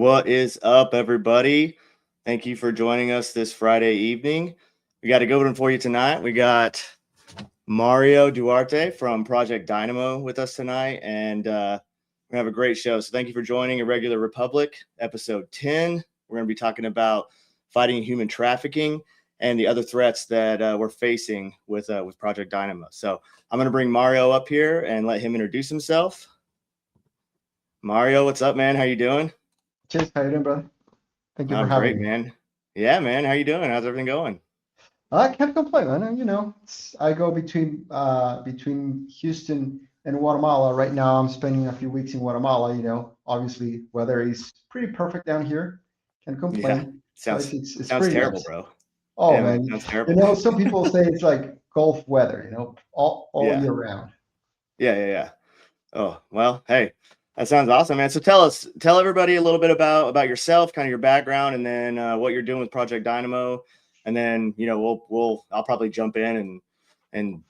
What is up, everybody? Thank you for joining us this Friday evening. We got a good one for you tonight. We got Mario Duarte from Project Dynamo with us tonight, and we're going to have a great show. So thank you for joining Irregular Republic, episode 10. We're going to be talking about fighting human trafficking and the other threats that we're facing with Project Dynamo. So I'm going to bring Mario up here and let him introduce himself. Mario, what's up, man? How you doing? Cheers, how you doing, brother? Thank you for having Great, me. man. Yeah, man. How you doing? How's everything going? I can't complain, man. I go between Houston and Guatemala. Right now, I'm spending a few weeks in Guatemala. Obviously, weather is pretty perfect down here. Can't Yeah, complain. So sounds it's sounds pretty terrible, nice. bro. Oh Yeah, man, man, sounds terrible. some people say it's like Gulf weather. All Yeah, year round. yeah. Oh, well, hey, that sounds awesome, man. So tell everybody a little bit about yourself, kind of your background, and then what you're doing with Project Dynamo, and then I'll probably jump in and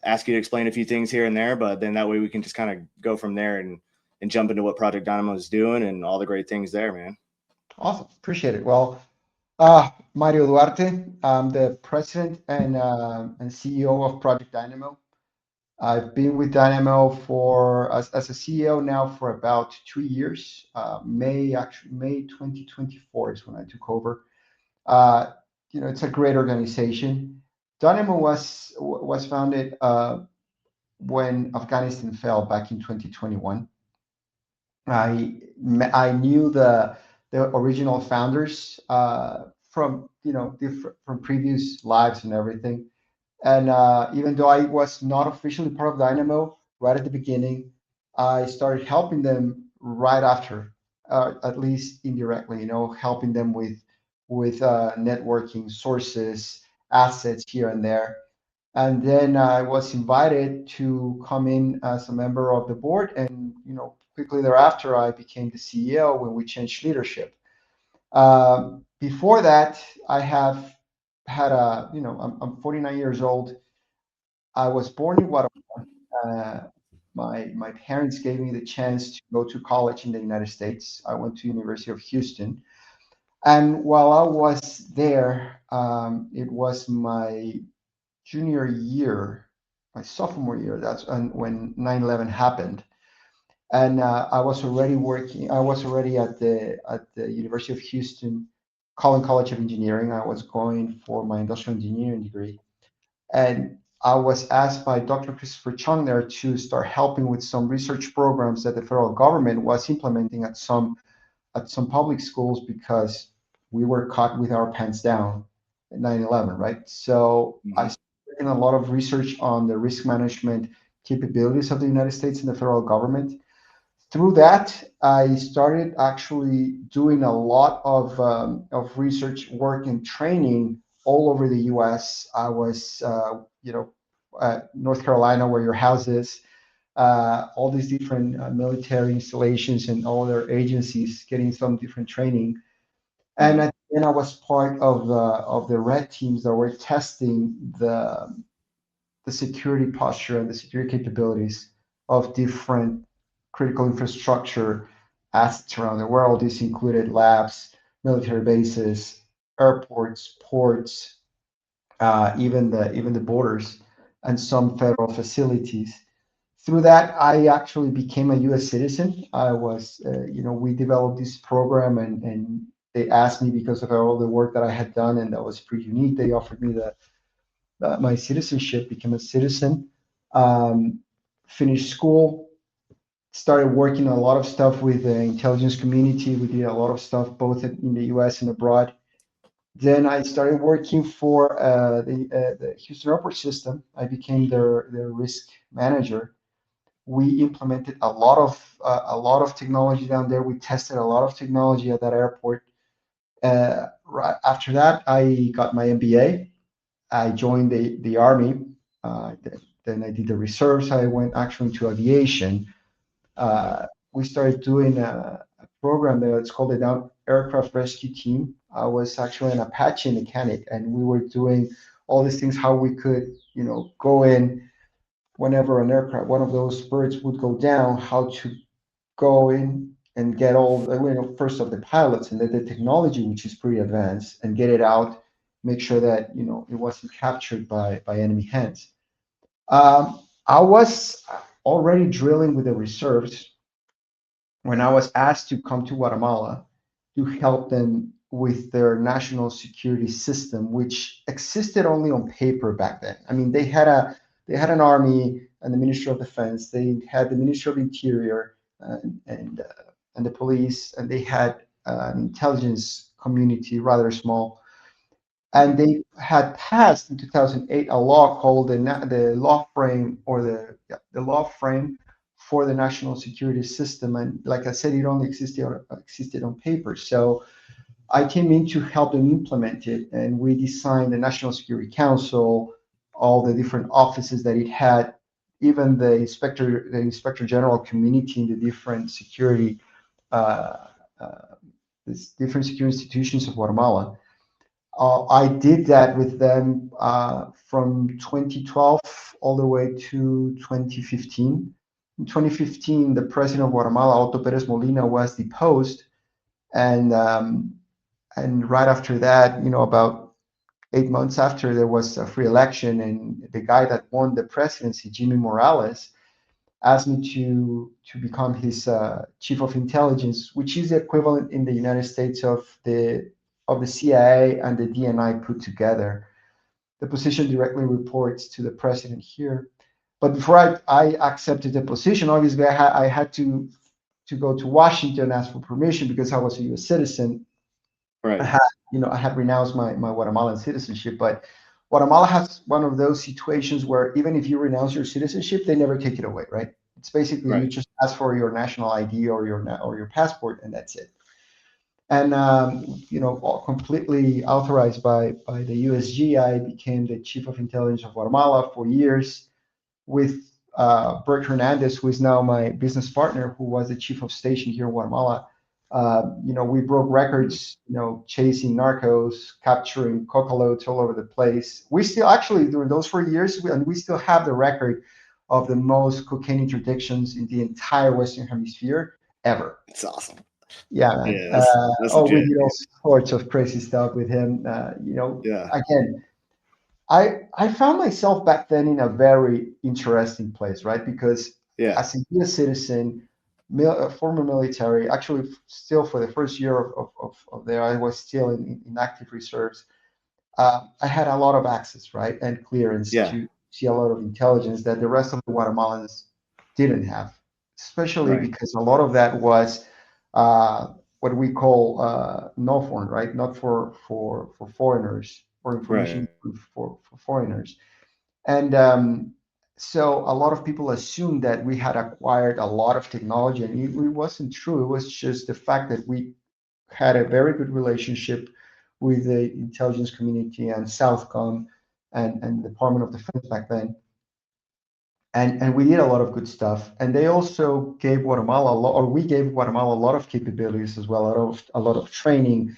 ask you to explain a few things here and there, but then that way we can just kind of go from there and jump into what Project Dynamo is doing and all the great things there, man. Awesome, appreciate it. Well, Mario Duarte, I'm the president and CEO of Project Dynamo. I've been with Dynamo as a CEO now for about 2 years. May 2024 is when I took over. Uh, it's a great organization. Dynamo was founded when Afghanistan fell back in 2021. I knew the original founders from from previous lives and everything. And even though I was not officially part of Dynamo right at the beginning, I started helping them right after, at least indirectly, helping them with networking sources, assets here and there. And then I was invited to come in as a member of the board, and quickly thereafter, I became the CEO when we changed leadership. Before that, I have had I'm 49 years old. I was born in Guatemala. My parents gave me the chance to go to college in the United States. I went to University of Houston, and while I was there, it was my junior year, my sophomore year. That's when 9/11 happened, and I was already working. I was already at the University of Houston, Collin College of Engineering. I was going for my industrial engineering degree, and I was asked by Dr. Christopher Chung there to start helping with some research programs that the federal government was implementing at some public schools because we were caught with our pants down at 9/11, right? So I Mm-hmm. started doing a lot of research on the risk management capabilities of the United States and the federal government. Through that, I started actually doing a lot of research work and training all over the U.S. I was, North Carolina, where your house is, all these different military installations and all their agencies getting some different training. And Mm-hmm. then I was part of the red teams that were testing the security posture and the security capabilities of different critical infrastructure assets around the world. This included labs, military bases, airports, ports, even the borders, and some federal facilities. Through that, I actually became a U.S. citizen. We developed this program, and they asked me because of all the work that I had done, and that was pretty unique. They offered me my citizenship, became a citizen, um, finished school, started working on a lot of stuff with the intelligence community. We did a lot of stuff both in the US and abroad. Then I started working for the Houston Airport System. I became their risk manager. We implemented a lot of technology down there. We tested a lot of technology at that airport. Right after that, I got my MBA. I joined the army. Then I did the reserves. I went actually to aviation. We started doing a program there. It's called the Down Aircraft Rescue Team. I was actually an Apache mechanic, and we were doing all these things. How we could, go in whenever an aircraft, one of those birds would go down. How to go in, and get all first of the pilots and then the technology, which is pretty advanced, and get it out, make sure that it wasn't captured by enemy hands. I was already drilling with the reserves when I was asked to come to Guatemala to help them with their national security system, which existed only on paper back then. I mean, they had an army and the Ministry of Defense. They had the Ministry of Interior and the police, and they had an intelligence community, rather small. And they had passed in 2008 a law called the law frame, or the law frame for the national security system. And like I said, it only existed on paper. So I came in to help them implement it, and we designed the National Security Council, all the different offices that it had, even the inspector general community in the different security uh, uh, different security institutions of Guatemala. I did that with them from 2012 all the way to 2015. In 2015, the president of Guatemala, Otto Perez Molina, was deposed, and right after that, about 8 months after, there was a free election, and the guy that won the presidency, Jimmy Morales, asked me to become his chief of intelligence, which is the equivalent in the United States of the CIA and the DNI put together. The position directly reports to the president here. But before I accepted the position, obviously I had to go to Washington, ask for permission because I was a U.S. citizen. I Right. had, I had renounced my Guatemalan citizenship, but Guatemala has one of those situations where even if you renounce your citizenship, they never take it away, right? It's basically you Right. just ask for your national ID or your passport, and that's it. And all completely authorized by the USG, I became the chief of intelligence of Guatemala for years with Bert Hernandez, who is now my business partner, who was the chief of station here in Guatemala. We broke records, chasing narcos, capturing coca loads all over the place. We still actually, during those 4 years, we still have the record of the most cocaine interdictions in the entire Western Hemisphere ever. It's awesome. Yeah, man. Yeah, that's We legit. did all sorts of crazy stuff with him. Yeah. Again, I found myself back then in a very interesting place, right? Because Yeah. as a U.S. citizen, former military, actually still for the first year of there, I was still in active reserves. I had a lot of access, right, and clearance Yeah. to see a lot of intelligence that the rest of the Guatemalans didn't have, especially Right. because a lot of that was what we call no foreign, right, not for foreigners, or information Right. for foreigners. And so a lot of people assumed that we had acquired a lot of technology, and it wasn't true. It was just the fact that we had a very good relationship with the intelligence community and Southcom and the Department of Defense back then. And we did a lot of good stuff. And they also gave Guatemala a lot, or we gave Guatemala a lot of capabilities as well, a lot of training.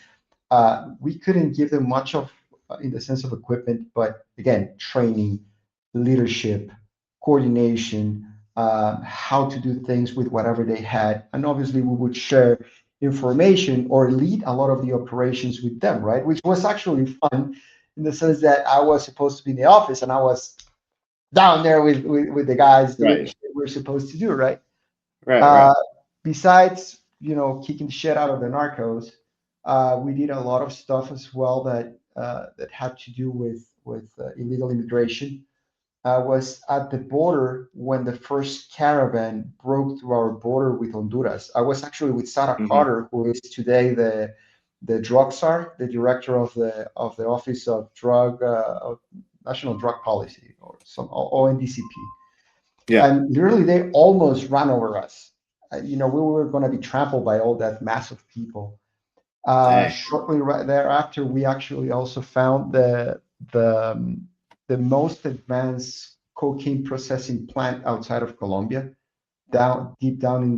We couldn't give them much of in the sense of equipment, but again, training, leadership, coordination, how to do things with whatever they had, and obviously we would share information or lead a lot of the operations with them, right? Which was actually fun in the sense that I was supposed to be in the office and I was down there with the guys doing Right. shit we're supposed to do, right? Right. Right. Uh, Besides, kicking the shit out of the narcos, we did a lot of stuff as well that had to do with illegal immigration. I was at the border when the first caravan broke through our border with Honduras. I was actually with Sarah Hmm. Carter, who is today the drug czar, the director of the Office of National Drug Policy, or some ONDCP. Yeah. And literally, they almost ran over us. We were going to be trampled by all that mass of people. Dang. Shortly right thereafter, we actually also found the um, the most advanced cocaine processing plant outside of Colombia, down deep down in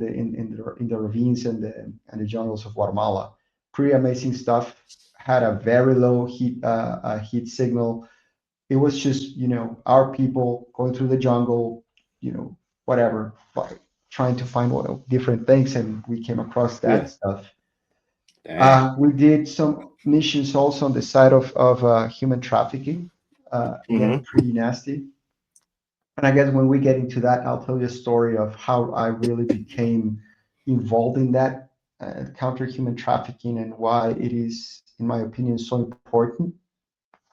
the ravines and the jungles of Guatemala. Pretty amazing stuff. Had a very low heat signal. It was just our people going through the jungle, whatever, trying to find different things, and we came across that Yeah. stuff. Dang. We did some missions also on the side of human trafficking. Again, Mm-hmm. pretty nasty. And I guess when we get into that, I'll tell you a story of how I really became involved in that counter human trafficking and why it is, in my opinion, so important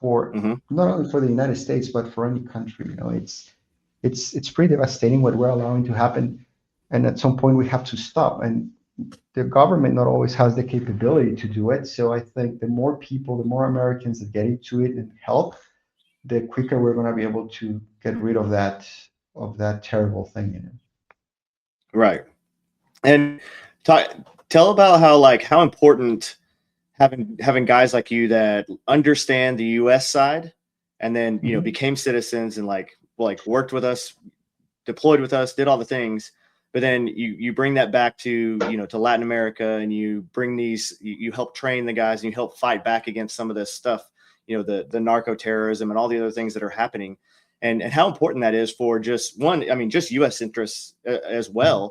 for Mm-hmm. not only for the United States but for any country. You know, it's pretty devastating what we're allowing to happen, and at some point we have to stop. And the government not always has the capability to do it. So I think the more people, the more Americans that get into it and help, the quicker we're going to be able to get rid of that terrible thing. You know? Right. And talk, tell about how like how important having guys like you that understand the U.S. side, and then Mhm. became citizens and like worked with us, deployed with us, did all the things, but then you bring that back to to Latin America, and you bring these you help train the guys, and you help fight back against some of this stuff, the narco terrorism and all the other things that are happening, and how important that is for just one, I mean, just U.S. interests as well,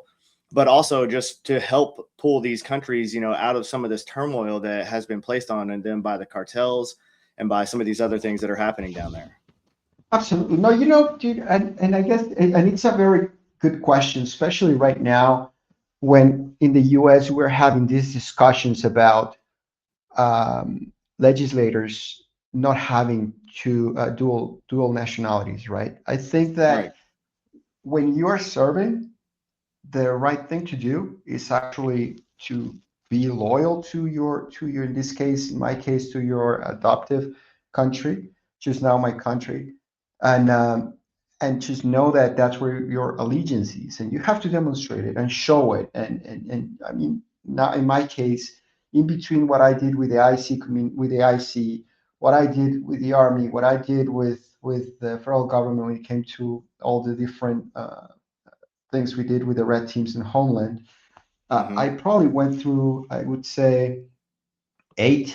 but also just to help pull these countries, out of some of this turmoil that has been placed on them by the cartels and by some of these other things that are happening down there. Absolutely. No, dude, and I guess, and it's a very good question, especially right now when in the US we're having these discussions about legislators not having to dual nationalities, right? I think Right. that when you are serving, the right thing to do is actually to be loyal to your in this case, in my case, to your adoptive country, which is now my country, and just know that that's where your allegiance is, and you have to demonstrate it and show it. And I mean, now in my case, in between what I did with the IC, what I did with the army, what I did with the federal government when it came to all the different things we did with the red teams in homeland, Mm-hmm. I probably went through, I would say, eight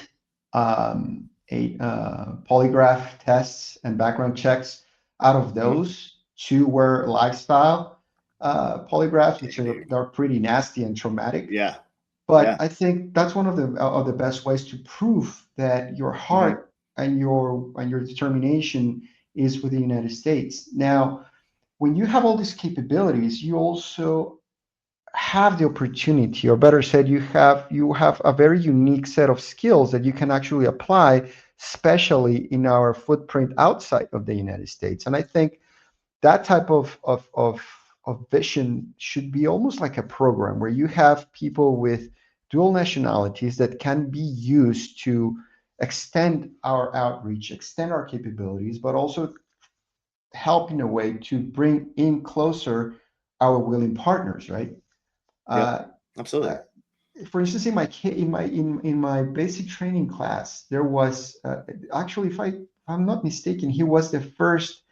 polygraph tests and background checks. Out of Mm-hmm. those, two were lifestyle polygraphs, which Dang, are dude. they're pretty nasty and traumatic. Yeah. But Yeah. I think that's one of the best ways to prove that your Mm-hmm. heart and your determination is with the United States. Now, when you have all these capabilities, you also have the opportunity, or better said, you have a very unique set of skills that you can actually apply, especially in our footprint outside of the United States. And I think that type of vision should be almost like a program where you have people with dual nationalities that can be used to extend our outreach, extend our capabilities, but also help in a way to bring in closer our willing partners, right? Yep. Uh, Absolutely. uh, for instance, in my basic training class, there was actually, if I'm not mistaken, he was the first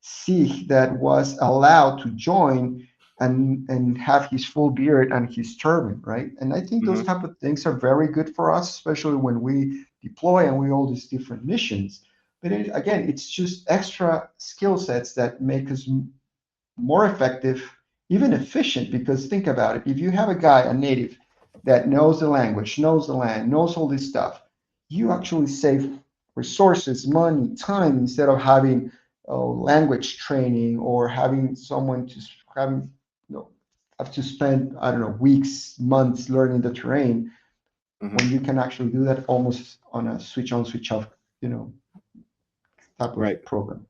Sikh that was allowed to join and have his full beard and his turban, right? And I think those Mm-hmm. type of things are very good for us, especially when we deploy and we all these different missions. But again, it's just extra skill sets that make us more effective, even efficient. Because think about it, if you have a guy, a native, that knows the language, knows the land, knows all this stuff, you actually save resources, money, time, instead of having language training or having someone to having you know have to spend, I don't know, weeks, months learning the terrain, Mm-hmm. when you can actually do that almost on a switch on, switch off, you know, type of Right. program.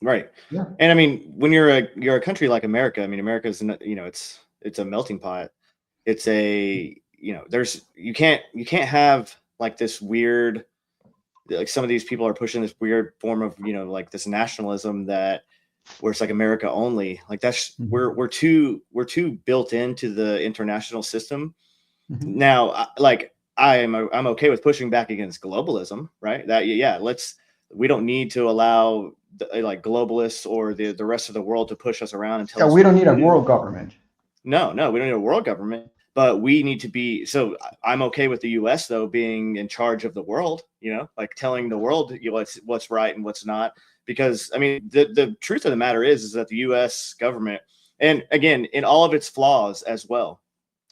Right. Yeah. And I mean, when you're a country like America, I mean, America's it's a melting pot. It's a there's you can't have like this weird, like some of these people are pushing this weird form of like this nationalism that where it's like America only. Like that's Mhm. we're too built into the international system. Mhm. Now, like I'm okay with pushing back against globalism, right? That yeah, we don't need to allow like globalists or the rest of the world to push us around and tell Yeah, us we what don't to need a do. world government. No, no, we don't need a world government, but we need to be. So I'm okay with the U.S. though being in charge of the world. Like telling the world what's right and what's not. Because I mean, the truth of the matter is that the U.S. government and again, in all of its flaws as well.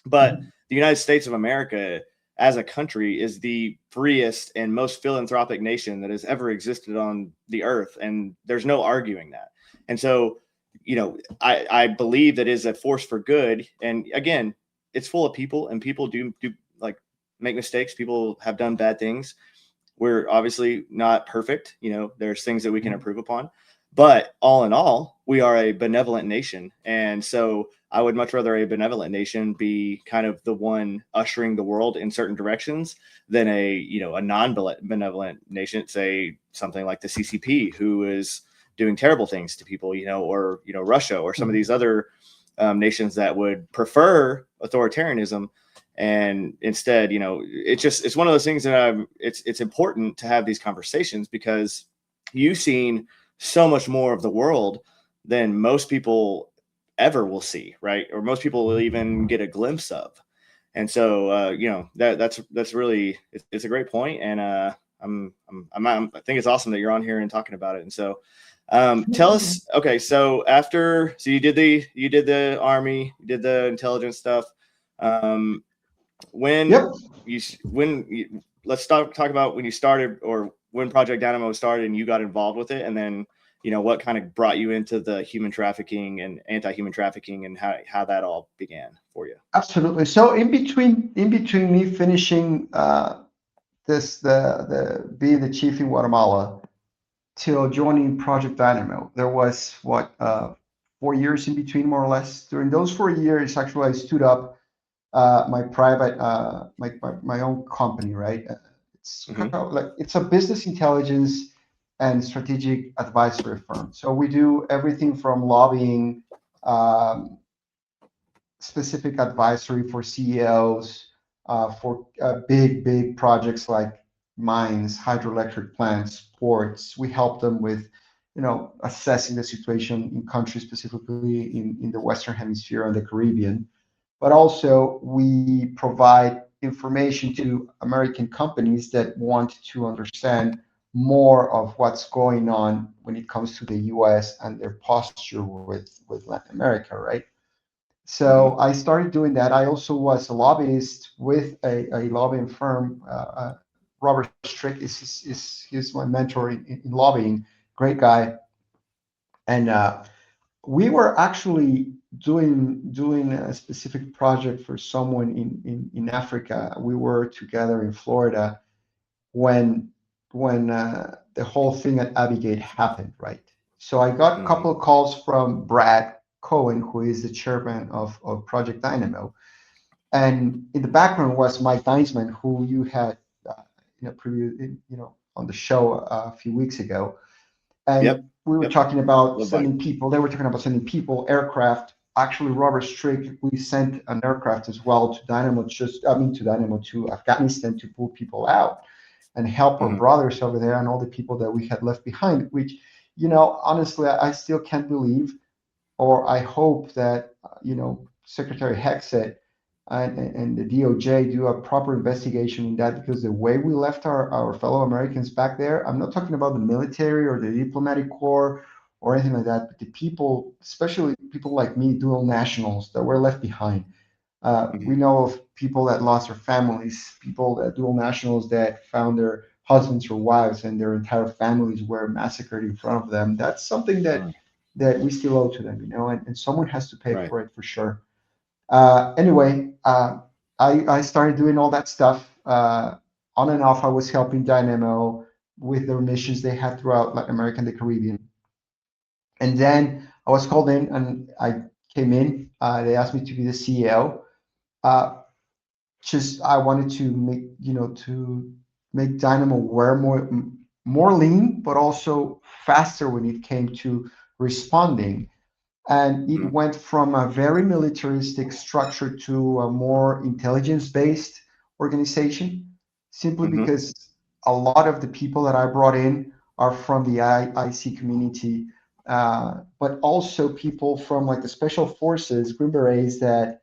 But the United States of America as a country is the freest and most philanthropic nation that has ever existed on the earth. And there's no arguing that. And so, I believe that is a force for good. And again, it's full of people, and people do like make mistakes. People have done bad things. We're obviously not perfect. There's things that we can improve upon. But all in all, we are a benevolent nation. And so I would much rather a benevolent nation be kind of the one ushering the world in certain directions than a non-benevolent nation, say something like the CCP, who is doing terrible things to people, or, Russia or some of these other nations that would prefer authoritarianism. And instead, it's one of those things that it's important to have these conversations, because you've seen so much more of the world than most people ever will see, right? Or most people will even get a glimpse of. And so, that's really, it's a great point. And I think it's awesome that you're on here and talking about it. And so, tell us, okay, so you did the Army, you did the intelligence stuff. Let's talk about when you started, or when Project Dynamo started and you got involved with it, and then what kind of brought you into the human trafficking and anti-human trafficking, and how that all began for you. Absolutely. So in between me finishing being the chief in Guatemala till joining Project Dynamo, there was 4 years in between, more or less. During those 4 years, actually, I stood up my private my own company, right? It's kind of like, it's a business intelligence and strategic advisory firm. So we do everything from lobbying, specific advisory for CEOs, for big projects like mines, hydroelectric plants, ports. We help them with, assessing the situation in countries, specifically in the Western Hemisphere and the Caribbean. But also we provide information to American companies that want to understand more of what's going on when it comes to the US and their posture with Latin America, right? So I started doing that. I also was a lobbyist with a lobbying firm. Robert Strick is my mentor in lobbying, great guy. And we were actually doing a specific project for someone in Africa. We were together in Florida when the whole thing at Abiegate happened, right? So I got a couple of calls from Brad Cohen, who is the chairman of Project Dynamo, and in the background was Mike Deinsman, who you had on the show a few weeks ago. And we were talking about sending people. They were talking about sending people, aircraft. Actually, Robert Strick, we sent an aircraft as well to to Afghanistan, to pull people out and help our brothers over there and all the people that we had left behind. Which, honestly, I still can't believe, or I hope that Secretary Hexet and the DOJ do a proper investigation in that, because the way we left our fellow Americans back there, I'm not talking about the military or the diplomatic corps or anything like that, but the people, especially people like me, dual nationals that were left behind. We know of people that lost their families, people that dual nationals that found their husbands or wives and their entire families were massacred in front of them. That's something that we still owe to them, and someone has to pay for it for sure. Anyway, I started doing all that stuff. On and off, I was helping Dynamo with the missions they had throughout Latin America and the Caribbean. And then I was called in, and I came in. They asked me to be the CEO. I wanted to make Dynamo more lean, but also faster when it came to responding. And it went from a very militaristic structure to a more intelligence-based organization, simply because a lot of the people that I brought in are from the IC community, but also people from like the special forces, Green Berets, that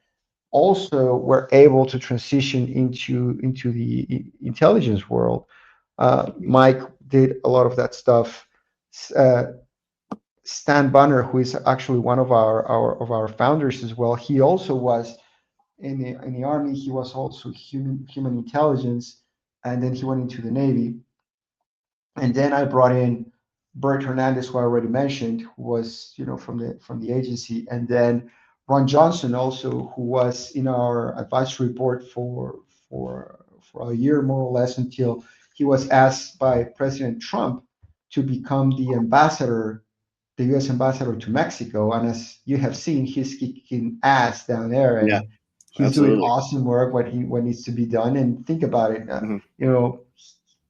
also were able to transition into the intelligence world. Mike did a lot of that stuff. Stan Bunner, who is actually one of our founders as well, he also was in the army. He was also human intelligence, and then he went into the Navy. And then I brought in Bert Hernandez, who I already mentioned, who was from the agency, and then Ron Johnson also, who was in our advisory board for a year more or less until he was asked by President Trump to become the U.S. ambassador to Mexico. And as you have seen, he's kicking ass down there, Yeah, and he's doing absolutely. awesome work. What needs to be done, and think about it. Hmm. You know,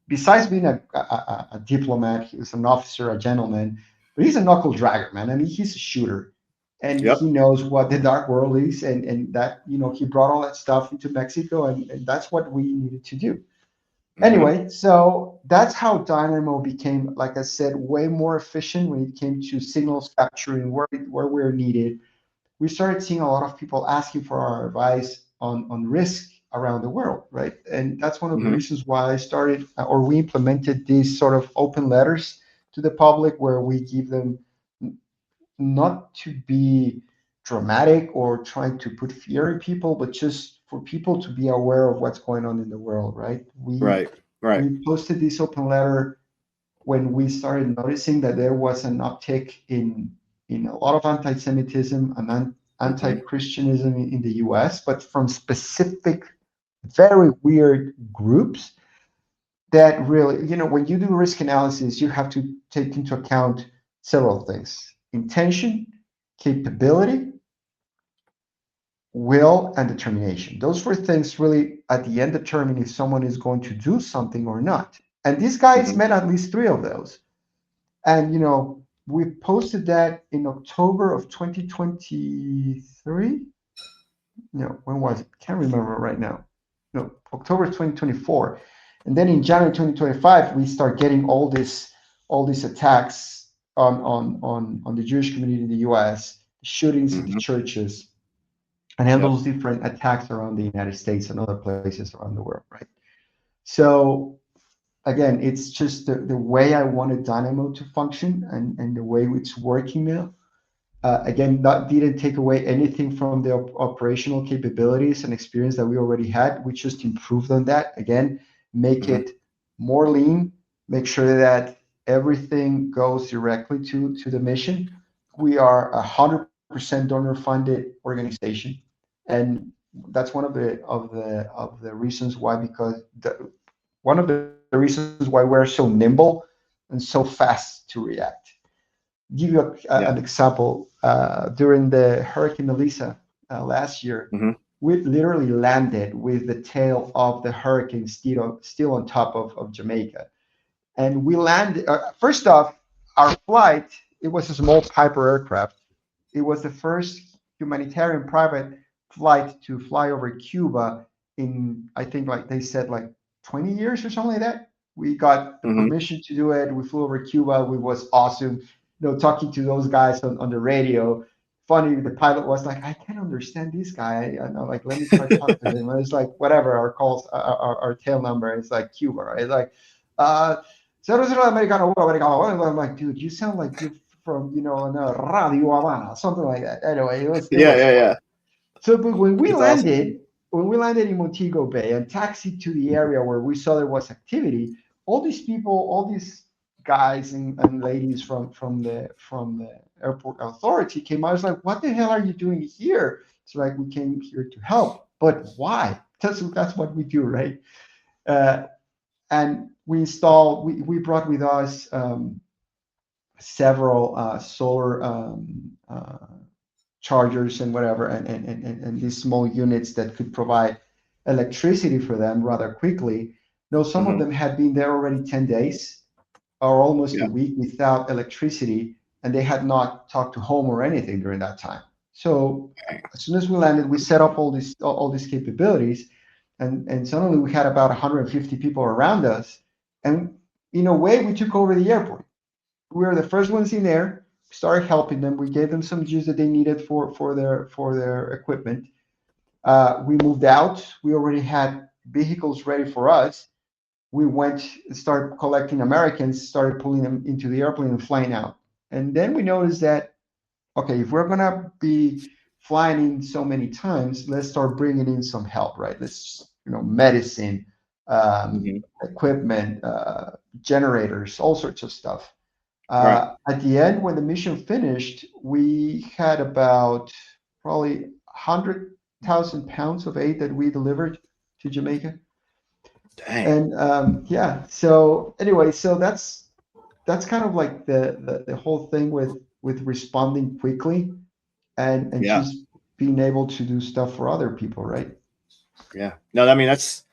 besides being a diplomat, he was an officer, a gentleman, but he's a knuckle dragger, man. I mean, he's a shooter, and Yep. he knows what the dark world is, and that he brought all that stuff into Mexico, and that's what we needed to do. Hmm. Anyway, so that's how Dynamo became, like I said, way more efficient when it came to signals capturing where we're needed. We started seeing a lot of people asking for our advice on risk around the world, right? And that's one of the Hmm. reasons why I started or we implemented these sort of open letters to the public where we give them not to be dramatic or trying to put fear in people, but just for people to be aware of what's going on in the world, right? We Right. Right. we posted this open letter when we started noticing that there was an uptick in a lot of anti-Semitism and Hmm. anti-Christianism in the U.S., but from specific, very weird groups that really, when you do risk analysis, you have to take into account several things: intention, capability, will, and determination. Those four things really, at the end, determine if someone is going to do something or not. And these guys Hmm. met at least three of those. And we posted that in October of 2023. No, when was it? Can't remember right now. No, October 2024. And then in January 2025, we start getting all these attacks on the Jewish community in the US, shootings at the Hmm. churches, and all Yep. those different attacks around the United States and other places around the world, right? So again, it's just the way I wanted Dynamo to function and the way it's working now. Again, that didn't take away anything from the operational capabilities and experience that we already had. We just improved on that. Again, make Hmm. it more lean, make sure that everything goes directly to the mission. We are 100% donor funded organization, and that's one of the reasons why, because one of the reasons why we're so nimble and so fast to react. Give you an Yeah. example. During the Hurricane Melissa last year, Hmm. we literally landed with the tail of the hurricane still on top of Jamaica. And we landed, first off, our flight, it was a small Piper aircraft. It was the first humanitarian private flight to fly over Cuba in, I think, like they said, like 20 years or something like that. We got the Hmm. permission to do it. We flew over Cuba. It was awesome. Talking to those guys on the radio. Funny, the pilot was like, I can't understand this guy. I know, like, let me try to talk to him. And it's like, whatever, our calls, our tail number is like Cuba, right? It's like, uh, Americano, Americano. I'm like, dude, you sound like you're from, Radio Havana, something like that. Anyway, it Yeah. was Yeah. fun. Yeah. So, but That's awesome. when we landed in Montego Bay and taxied to the area where we saw there was activity, all these people, all these guys and ladies from the airport authority came out. I was like, what the hell are you doing here? It's like, we came here to help, but why? That's what we do, right? Uh, and we brought with us several solar chargers and whatever, and these small units that could provide electricity for them rather quickly. No, some of Hmm. them had been there already 10 days or almost a Yeah. week without electricity, and they had not talked to home or anything during that time. So as soon as we landed, we set up all these capabilities, and suddenly we had about 150 people around us, and in a way, we took over the airport. We were the first ones in there. Started helping them. We gave them some juice that they needed for their equipment. We moved out. We already had vehicles ready for us. We went and started collecting Americans, started pulling them into the airplane and flying out. And then we noticed that, okay, if we're gonna be flying in so many times, let's start bringing in some help, right? Let's, medicine, Hmm. equipment, generators, all sorts of stuff. Right. At the end, when the mission finished, we had about probably 100,000 pounds of aid that we delivered to Jamaica. Dang. And yeah, so anyway, so that's kind of like the whole thing with responding quickly and Yeah. just being able to do stuff for other people, right? Yeah. No, I mean, that's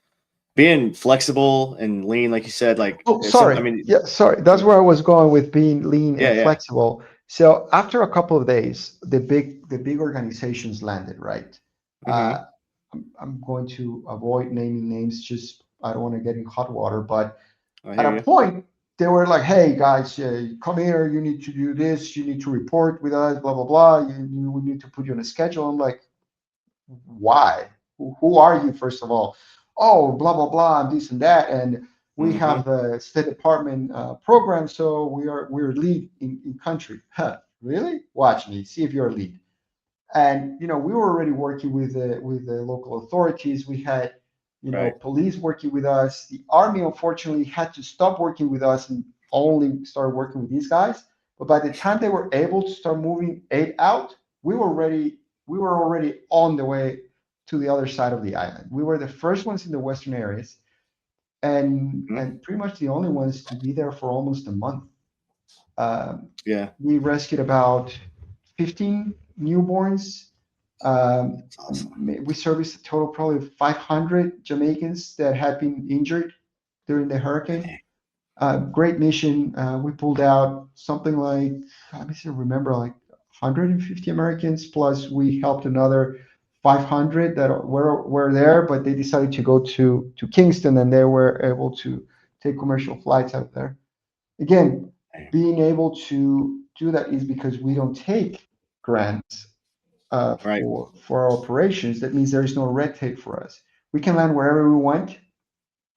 being flexible and lean, like you said, like Oh, it's some, I sorry. mean, Yeah, sorry. That's where I was going with being lean yeah, and yeah. flexible. So after a couple of days, the big organizations landed, right? Hmm. I'm going to avoid naming names, just I don't want to get in hot water, but I at hear a you. point they were like, "Hey guys, come here. You need to do this. You need to report with us. Blah blah blah. We need to put you on a schedule." I'm like, "Why? Who are you, first of all?" "Oh, blah blah blah, and this and that, and we Hmm. have the State Department program, so we're lead in country." Huh, really? Watch me. See if you're a lead. And we were already working with the local authorities. We had Right. police working with us. The army unfortunately had to stop working with us and only started working with these guys. But by the time they were able to start moving aid out, we were already on the way to the other side of the island. We were the first ones in the western areas, and Hmm. and pretty much the only ones to be there for almost a month. um, Yeah. we rescued about 15 newborns. That's awesome. We serviced a total probably of 500 Jamaicans that had been injured during the hurricane. Dang. Great mission. We pulled out something like, let me see, remember, like 150 Americans, plus we helped another 500 that were there, but they decided to go to Kingston, and they were able to take commercial flights out there. Again, Dang. being able to do that is because we don't take grants Right. for our operations. That means there is no red tape for us. We can land wherever we want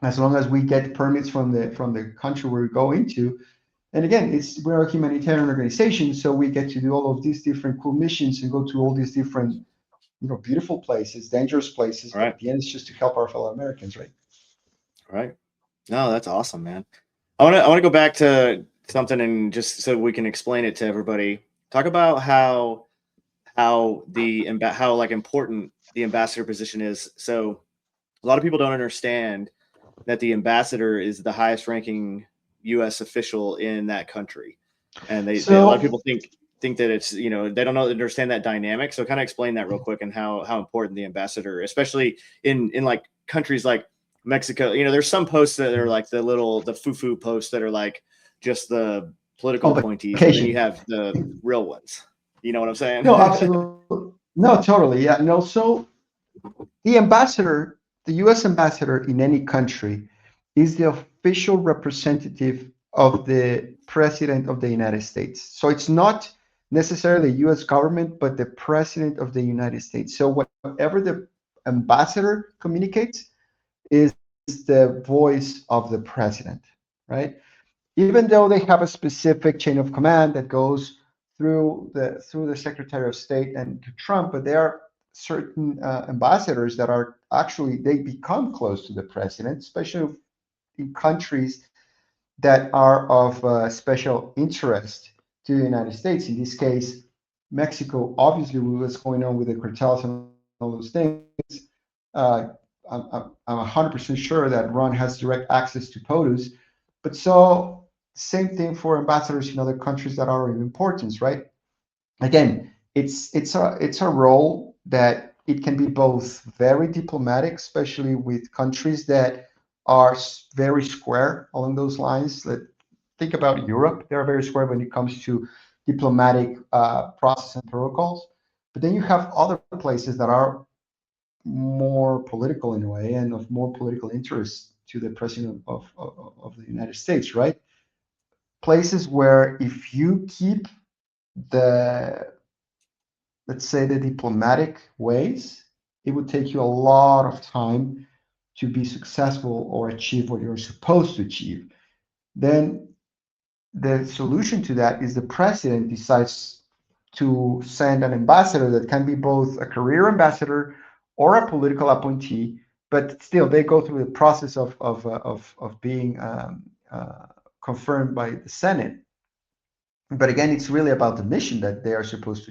as long as we get permits from the country we go into. And again, we're a humanitarian organization, so we get to do all of these different cool missions and go to all these different, beautiful places, dangerous places. But Right. at the end, it's just to help our fellow Americans, right? Right. No, that's awesome, man. I want to go back to something and just so we can explain it to everybody. Talk about how like important the ambassador position is. So a lot of people don't understand that the ambassador is the highest ranking U.S. official in that country, and a lot of So people think that it's they don't understand that dynamic. So kind of explain that real quick and how important the ambassador, especially in like countries like Mexico. There's some posts that are like the foo posts that are like just the political on appointees, and then you vacation. have the real ones. You know what I'm saying? No, absolutely. No, totally. Yeah. No, so the ambassador, the US ambassador in any country, is the official representative of the president of the United States. So it's not necessarily the US government, but the president of the United States. So whatever the ambassador communicates is the voice of the president, right? Even though they have a specific chain of command that goes through the Secretary of State and to Trump, but there are certain ambassadors that are actually they become close to the president, especially in countries that are of special interest to the United States. In this case, Mexico, obviously, with what's going on with the cartels and all those things. Uh, I'm 100% sure that Ron has direct access to POTUS. But so, same thing for ambassadors in other countries that are of importance, right? Again, it's a role that it can be both very diplomatic, especially with countries that are very square along those lines. Think about Europe; they're very square when it comes to diplomatic process and protocols. But then you have other places that are more political in a way and of more political interest to the president of the United States, right? Places where if you keep the let's say the diplomatic ways, it would take you a lot of time to be successful or achieve what you're supposed to achieve. Then the solution to that is the president decides to send an ambassador that can be both a career ambassador or a political appointee, but still they go through the process of being confirmed by the Senate. But again, it's really about the mission that they are supposed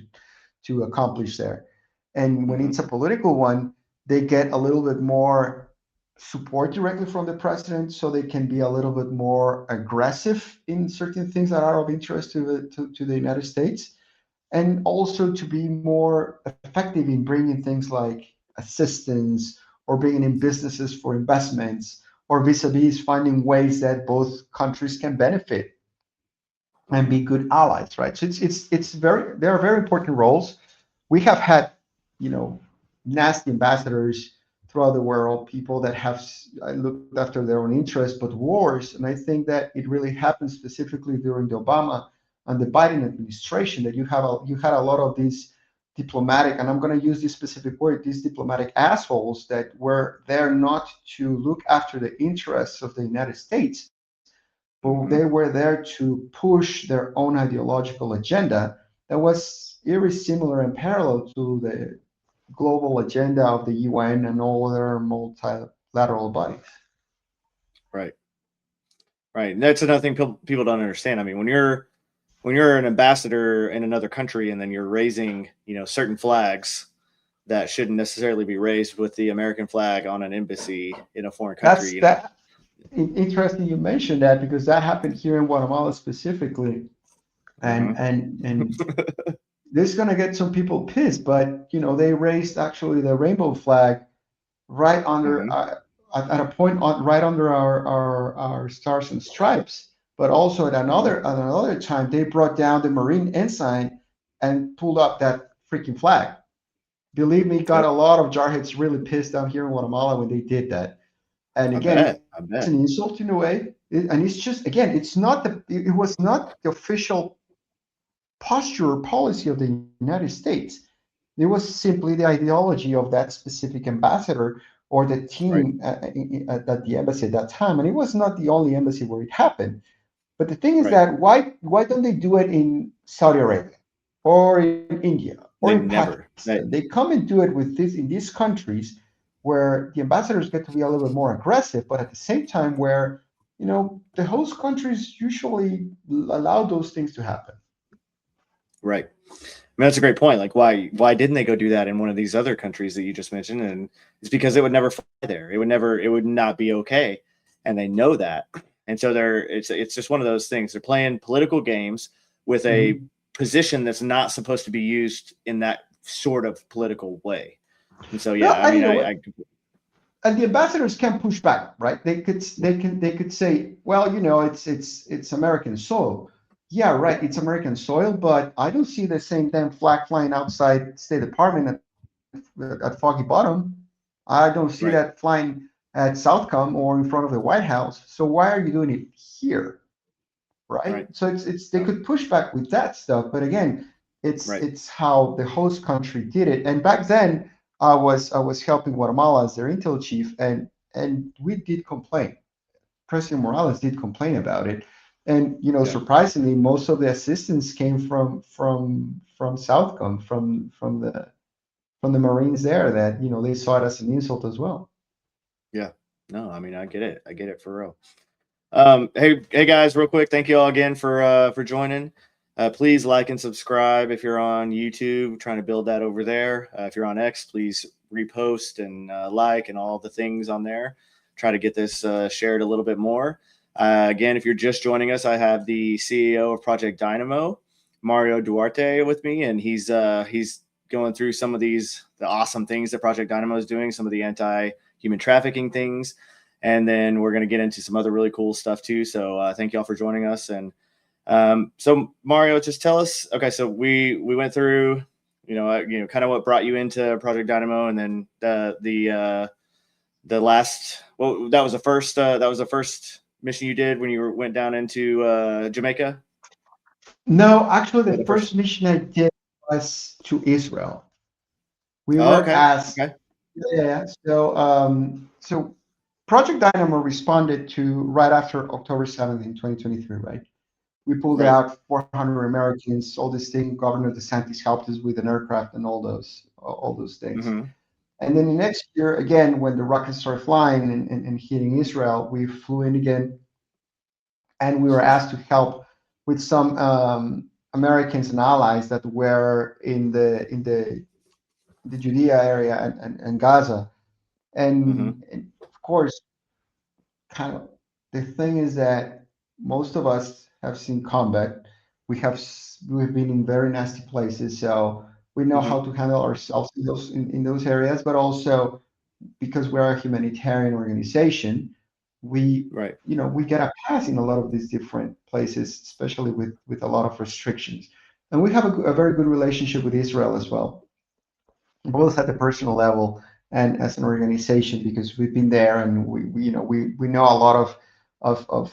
to accomplish there. And when it's a political one, they get a little bit more support directly from the president, so they can be a little bit more aggressive in certain things that are of interest to the United States, and also to be more effective in bringing things like assistance or bringing in businesses for investments or vis-a-vis finding ways that both countries can benefit and be good allies, right? So it's very there are very important roles. We have had, you know, nasty ambassadors throughout the world, people that have looked after their own interests, but wars. And I think that it really happened specifically during the Obama and the Biden administration that you had a lot of these diplomatic, and I'm going to use this specific word, these diplomatic assholes that were there not to look after the interests of the United States, but they were there to push their own ideological agenda that was very similar and parallel to the global agenda of the UN and all other multilateral bodies. Right. Right. And that's another thing people don't understand. I mean, when you're an ambassador in another country and then you're raising, certain flags that shouldn't necessarily be raised with the American flag on an embassy in a foreign country. Interesting you mentioned that, because that happened here in Guatemala specifically. And this is going to get some people pissed, but they raised actually the rainbow flag right under at a point right under our stars and stripes. But also at another time, they brought down the Marine ensign and pulled up that freaking flag. Believe me, got a lot of jarheads really pissed down here in Guatemala when they did that. And again, it's an insult in a way. And it's just, again, it was not the official posture or policy of the United States. It was simply the ideology of that specific ambassador or the team at the embassy at that time. And it was not the only embassy where it happened. But the thing is that why don't they do it in Saudi Arabia or in India or in Pakistan? They come and do it in these countries where the ambassadors get to be a little bit more aggressive, but at the same time where the host countries usually allow those things to happen. Right. I mean, that's a great point. Like, why didn't they go do that in one of these other countries that you just mentioned? And it's because it would never fly there. It would not be okay. And they know that. And so it's just one of those things. They're playing political games with a position that's not supposed to be used in that sort of political way. And so, and the ambassadors can push back, right? They could say, well, it's American soil. Yeah, right. It's American soil, but I don't see the same damn flag flying outside State Department at Foggy Bottom. I don't see that flying at Southcom or in front of the White House. So why are you doing it here? Right. So it's they could push back with that stuff, but again, it's how the host country did it. And back then, I was helping Guatemala as their intel chief, and we did complain. President Morales did complain about it, and surprisingly, most of the assistance came from Southcom, from the Marines there. That they saw it as an insult as well. Yeah. No, I mean, I get it for real. Hey guys, real quick, thank you all again for joining. Please like and subscribe if you're on YouTube, trying to build that over there. If you're on X, please repost and like and all the things on there. Try to get this shared a little bit more. Again, if you're just joining us, I have the CEO of Project Dynamo, Mario Duarte, with me, and he's going through some of the awesome things that Project Dynamo is doing, some of the anti-human trafficking things. And then we're going to get into some other really cool stuff too. So thank y'all for joining us. And so Mario, just tell us. Okay, so we went through, kind of what brought you into Project Dynamo, and then the last. Well, that was the first mission you did when you went down into Jamaica. No, actually, the first mission I did was to Israel. We were asked. Okay. Yeah. So Project Dynamo responded to right after October 7th in 2023, right? We pulled Right. out 400 Americans, all this thing. Governor DeSantis helped us with an aircraft and all those things. Mm-hmm. And then the next year, again, when the rockets started flying and hitting Israel, we flew in again, and we were asked to help with some Americans and allies that were in the Judea area and Gaza. Mm-hmm. And of course, kind of the thing is that most of us have seen combat. We've been in very nasty places, so we know how Mm-hmm. to handle ourselves in those areas. But also because we're a humanitarian organization, we Right. we get a pass in a lot of these different places, especially with a lot of restrictions. And we have a very good relationship with Israel as well, both at the personal level and as an organization, because we've been there and we know a lot of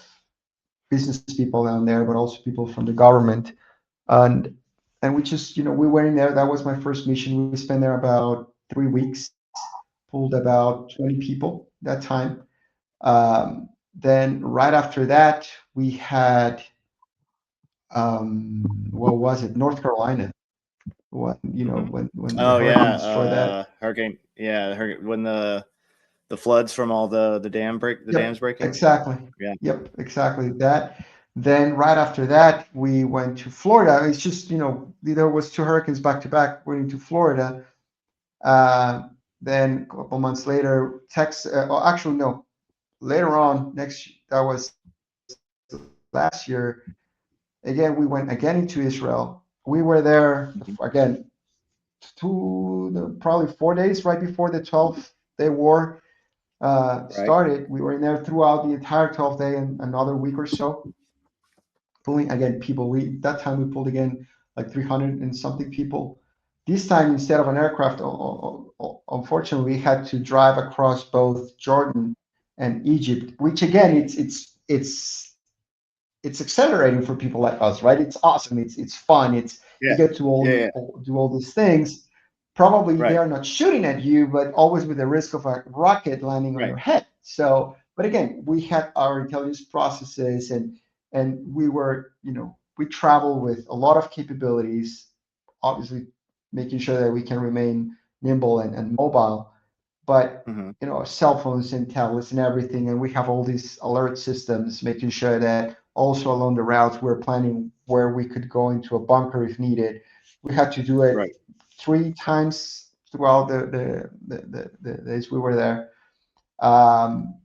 business people down there, but also people from the government. And we just we went in there. That was my first mission. We spent there about 3 weeks, pulled about 20 people that time. Then right after that, we had what was it? North Carolina. Mm-hmm. When the Oh hurricane yeah. destroyed that. Hurricane. Yeah. When the floods from all the Yep, dams breaking. exactly. Yeah. Yep, exactly that. Then right after that, we went to Florida. It's just, there was two hurricanes back to back. Went into Florida. Uh, then a couple months later, Texas. Oh, actually, no. Later on, that was last year. Again, we went again into Israel. We were there Mm-hmm. again probably 4 days right before the 12th day war Right. started. We were in there throughout the entire 12th day and another week or so, pulling again people. That time we pulled again like 300 and something people. This time, instead of an aircraft, unfortunately, we had to drive across both Jordan and Egypt, which again, it's accelerating for people like us, right? It's awesome. It's fun. You Yeah. get to Yeah. Yeah. do all these things. Probably they Right. are not shooting at you, but always with the risk of a rocket landing on Right. your head. So, but again, we had our intelligence processes, and we travel with a lot of capabilities, obviously making sure that we can remain nimble and mobile, but Mm-hmm. cell phones and tablets and everything, and we have all these alert systems, making sure that also along the routes we're planning where we could go into a bunker if needed. We had to do it Right. 3 times throughout the days we were there. Um,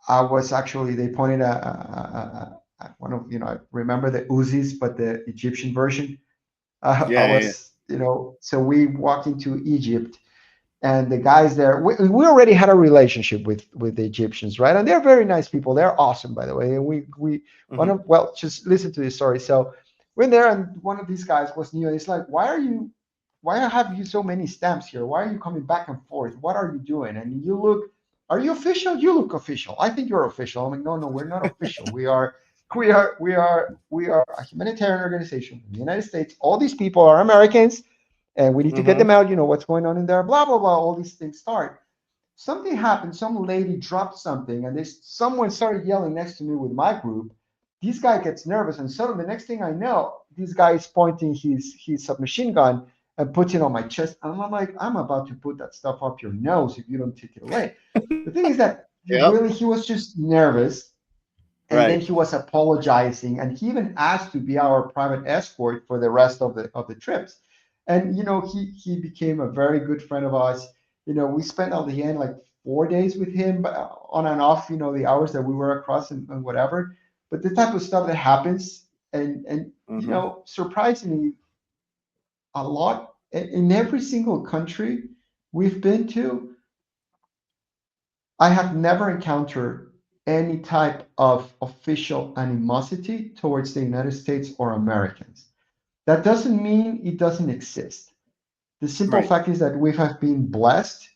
I was actually they pointed one of I remember the Uzis, but the Egyptian version. I Yeah. Yeah. Yeah. was so we walked into Egypt, and the guys there, we already had a relationship with the Egyptians, right? And they're very nice people. They're awesome, by the way. And we one Mm-hmm. of well, just listen to this story. So we're there, and one of these guys was new, and he's like, why have you so many stamps here? Why are you coming back and forth? What are you doing? And are you official? You look official. I think you're official. I'm like, no, we're not official. We are a humanitarian organization from the United States. All these people are Americans, and we need to get Mm-hmm. them out. You know what's going on in there, blah blah blah. All these things start. Something happened. Some lady dropped something, and someone started yelling next to me with my group. This guy gets nervous, and suddenly the next thing I know, this guy is pointing his submachine gun and puts it on my chest. And I'm like, I'm about to put that stuff up your nose if you don't take it away. The thing is that Yep. he was just nervous, and then Right. he was apologizing, and he even asked to be our private escort for the rest of the trips. And he became a very good friend of ours. We spent at the end like 4 days with him, but on and off, the hours that we were across and whatever. But the type of stuff that happens, and Mm-hmm. surprisingly, a lot in every single country we've been to, I have never encountered any type of official animosity towards the United States or Americans. That doesn't mean it doesn't exist. The simple Right. fact is that we have been blessed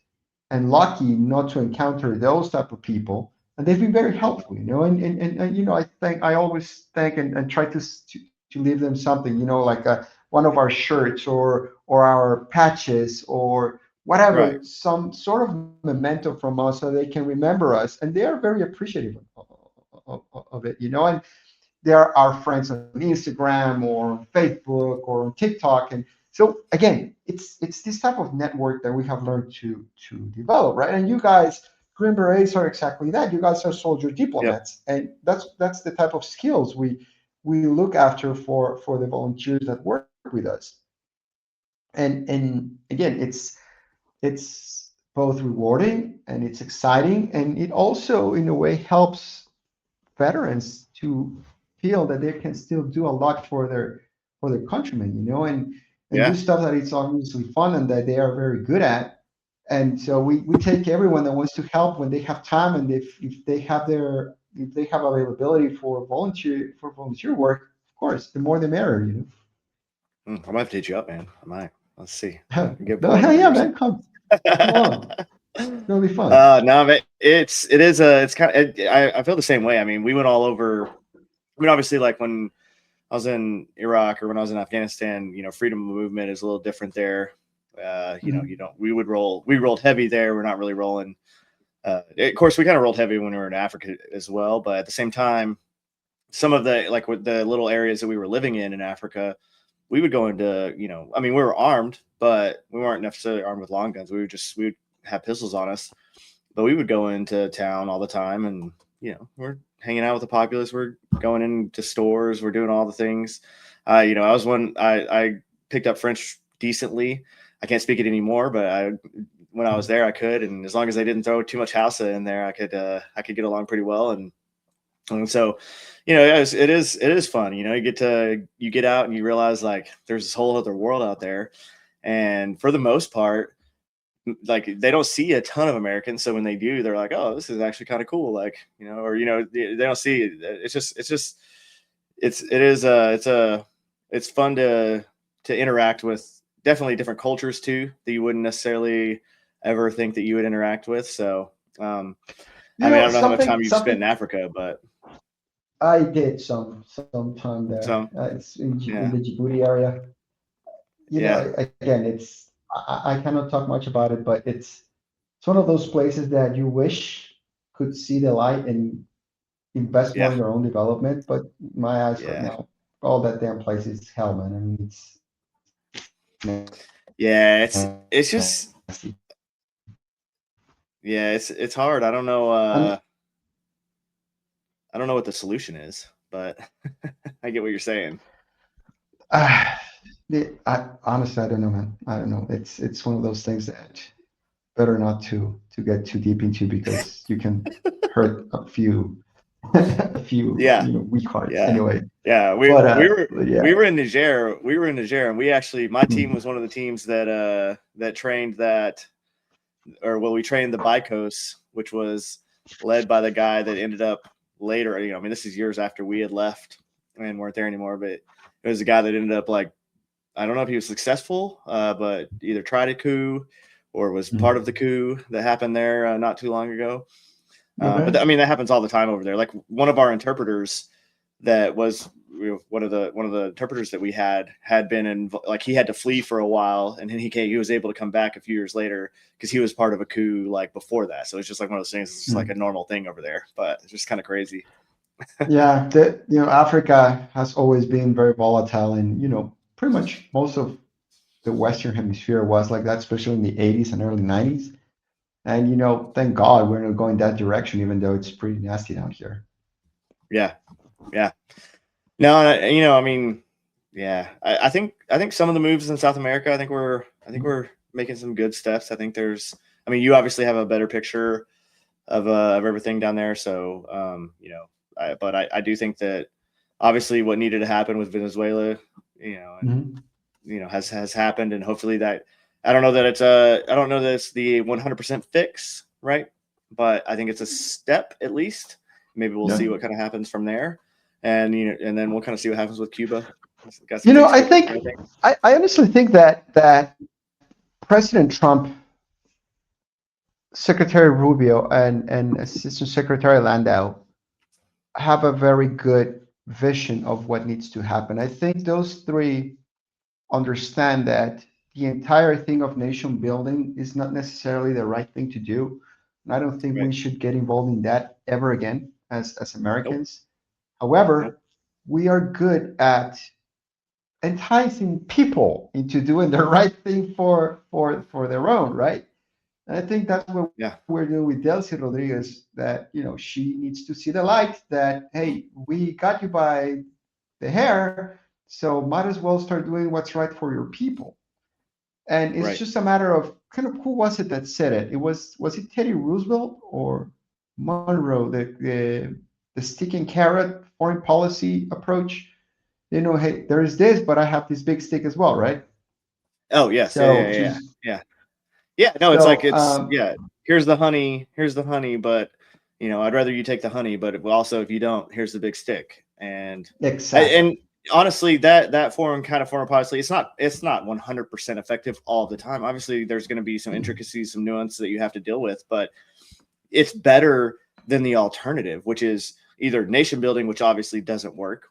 and lucky not to encounter those type of people, and they've been very helpful. I always thank and try to leave them something, like one of our shirts or our patches or Right. whatever, some sort of memento from us so they can remember us, and they are very appreciative of it. And they are our friends on Instagram or on Facebook or on TikTok. And so again, it's this type of network that we have learned to develop, right? And you guys, Green Berets, are exactly that. You guys are soldier Yep. diplomats, and that's the type of skills we look after for the volunteers that work with us. And again, it's both rewarding and it's exciting, and it also in a way helps veterans to feel that they can still do a lot for their countrymen, and do Yeah. stuff that it's obviously fun and that they are very good at. And so we take everyone that wants to help when they have time, and if they have availability for volunteer work, of course, the more the merrier. I might have to hit you up, man. I might. Let's see. Get No, pulling hell up yeah, here. man, come along. It's gonna be fun. No, but it's kind of, I feel the same way. I mean, we went all over. I mean, obviously, like when I was in Iraq or when I was in Afghanistan, freedom of movement is a little different there. You don't. We rolled heavy there. We're not really rolling. Of course, we kind of rolled heavy when we were in Africa as well, but at the same time, some of the like with the little areas that we were living in Africa, we would go into, I mean, we were armed, but we weren't necessarily armed with long guns. We would have pistols on us, but we would go into town all the time, and we're hanging out with the populace. We're going into stores. We're doing all the things. I picked up French decently. I can't speak it anymore, but when I was there, I could, and as long as they didn't throw too much Hausa in there, I could get along pretty well. And so, it is fun. You get out and you realize like there's this whole other world out there, and for the most part, like they don't see a ton of Americans. So when they do, they're like, oh, this is actually kind of cool. Like, they don't see it. It's fun to interact with definitely different cultures too, that you wouldn't necessarily ever think that you would interact with. So, I mean, I don't know how much time you've spent in Africa, but I did some time there. some, It's in yeah, the Djibouti area. yeah, Again, I cannot talk much about it, but it's one of those places that you wish could see the light and invest more yeah, in their own development. But my eyes right yeah, now, all that damn place is hell, man. I mean, it's yeah. It's nasty. just, yeah, it's hard. And I don't know what the solution is, but I get what you're saying. uh, I honestly, I don't know, man. I don't know. It's one of those things that better not to get too deep into, because you can hurt a few a few Yeah, weak hearts yeah, anyway. yeah. But yeah. We were in Niger. We were in Niger, and we actually, my team Hmm. was one of the teams that trained that, or well, we trained the Bicos, which was led by the guy that ended up later. I mean, this is years after we had left and weren't there anymore, but it was a guy that ended up like, I don't know if he was successful, but either tried a coup or was part of the coup that happened there not too long ago. But Okay. I mean, that happens all the time over there. Like one of our interpreters that was one of the interpreters that we had been in, like he had to flee for a while, and then he was able to come back a few years later because he was part of a coup like before that. So it's just like one of those things. It's just like a normal thing over there, but it's just kind of crazy. Yeah, Africa has always been very volatile, and pretty much most of the Western Hemisphere was like that, especially in the 80s and early 90s. And thank God we're not going that direction, even though it's pretty nasty down here. Yeah, yeah. No, I mean, yeah. I think some of the moves in South America, I think we're making some good steps. I think there's, I mean, you obviously have a better picture of everything down there. So, but I do think that obviously what needed to happen with Venezuela, and Mhm. has happened, and hopefully that, I don't know that it's the 100% fix, right? But I think it's a step at least. Maybe we'll Yeah. see what kind of happens from there, and and then we'll kind of see what happens with Cuba. Got some things I cooking, think I think. I honestly think that President Trump, Secretary Rubio, and Assistant Secretary Landau have a very good vision of what needs to happen. I think those three understand that the entire thing of nation building is not necessarily the right thing to do. And I don't think Right. we should get involved in that ever again as Nope. Americans. Nope. However, we are good at enticing people into doing the right thing for their own, right? And I think that's what Yeah. we're doing with Delcy Rodriguez, that she needs to see the light that, hey, we got you by the hair, so might as well start doing what's right for your people. And it's Right. just a matter of kind of, who was it that said it? Was it Teddy Roosevelt or Monroe, the stick and carrot foreign policy approach? Hey, there is this, but I have this big stick as well, right? Oh, yes. Yeah. So Yeah. Yeah. just Yeah. Yeah. No, it's like, so yeah, here's the honey, but, I'd rather you take the honey, but also if you don't, here's the big stick. exactly. And honestly, that foreign policy, it's not 100% effective all the time. Obviously, there's going to be some intricacies, some nuances that you have to deal with, but it's better than the alternative, which is either nation building, which obviously doesn't work.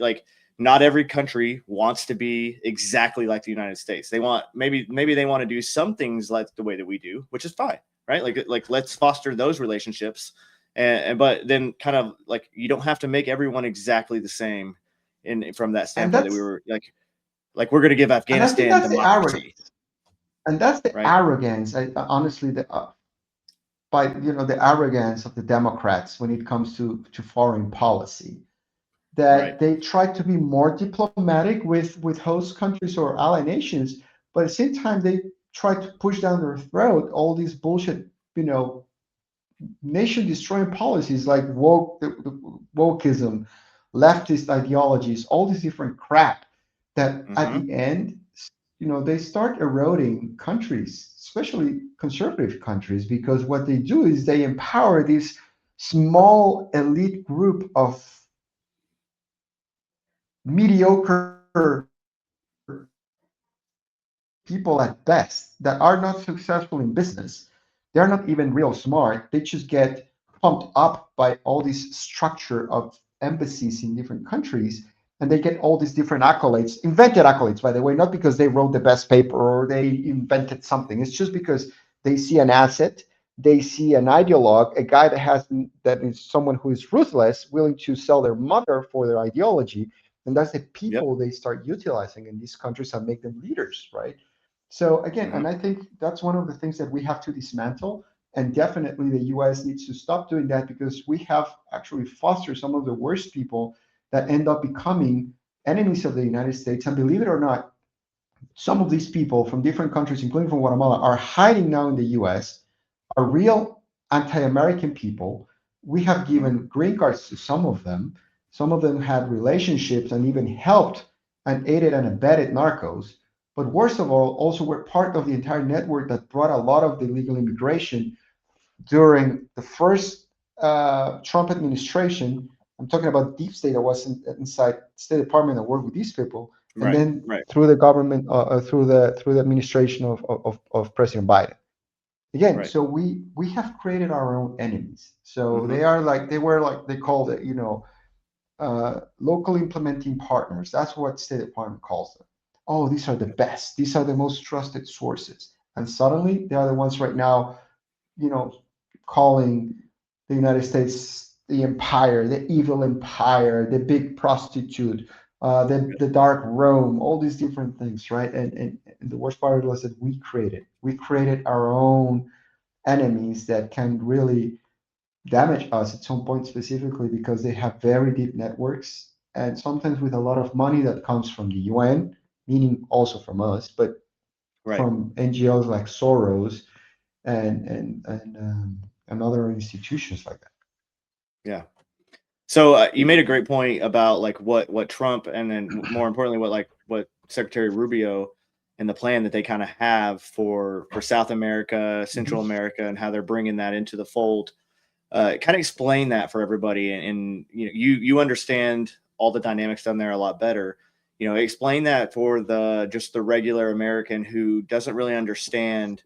Like, not every country wants to be exactly like the United States. They want, maybe they want to do some things like the way that we do, which is fine, right? Like let's foster those relationships, and but then kind of like, you don't have to make everyone exactly the same, in from that And standpoint, that we that's were like we're going to give and I think Afghanistan that's the democracy, arrogance. And that's the right? arrogance, honestly, by the arrogance of the Democrats when it comes to foreign policy, Right. that they try to be more diplomatic with host countries or ally nations, but at the same time they try to push down their throat all these bullshit, you know, nation destroying policies like wokeism, leftist ideologies, all these different crap that at Mm-hmm. the end, they start eroding countries, especially conservative countries, because what they do is they empower this small elite group of mediocre people at best that are not successful in business. They're not even real smart. They just get pumped up by all this structure of embassies in different countries, and they get all these different accolades, invented accolades, by the way, not because they wrote the best paper or they invented something. It's just because they see an asset, they see an ideologue, a guy that is someone who is ruthless, willing to sell their mother for their ideology, and that's the Yep. people they start utilizing in these countries and make them leaders, right? So again, Mm-hmm. and I think that's one of the things that we have to dismantle. And definitely the US needs to stop doing that, because we have actually fostered some of the worst people that end up becoming enemies of the United States. And believe it or not, some of these people from different countries, including from Guatemala, are hiding now in the US, are real anti American people. We have Mm-hmm. given green cards to some of them. Some of them had relationships and even helped and aided and abetted narcos. But worst of all, also were part of the entire network that brought a lot of the illegal immigration during the first Trump administration. I'm talking about deep state that was inside State Department that worked with these people, and Right. then Right. through the government, through the administration of President Biden. Again, Right. so we have created our own enemies. So Mm-hmm. they called it, local implementing partners. That's what State Department calls them. Oh, these are the best. These are the most trusted sources. And suddenly they are the ones right now, you know, calling the United States the empire, the evil empire, the big prostitute, the dark Rome, all these different things, right? And the worst part was that we created our own enemies that can really damage us at some point, specifically because they have very deep networks and sometimes with a lot of money that comes from the UN, meaning also from us, but Right. from NGOs like Soros and other institutions like that. Yeah. So you made a great point about like what Trump, and then more importantly what Secretary Rubio and the plan that they kind of have for South America, Central Mhm. America, and how they're bringing that into the fold. Kind of explain that for everybody, and you understand all the dynamics down there a lot better. Explain that for the regular American who doesn't really understand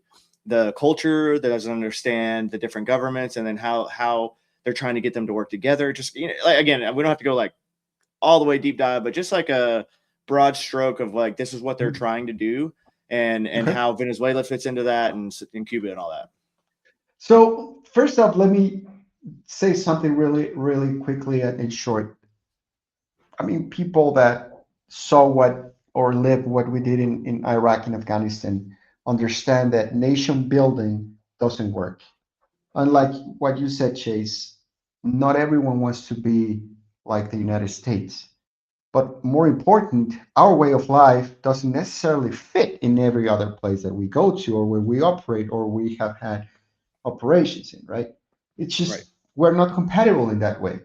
the culture, that doesn't understand the different governments, and then how they're trying to get them to work together. Just like, again, we don't have to go like all the way deep dive, but just like a broad stroke of like, this is what they're Mhm. trying to do, and Okay. how Venezuela fits into that, and Cuba and all that. So first up, let me say something really, really quickly and in short. I mean, people that saw what or lived what we did in Iraq and Afghanistan understand that nation building doesn't work. Unlike what you said, Chase, not everyone wants to be like the United States. But more important, our way of life doesn't necessarily fit in every other place that we go to or where we operate or we have had operations in, right? It's Right. just we're not compatible in that way,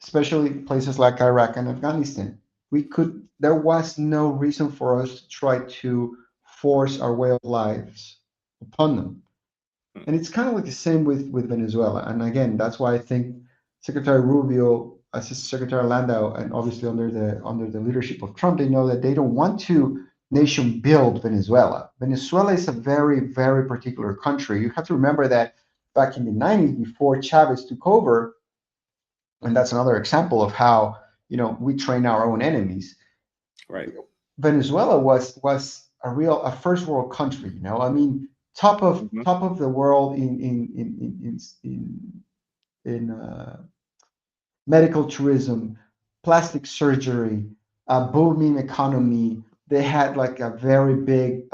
especially places like Iraq and Afghanistan. There was no reason for us to try to force our way of lives upon them. Mm. And it's kind of like the same with Venezuela. And again, that's why I think Secretary Rubio, Assistant Secretary Landau, and obviously under the leadership of Trump, they know that they don't want to nation build Venezuela. Venezuela is a very, very particular country. You have to remember that back in the 90s, before Chavez took over, and that's another example of how we train our own enemies. Right. Venezuela was a first world country. I mean, Hmm. top of the world in medical tourism, plastic surgery, a booming economy. They had like a very big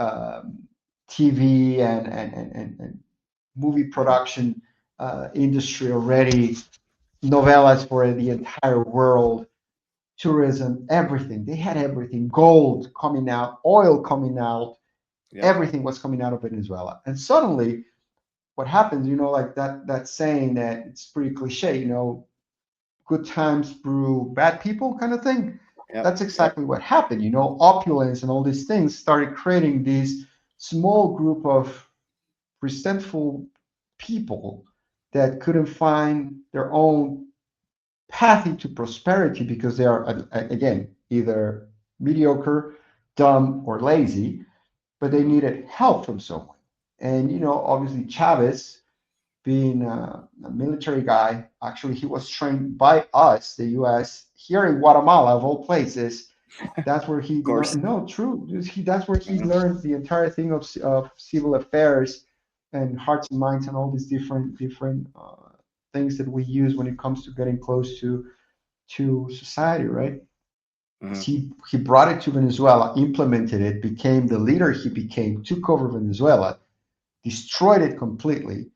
TV and movie production industry already, novellas for the entire world, tourism, everything. They had everything, gold coming out, oil coming out, Yep. everything was coming out of Venezuela. And suddenly, what happens, like that saying that it's pretty cliche, good times brew bad people kind of thing. Yep. That's Yep. exactly what happened. Opulence and all these things started creating this small group of resentful people that couldn't find their own path into prosperity because they are, again, either mediocre, dumb, or lazy, but they Hmm. needed help from someone. And, obviously, Chavez, being a military guy, actually, he was trained by us, the US, here in Guatemala, of all places. That's where he Of course. learned. No, true. That's where he Mhm. learned the entire thing of civil affairs and hearts and minds and all these different things that we use when it comes to getting close to society, right? Mhm. He brought it to Venezuela, implemented it, became the leader he became, took over Venezuela, destroyed it completely.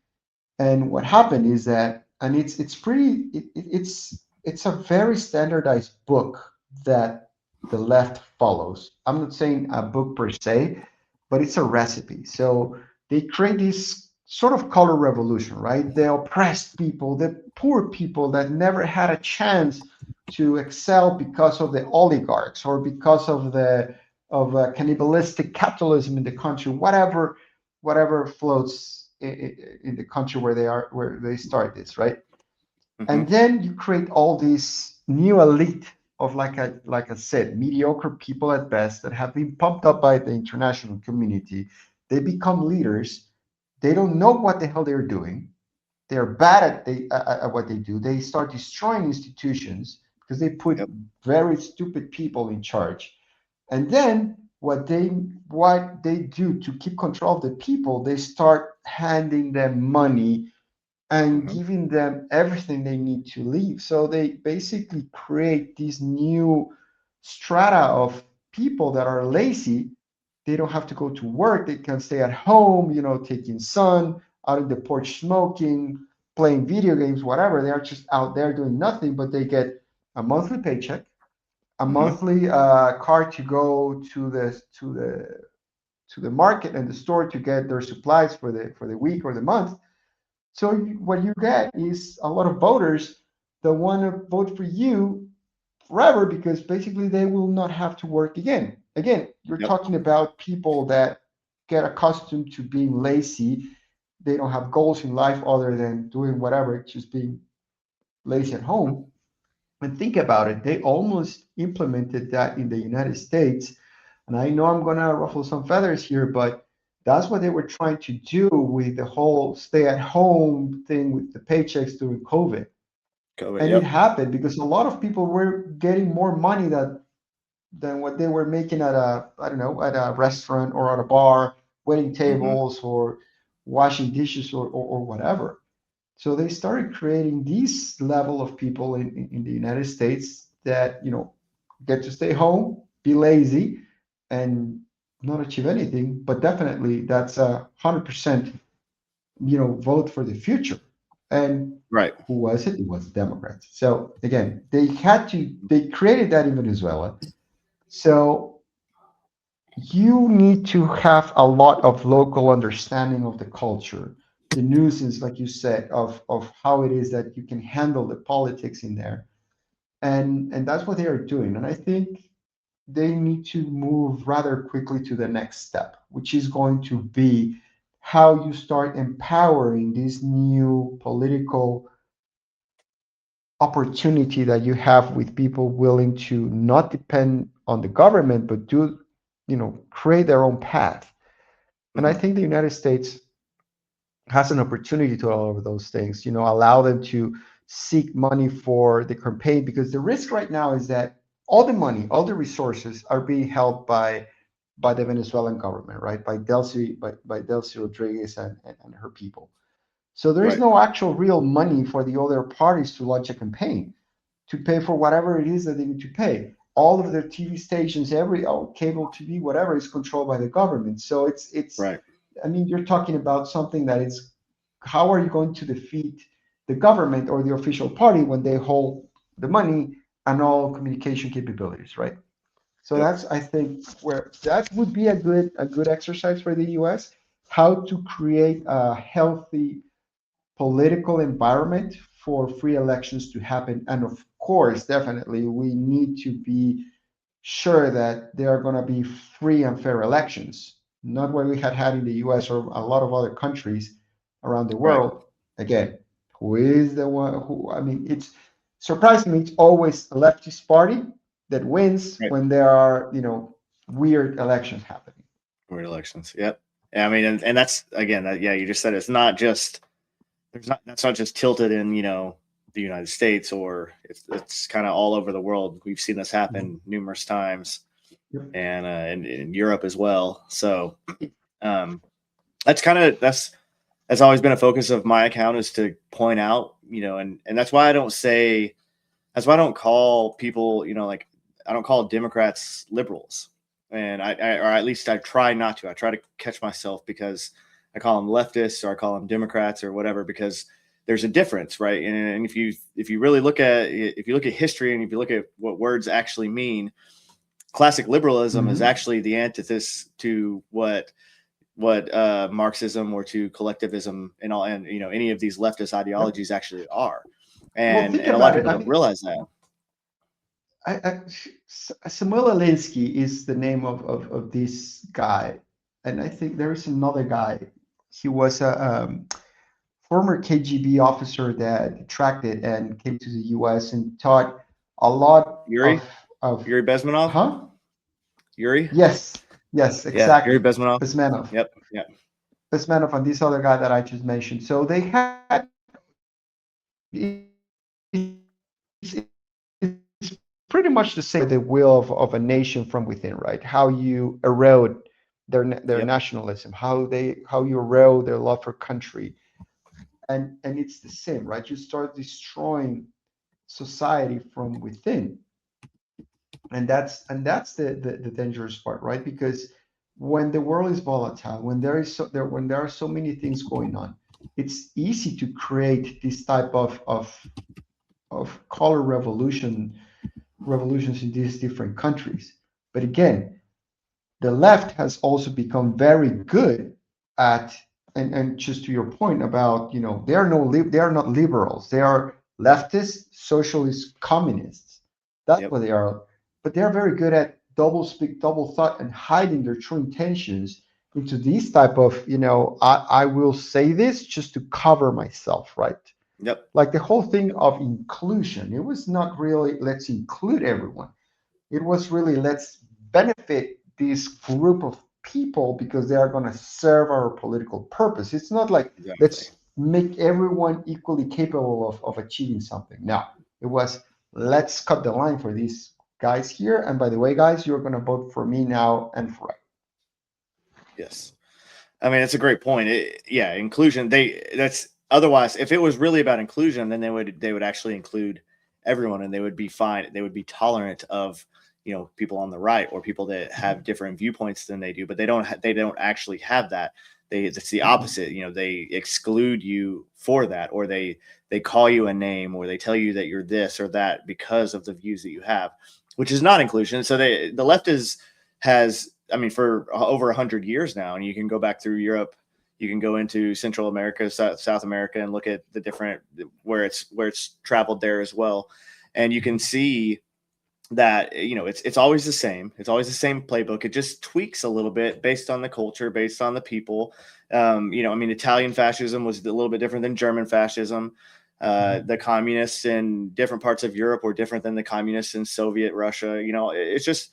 And what happened is that, and it's pretty, it's a very standardized book that the left follows. I'm not saying a book per se, but it's a recipe. So they create this sort of color revolution, right? The oppressed people, the poor people that never had a chance to excel because of the oligarchs or because of the of cannibalistic capitalism in the country, whatever floats in the country where they start this, right? Mhm. And then you create all these new elite of, like I said, mediocre people at best that have been pumped up by the international community. They become leaders. They don't know what the hell they're doing. They're bad at what they do. They start destroying institutions because they put Yep. very stupid people in charge. And then what they do to keep control of the people, they start handing them money and Mhm. giving them everything they need to live. So they basically create this new strata of people that are lazy. They don't have to go to work. They can stay at home, taking sun, out in the porch smoking, playing video games, whatever. They are just out there doing nothing, but they get a monthly paycheck, a Mhm. monthly card to go to the market and the store to get their supplies for the week or the month. So what you get is a lot of voters that want to vote for you forever because basically they will not have to work again. Again, you're Yep. talking about people that get accustomed to being lazy. They don't have goals in life other than doing whatever, just being lazy at Mhm. home. And think about it, they almost implemented that in the United States. And I know I'm going to ruffle some feathers here, but that's what they were trying to do with the whole stay at home thing with the paychecks during COVID. COVID. And it Yep. happened because a lot of people were getting more money than what they were making at I don't know, at a restaurant or at a bar, waiting Mhm. tables or washing dishes or whatever. So they started creating this level of people in the United States that, get to stay home, be lazy, and not achieve anything. But definitely, that's 100%, vote for the future. And Right. who was it? It was Democrats. So again, they created that in Venezuela. So you need to have a lot of local understanding of the culture, the nuisance, like you said, of how it is that you can handle the politics in there. And that's what they are doing. And I think they need to move rather quickly to the next step, which is going to be how you start empowering this new political opportunity that you have with people willing to not depend on the government, but create their own path. And I Mm-hmm. think the United States has an opportunity to all of those things, allow them to seek money for the campaign, because the risk right now is that all the money, all the resources are being held by the Venezuelan government, right? By Delcy Rodriguez and her people. So there is Right. no actual real money for the other parties to launch a campaign, to pay for whatever it is that they need to pay. All of their TV stations, every cable TV, whatever, is controlled by the government. So it's Right. I mean, you're talking about something that is, how are you going to defeat the government or the official party when they hold the money and all communication capabilities, right? So Yep. that's, I think, where that would be a good exercise for the US, how to create a healthy political environment for free elections to happen. And of course, definitely, we need to be sure that there are going to be free and fair elections, not what we had in the US or a lot of other countries around the Right. world. Again, who is the one who, I mean, it's surprisingly, it's always a leftist party that wins Right. when there are, weird elections happening. Weird elections. Yep. Yeah, I mean, and that's again, yeah, you just said it's not just that's not just tilted in the United States, or it's kind of all over the world. We've seen this happen numerous times, Yep. and in Europe as well. So um, that's always been a focus of my account, is to point out, and that's why I don't say that's why I don't call people, like I don't call Democrats liberals, and or at least I try not to. I try to catch myself, because I call them leftists or I call them Democrats or whatever, because there's a difference, right? And if you really look at history, and if you look at what words actually mean, classic liberalism is Mm-hmm. actually the antithesis to what Marxism or to collectivism and all, and any of these leftist Yep. ideologies actually are, Well, and think a lot of about it. people I don't mean, realize that. Samuel Alinsky is the name of this guy, and I think there is another guy. He was a former KGB officer that tracked it and came to the U.S. and taught a lot Yuri of Yuri Bezmenov. huh? Yuri, Yes, yeah, Yuri exactly. Bezmenov. Bezmenov, Yep, yep, Bezmenov, and this other guy that I just mentioned. So they had it's pretty much the same with the will of a nation from within, right? How you erode their yep, nationalism, how you erode their love for country, and it's the same, right? You start destroying society from within, and that's the dangerous part, right? Because when the world is volatile, when there are so many things going on, it's easy to create this type of color revolutions in these different countries. But again, the left has also become very good at, and just to your point about, they are not liberals, they are leftists, socialists, communists. That's yep, what they are. But they are very good at double speak, double thought, and hiding their true intentions into these type of, I will say this just to cover myself, right? yep, Like the whole thing of inclusion, it was not really let's include everyone. It was really let's benefit this group of people because they are going to serve our political purpose. It's not like exactly. let's make everyone equally capable of achieving something. No, it was let's cut the line for these guys here. And by the way, guys, you're going to vote for me now and forever. Yes, I mean it's a great point. Yeah, inclusion. That's otherwise. If it was really about inclusion, then they would actually include everyone, and they would be fine. They would be tolerant of people on the right or people that have different viewpoints than they do, but they don't actually have that. It's the opposite. They exclude you for that, or they call you a name, or they tell you that you're this or that because of the views that you have, which is not inclusion. So the left has, I mean, for over 100 years now, and you can go back through Europe, you can go into Central America, South America, and look at the different where it's traveled there as well, and you can see that it's always the same. It's always the same playbook. It just tweaks a little bit based on the culture, based on the people. I mean, Italian fascism was a little bit different than German fascism. The communists in different parts of Europe were different than the communists in Soviet Russia. It's just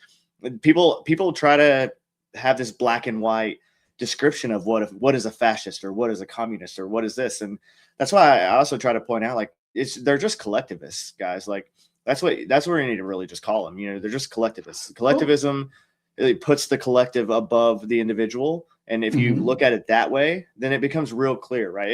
people try to have this black and white description of what is a fascist, or what is a communist, or what is this. And that's why I also try to point out, like, they're just collectivists, guys. Like, that's where you need to really just call them. They're just collectivists. Collectivism, it puts the collective above the individual. And if you look at it that way, then it becomes real clear, right?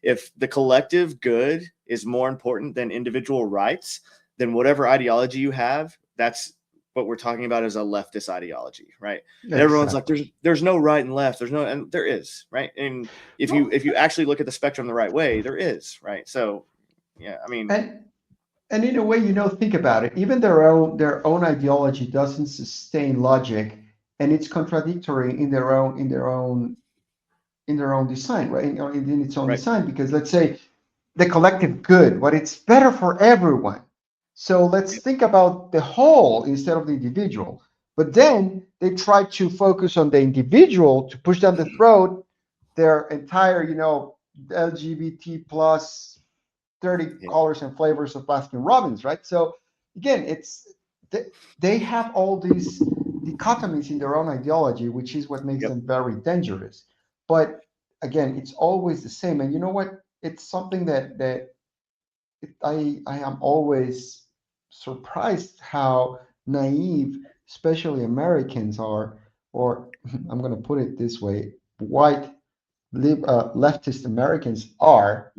If the collective good is more important than individual rights, then whatever ideology you have, that's what we're talking about as a leftist ideology, right? And everyone's like, there's no right and left. And there is, right? And if you actually look at the spectrum the right way, there is, right? So, yeah, I mean. And in a way, think about it. Even their own ideology doesn't sustain logic, and it's contradictory in their own design, right? In its own design, because let's say the collective good, but it's better for everyone. So let's think about the whole instead of the individual. But then they try to focus on the individual to push down the throat their entire, LGBT plus 30 colors and flavors of Baskin Robbins, right? So again, they have all these dichotomies in their own ideology, which is what makes them very dangerous. But again, it's always the same. And you know what? It's something that I am always surprised how naive, especially Americans are, or I'm going to put it this way, white leftist Americans are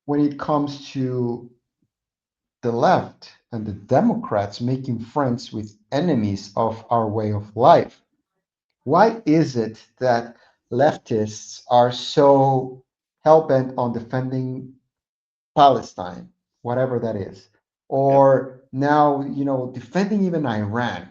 when it comes to the left and the Democrats making friends with enemies of our way of life. Why is it that leftists are so hell-bent on defending Palestine, whatever that is, or now, defending even Iran?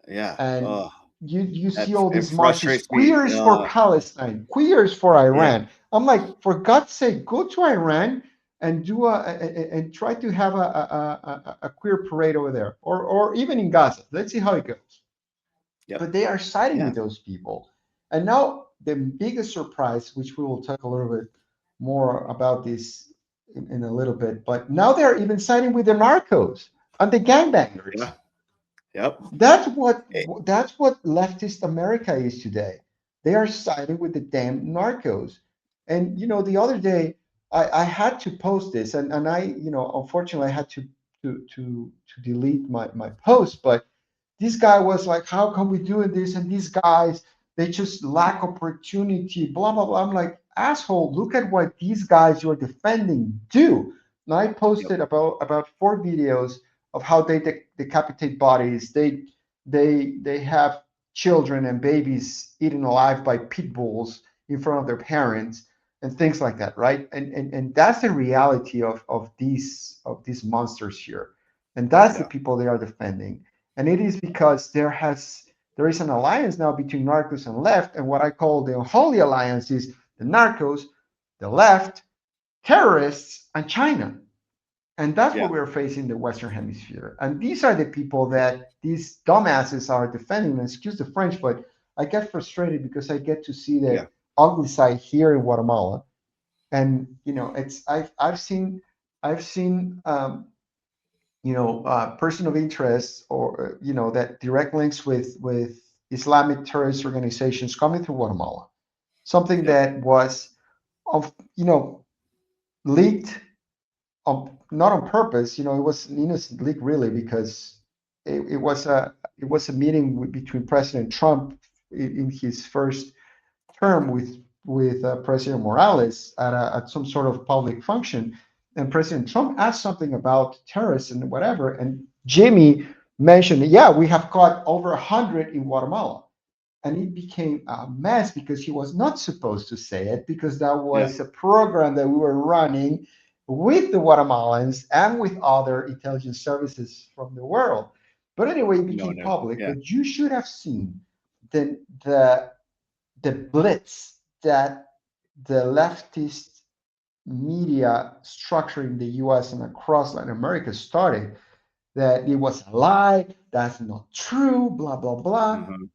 Yeah. And you see all It these marches, frustrates me. queers for Palestine, queers for Iran. I'm like, for God's sake, go to Iran and do and try to have a queer parade over there, or even in Gaza. Let's see how it goes. But they are siding with those people. And now the biggest surprise, which we will talk a little bit more about this in a little bit, but now they're even siding with the narcos and the gangbangers. Yeah. Yep. That's what leftist America is today. They are siding with the damn narcos. And the other day I had to post this, and I, unfortunately I had to delete my post, but this guy was like, how come we doing this? And these guys, they just lack opportunity, blah blah blah. I'm like, asshole, look at what these guys you're defending do. And I posted about 4 videos of how they decapitate bodies. They have children and babies eaten alive by pit bulls in front of their parents and things like that, right? And that's the reality of these monsters here, and that's the people they are defending. And it is because there is an alliance now between narcos and left, and what I call the unholy alliance is the narcos, the left, terrorists, and China. And that's what we're facing in the Western Hemisphere. And these are the people that these dumbasses are defending. And excuse the French, but I get frustrated because I get to see the ugly side here in Guatemala. And I've seen person of interest, or that direct links with Islamic terrorist organizations coming through Guatemala. Something that was of leaked. Not on purpose, it was an innocent leak, really, because it was a meeting between President Trump in his first term with President Morales at some sort of public function, and President Trump asked something about terrorists and whatever, and Jimmy mentioned, yeah, we have caught over 100 in Guatemala. And it became a mess because he was not supposed to say it, because that Yeah. was a program that we were running with the Guatemalans and with other intelligence services from the world. But anyway, it No one became knew. public. Yeah. But you should have seen the the the blitz that the leftist media structure in the US and across Latin America started, that it was a lie, that's not true, blah, blah, blah. Hmm.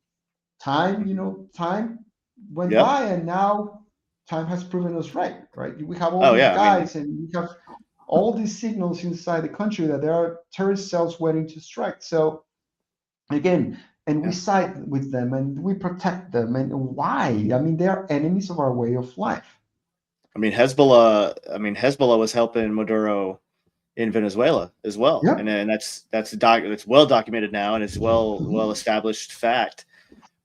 Time, Hmm. time went Yep. by, and now time has proven us right, right? We have all Oh these yeah. I mean, guys, and we have all these signals inside the country that there are terrorist cells waiting to strike. So again, and we yeah. side with them and we protect them. And why? I mean, they are enemies of our way of life. I mean, Hezbollah. I mean, Hezbollah was helping Maduro in Venezuela as well, Yeah. and that's well documented now, and it's well established fact,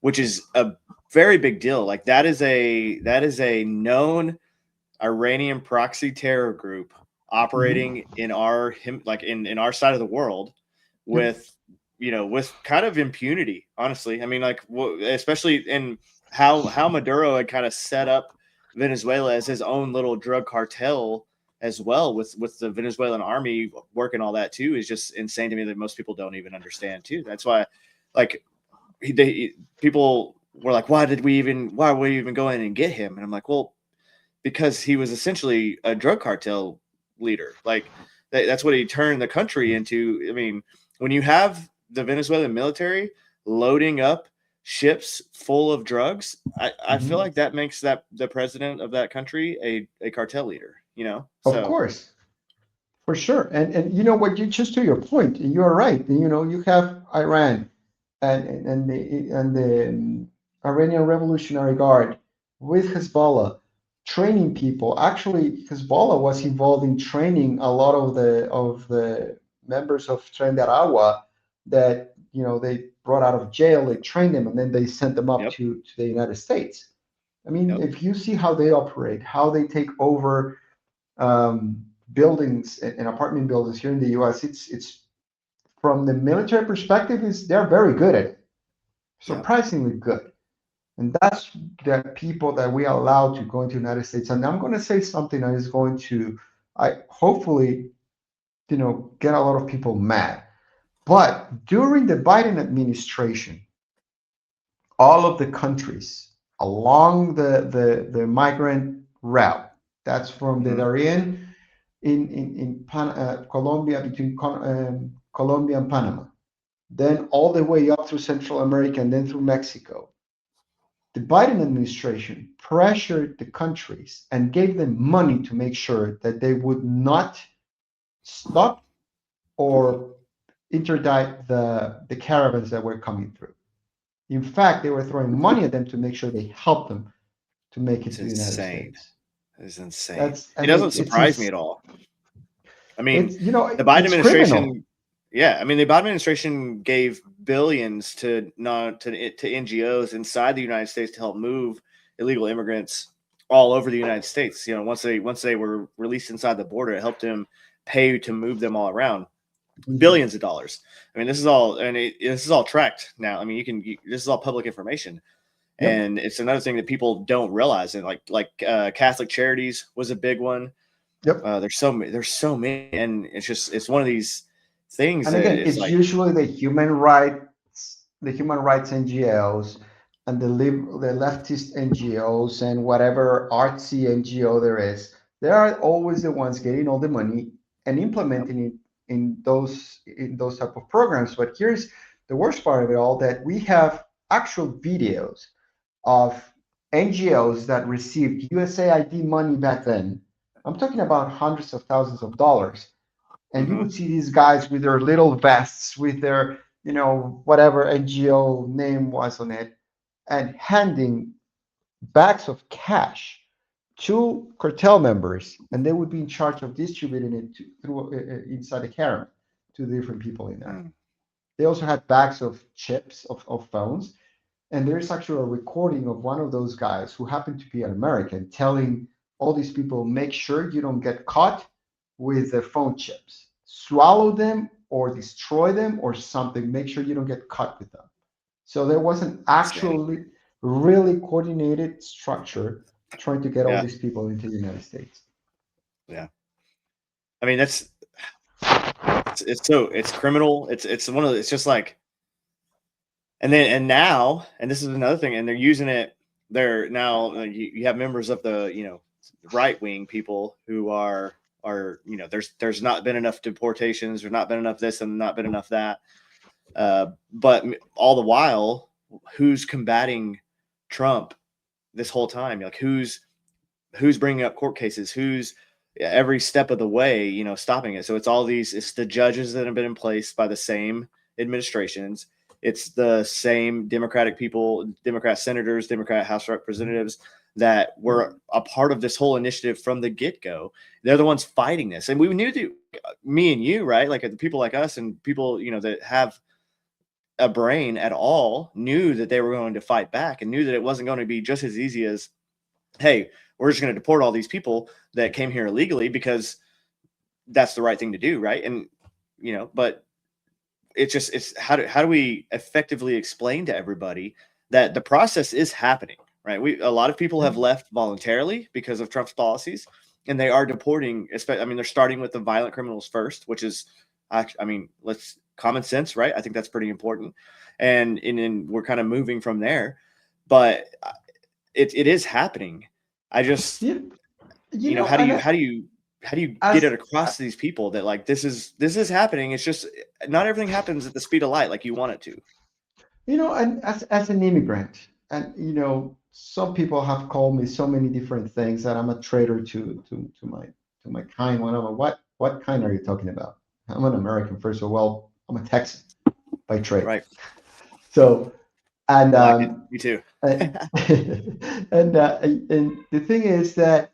which is a very big deal. Like that is a known Iranian proxy terror group Mhm. operating in in our side of the world Yep. with with kind of impunity, honestly. I mean, like especially in how Maduro had kind of set up Venezuela as his own little drug cartel as well, with the Venezuelan army working all that too, is just insane to me that most people don't even understand too. That's why, like, people were like, why are we even going and get him? And I'm like, well, because he was essentially a drug cartel leader. Like that's what he turned the country into. I mean, when you have the Venezuelan military loading up ships full of drugs, I feel Mhm. like that makes that the president of that country a cartel leader, Of So course. For sure. And you know what, you just to your point, you're right. You have Iran and the Iranian Revolutionary Guard with Hezbollah training people. Actually, Hezbollah was involved in training a lot of the members of Tren de Aragua that they brought out of jail. They trained them and then they sent them up yep, to the United States. I mean, yep, if you see how they operate, how they take over buildings and apartment buildings here in the U.S. It's from the military perspective, is they're very good at it, yep, surprisingly good, and that's the people that we allow to go into the United States. And I'm going to say something that is going to, I hopefully, get a lot of people mad. But during the Biden administration, all of the countries along the migrant route, that's from the hmm, Darien in Colombia, between Colombia and Panama, then all the way up through Central America and then through Mexico. The Biden administration pressured the countries and gave them money to make sure that they would not stop or interdict the caravans that were coming through. In fact, they were throwing money at them to make sure they helped them to make it it's to the United insane. States. It's insane. That's, It I doesn't mean, surprise me at all. I mean, it's the Biden it's criminal. administration, yeah, I mean, the Biden administration gave billions to not to NGOs inside the United States to help move illegal immigrants all over the United States. Once they were released inside the border, it helped them pay to move them all around. Mhm. Billions of dollars. I mean, this is all tracked now. I mean, this is all public information. Yep. And it's another thing that people don't realize. And Catholic Charities was a big one. Yep. There's so many, and it's one of these things And that again, it's it's like, usually the human rights NGOs and the leftist NGOs and whatever artsy NGO there is. They are always the ones getting all the money and yep, implementing it in those type of programs. But here's the worst part of it all, that we have actual videos of NGOs that received USAID money back then. I'm talking about hundreds of thousands of dollars, and you mm-hmm, would see these guys with their little vests with their whatever NGO name was on it, and handing bags of cash to cartel members, and they would be in charge of distributing it through inside the caravan to the different people in there. mm, They also had bags of chips of phones, and there's actually a recording of one of those guys who happened to be an American telling all these people, make sure you don't get caught with the phone chips. swallow them or destroy them or something. Make sure you don't get caught with them. So there was an Outstanding. actually really coordinated structure trying to get all Yeah. these people into the United States. Yeah. I mean, it's criminal. It's one of the, it's just like, and now, and this is another thing, and they're using it. They're now, you have members of the, right wing people who are, there's not been enough deportations, there's not been enough this and not been enough that. But all the while, who's combating Trump this whole time? Like who's bringing up court cases? Who's every step of the way, stopping it? So it's the judges that have been in place by the same administrations. It's the same Democratic people, Democrat senators, Democrat House representatives that were a part of this whole initiative from the get-go. They're the ones fighting this. And we knew that, me and you, right? Like the people like us and people, that have a brain at all, knew that they were going to fight back and knew that it wasn't going to be just as easy as, hey, we're just going to deport all these people that came here illegally because that's the right thing to do, right? And but it's how do we effectively explain to everybody that the process is happening, right? A lot of people have left voluntarily because of Trump's policies, and they are deporting. They're starting with the violent criminals first, which is, let's common sense, right? I think that's pretty important, and we're kind of moving from there, but it is happening. I just, how do you get it across to these people that like this is happening? It's just not everything happens at the speed of light like you want it to. And as an immigrant, and some people have called me so many different things that I'm a traitor to my kind. When I'm what kind are you talking about? I'm an American first of all. Well, I'm a Texan by trade. Right. So, and I like it. Me too. and the thing is that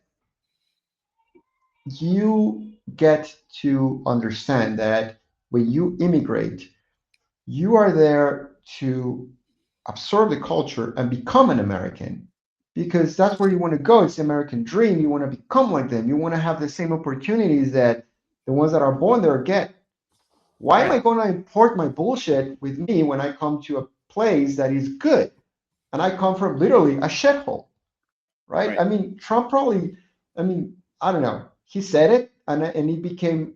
you get to understand that when you immigrate, you are there to absorb the culture and become an American because that's where you want to go. It's the American dream. You want to become like them. You want to have the same opportunities that the ones that are born there get. Why am I going to import my bullshit with me when I come to a place that is good? And I come from literally a shithole, right? I mean, Trump probably, I don't know. He said it, and it became,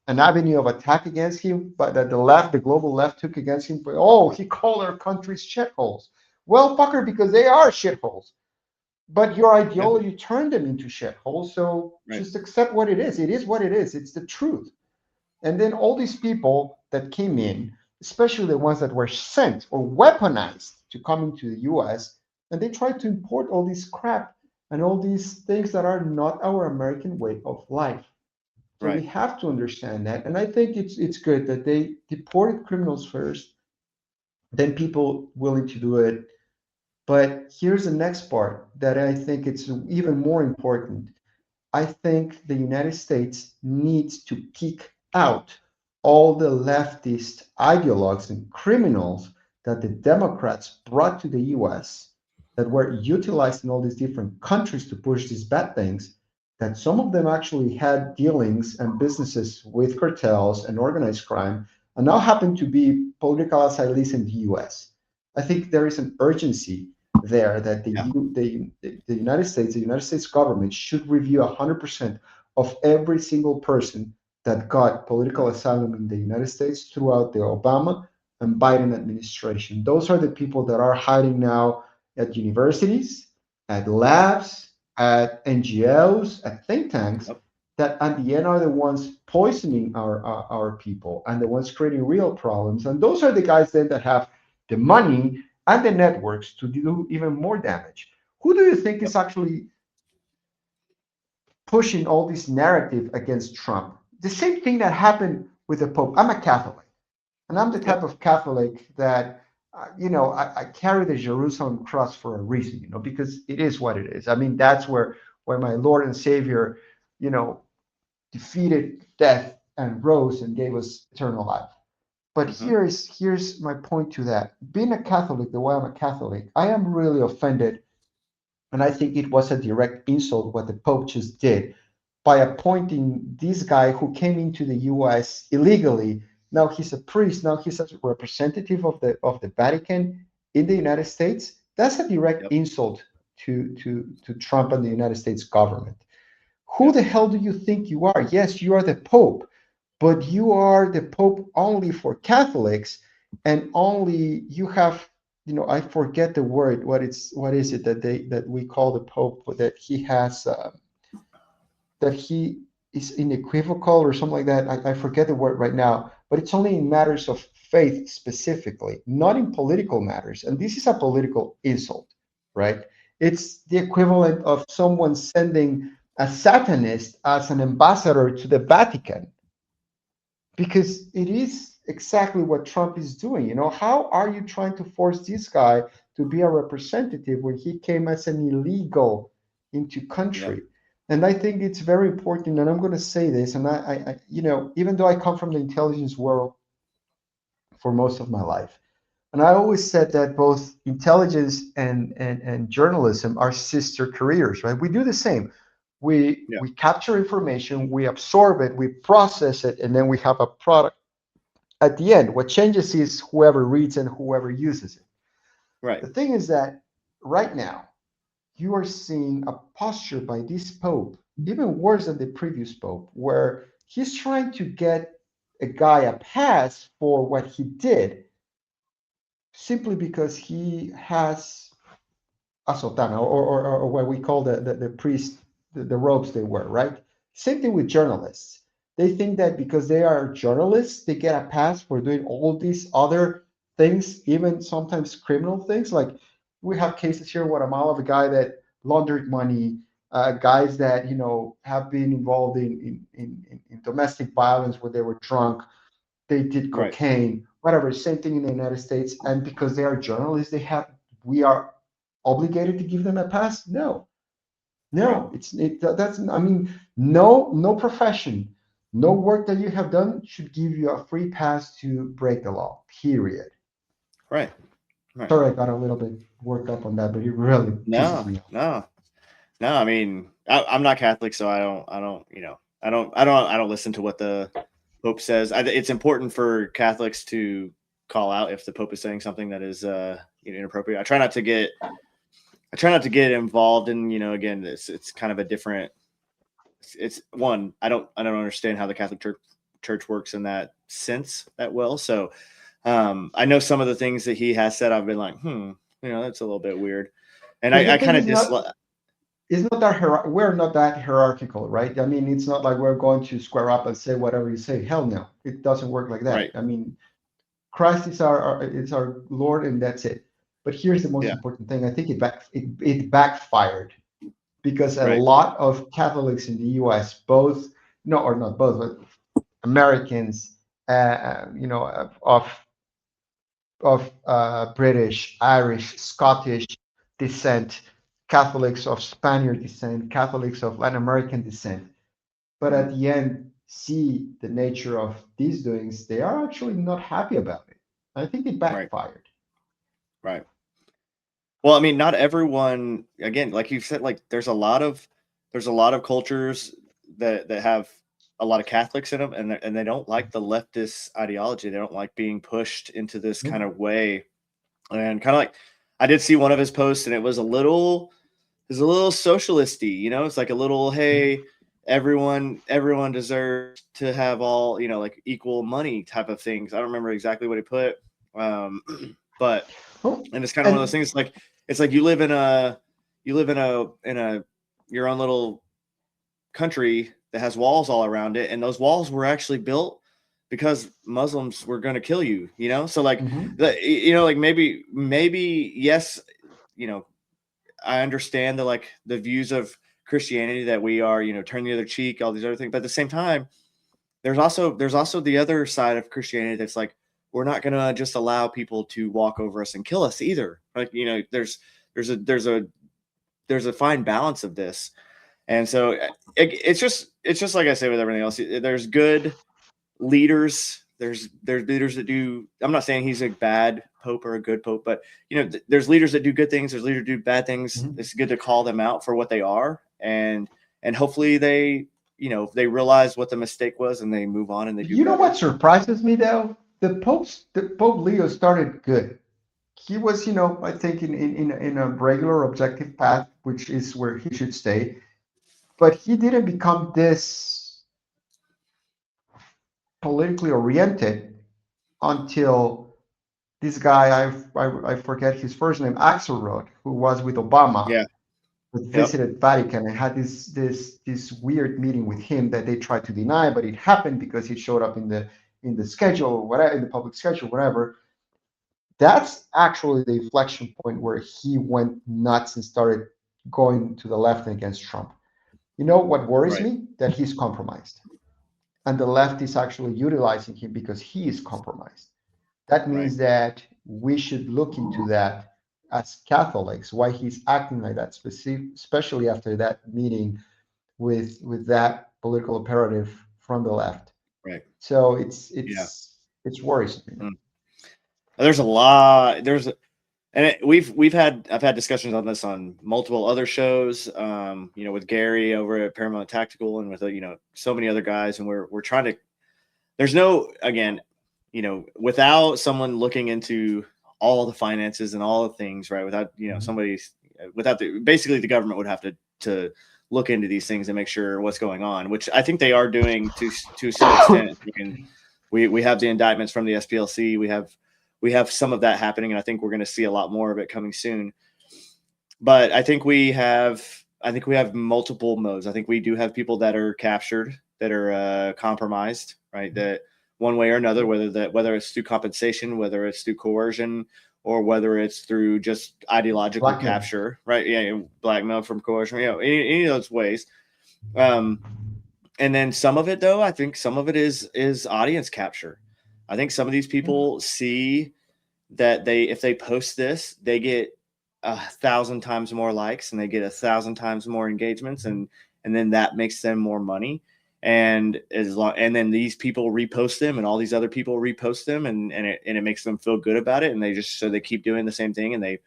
an avenue of attack against him. But that the global left, took against him. But he called our countries shitholes. Well, fucker, because they are shitholes. But your ideology turned them into shitholes. So just accept what it is. It is what it is. It's the truth. And then all these people that came in, especially the ones that were sent or weaponized to come into the US, and they tried to import all this crap and all these things that are not our American way of life. So we have to understand that. And I think it's good that they deported criminals first, then people willing to do it. But here's the next part that I think it's even more important. I think the United States needs to kick out all the leftist ideologues and criminals that the Democrats brought to the US that were utilized in all these different countries to push these bad things, that some of them actually had dealings and businesses with cartels and organized crime, and now happen to be political asylees in the US. I think there is an urgency there that the United States government should review 100% of every single person that got political asylum in the United States throughout the Obama and Biden administration. Those are the people that are hiding now at universities, at labs, at NGOs, at think tanks, that at the end are the ones poisoning our people and the ones creating real problems. And those are the guys then that have the money and the networks to do even more damage. Who do you think is actually pushing all this narrative against Trump? The same thing that happened with the Pope. I'm a Catholic, and I'm the type of Catholic that, I carry the Jerusalem cross for a reason, because it is what it is. I mean, that's where my Lord and Savior, defeated death and rose and gave us eternal life. But here's my point to that. Being a Catholic, the way I'm a Catholic, I am really offended, and I think it was a direct insult what the Pope just did by appointing this guy who came into the US illegally. Now he's a priest. Now he's a representative of the Vatican in the United States. That's a direct Yep. insult to Trump and the United States government. Who Yep. the hell do you think you are? Yes, you are the Pope, but you are the Pope only for Catholics, and only you have, I forget the word. What is it that we call the Pope, that he has, that he is unequivocal or something like that. I forget the word right now, but it's only in matters of faith specifically, not in political matters. And this is a political insult, right? It's the equivalent of someone sending a Satanist as an ambassador to the Vatican, because it is exactly what Trump is doing. How are you trying to force this guy to be a representative when he came as an illegal into Yep. country? And I think it's very important, and I'm going to say this, and even though I come from the intelligence world for most of my life, and I always said that both intelligence and journalism are sister careers, right? We do the same. Yeah. We capture information, we absorb it, we process it, and then we have a product at the end. What changes is whoever reads and whoever uses it. Right. The thing is that right now, you are seeing a posture by this Pope, even worse than the previous Pope, where he's trying to get a guy a pass for what he did simply because he has a sotana, or what we call the priest, the robes they wear, right? Same thing with journalists. They think that because they are journalists, they get a pass for doing all these other things, even sometimes criminal things. Like we have cases here in Guatemala of a guy that laundered money, guys that have been involved in domestic violence when they were drunk, they did Right. cocaine, whatever. Same thing in the United States. And because they are journalists, we are obligated to give them a pass? No, Right. no. That's, I mean, no profession, no work that you have done should give you a free pass to break the law. Period. Right. Right. Sorry, I got a little bit worked up on that, but it really pisses No. me off. No. No. I mean, I'm not Catholic, so I don't. I don't listen to what the Pope says. It's important for Catholics to call out if the Pope is saying something that is inappropriate. I try not to get involved in, again, it's kind of a different. It's one. I don't understand how the Catholic Church works in that sense that well. So I know some of the things that he has said. I've been like, that's a little bit weird, and Because the I thing kind of is not, dislike. it's not that we're not that hierarchical, right? I mean, it's not like we're going to square up and say whatever you say. Hell no, it doesn't work like that. Right. I mean, Christ is our Lord, and that's it. But here's the most Yeah. important thing. I think it backfired, because a Right. lot of Catholics in the U.S., both, no, or not both, but Americans, of British, Irish, Scottish descent, Catholics of Spaniard descent, Catholics of Latin American descent, but Mhm. at the end see the nature of these doings, they are actually not happy about it. I think it Right. backfired. Right. Well, I mean, not everyone. Again, like you said, like there's a lot of cultures that have a lot of Catholics in them, and they don't like the leftist ideology. They don't like being pushed into this kind of way, and kind of like I did see one of his posts, and it was a little socialisty. It's like a little, hey, everyone deserves to have all, like equal money type of things. I don't remember exactly what he put, um, but Oh, and it's kind of one of those and things. Like it's like you live in a your own little country that has walls all around it, and those walls were actually built because Muslims were going to kill you. So like mhm. like maybe yes, you know I understand the views of Christianity that we are, turn the other cheek, all these other things, but at the same time, there's also the other side of Christianity that's like, we're not gonna just allow people to walk over us and kill us either. Like, there's a fine balance of this. And so it's just like I say with everything else. There's good leaders. There's leaders that do. I'm not saying he's a bad pope or a good pope, but there's leaders that do good things. There's leaders that do bad things. Mhm. It's good to call them out for what they are, and hopefully they they realize what the mistake was and they move on and they do You know better. what surprises me though? The Pope Leo started good. He was, I think in a regular objective path, which is where he should stay. But he didn't become this politically oriented until this guy, I forget his first name, Axelrod, who was with Obama, Yeah. Yep. visited Vatican and had this weird meeting with him that they tried to deny, but it happened because he showed up in the schedule or whatever, in the public schedule, whatever. That's actually the inflection point where he went nuts and started going to the left and against Trump. You know what worries Right. me? That he's compromised. And the left is actually utilizing him because he is compromised. That Right. means that we should look into that as Catholics, why he's acting like that, especially after that meeting with that political imperative from the left. Right. So Yeah. it's worrisome. Mm. There's a lot. And I've had discussions on this on multiple other shows, with Gary over at Paramount Tactical and with, so many other guys. And we're trying to, there's no, again, without someone looking into all the finances and all the things, right. Without, basically the government would have to look into these things and make sure what's going on, which I think they are doing to some extent. We have the indictments from the SPLC. We have some of that happening, and I think we're going to see a lot more of it coming soon. But I think we have multiple modes. I think we do have people that are captured, that are compromised, right? That one way or another, whether it's through compensation, whether it's through coercion, or whether it's through just ideological Blackmail. capture, right? Yeah, blackmail from coercion, any of those ways. And then some of it, though, I think some of it is audience capture. I think some of these people see that if they post this, they get 1,000 times more likes and they get 1,000 times more engagements, and then that makes them more money. And and then these people repost them, and all these other people repost them, and it makes them feel good about it, and they keep doing the same thing. And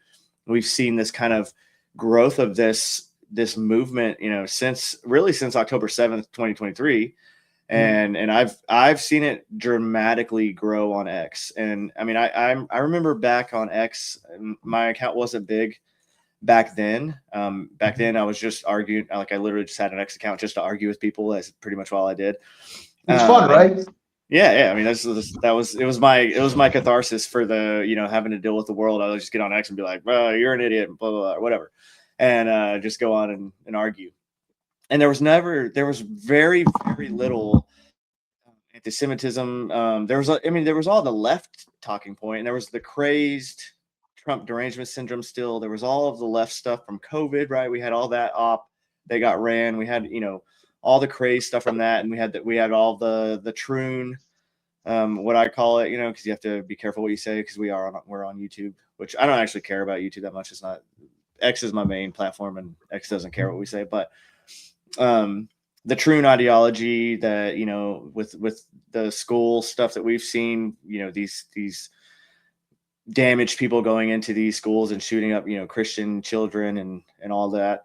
we've seen this kind of growth of this movement, since October 7th, 2023. And I've seen it dramatically grow on X. And I mean, I remember back on X, my account wasn't big back then. Back then I was just arguing. Like, I literally just had an X account just to argue with people. That's pretty much all I did. It's fun, right? Yeah. I mean, it was my catharsis for the, having to deal with the world. I would just get on X and be like, well, you're an idiot, blah, blah, blah, whatever. And just go on and argue. And there was very, very little anti-Semitism. There was all the left talking point, and there was the crazed Trump derangement syndrome still. There was all of the left stuff from COVID, right? We had all that they got ran. We had, all the crazy stuff from that. And we had all the troon, what I call it, because you have to be careful what you say, because we're on YouTube, which I don't actually care about YouTube that much. It's not, X is my main platform, and X doesn't care what we say, but the troon ideology that, with the school stuff that we've seen, these damaged people going into these schools and shooting up, Christian children and all that.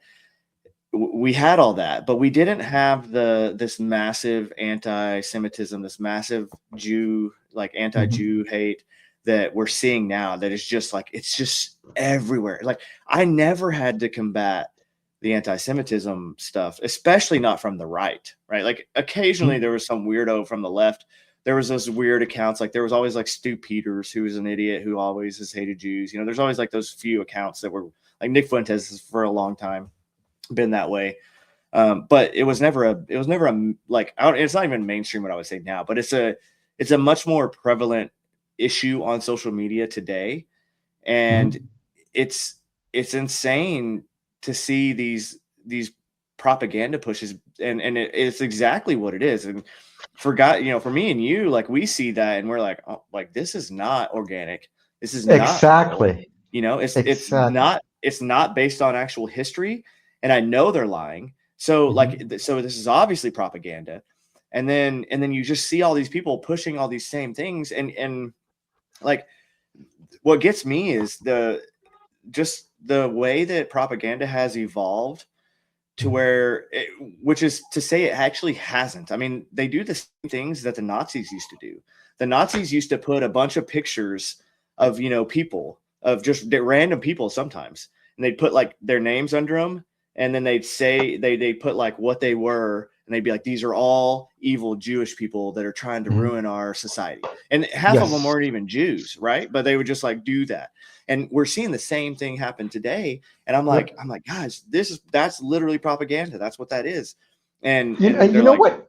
We had all that, but we didn't have this massive anti-Semitism, this massive anti-Jew hate that we're seeing now. That is just it's just everywhere. Like, I never had to combat the anti-Semitism stuff, especially not from the right. Like, occasionally there was some weirdo from the left. There was those weird accounts. Like, there was always Stu Peters, who was an idiot who always has hated Jews. There's always those few accounts that were like Nick Fuentes has for a long time been that way. But it was never it's not even mainstream what I would say now, but it's a much more prevalent issue on social media today. And it's insane to see these propaganda pushes, and it's exactly what it is. And for me and you, we see that and we're like, oh, this is not organic. This is not exactly real. It's not based on actual history, and I know they're lying. So so this is obviously propaganda. And then you just see all these people pushing all these same things, and what gets me is the way that propaganda has evolved to where, which is to say it actually hasn't. I mean, they do the same things that the Nazis used to do. The Nazis used to put a bunch of pictures of, people, of just random people sometimes, and they'd put like their names under them, and then they'd say they put like what they were, and they'd be like, these are all evil Jewish people that are trying to ruin our society. And half of them weren't even Jews, right? But they would just like do that. And we're seeing the same thing happen today. And I'm like, guys, that's literally propaganda. That's what that is. And you know what?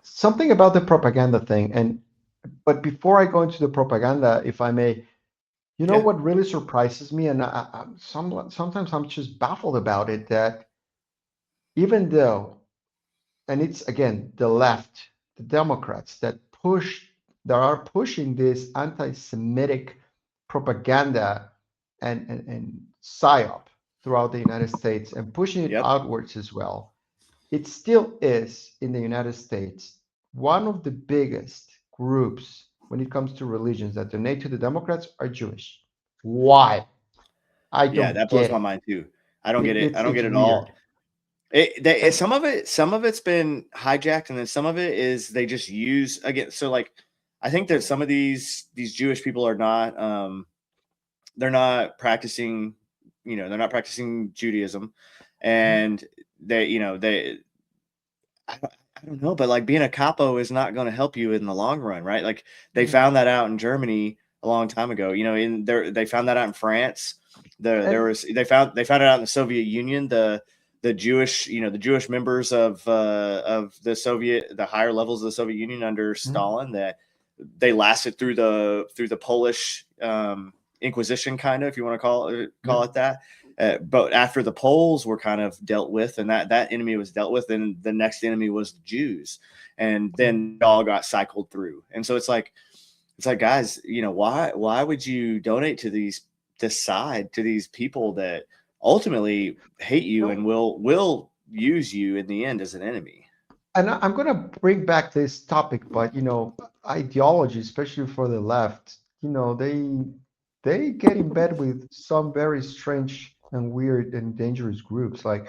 Something about the propaganda thing. But before I go into the propaganda, if I may, what really surprises me, and sometimes I'm just baffled about it, that even though, and it's again the left, the Democrats that are pushing this anti-Semitic propaganda and psyop throughout the United States and pushing it outwards as well, it still is in the United States one of the biggest groups when it comes to religions that donate to the Democrats are Jewish. Why? I don't that get blows my it. mind too. I don't get it. I don't get it at Weird. all. Some of it's been hijacked, and then some of it is they just use again. So like, I think that some of these Jewish people are not, they're not practicing, they're not practicing Judaism, and they, I don't know, but like being a capo is not going to help you in the long run, right? Like they found that out in Germany a long time ago. They found that out in France. They found it out in the Soviet Union. The Jewish, the Jewish members of the higher levels of the Soviet Union under Stalin, that they lasted through the Polish Inquisition, kind of, if you want to call it that. But after the Poles were kind of dealt with, and that enemy was dealt with, then the next enemy was the Jews, and then it all got cycled through. And so it's like, guys, why would you donate to these people that ultimately hate you and will use you in the end as an enemy? And I'm going to bring back this topic, but ideology, especially for the left, they get in bed with some very strange and weird and dangerous groups. Like,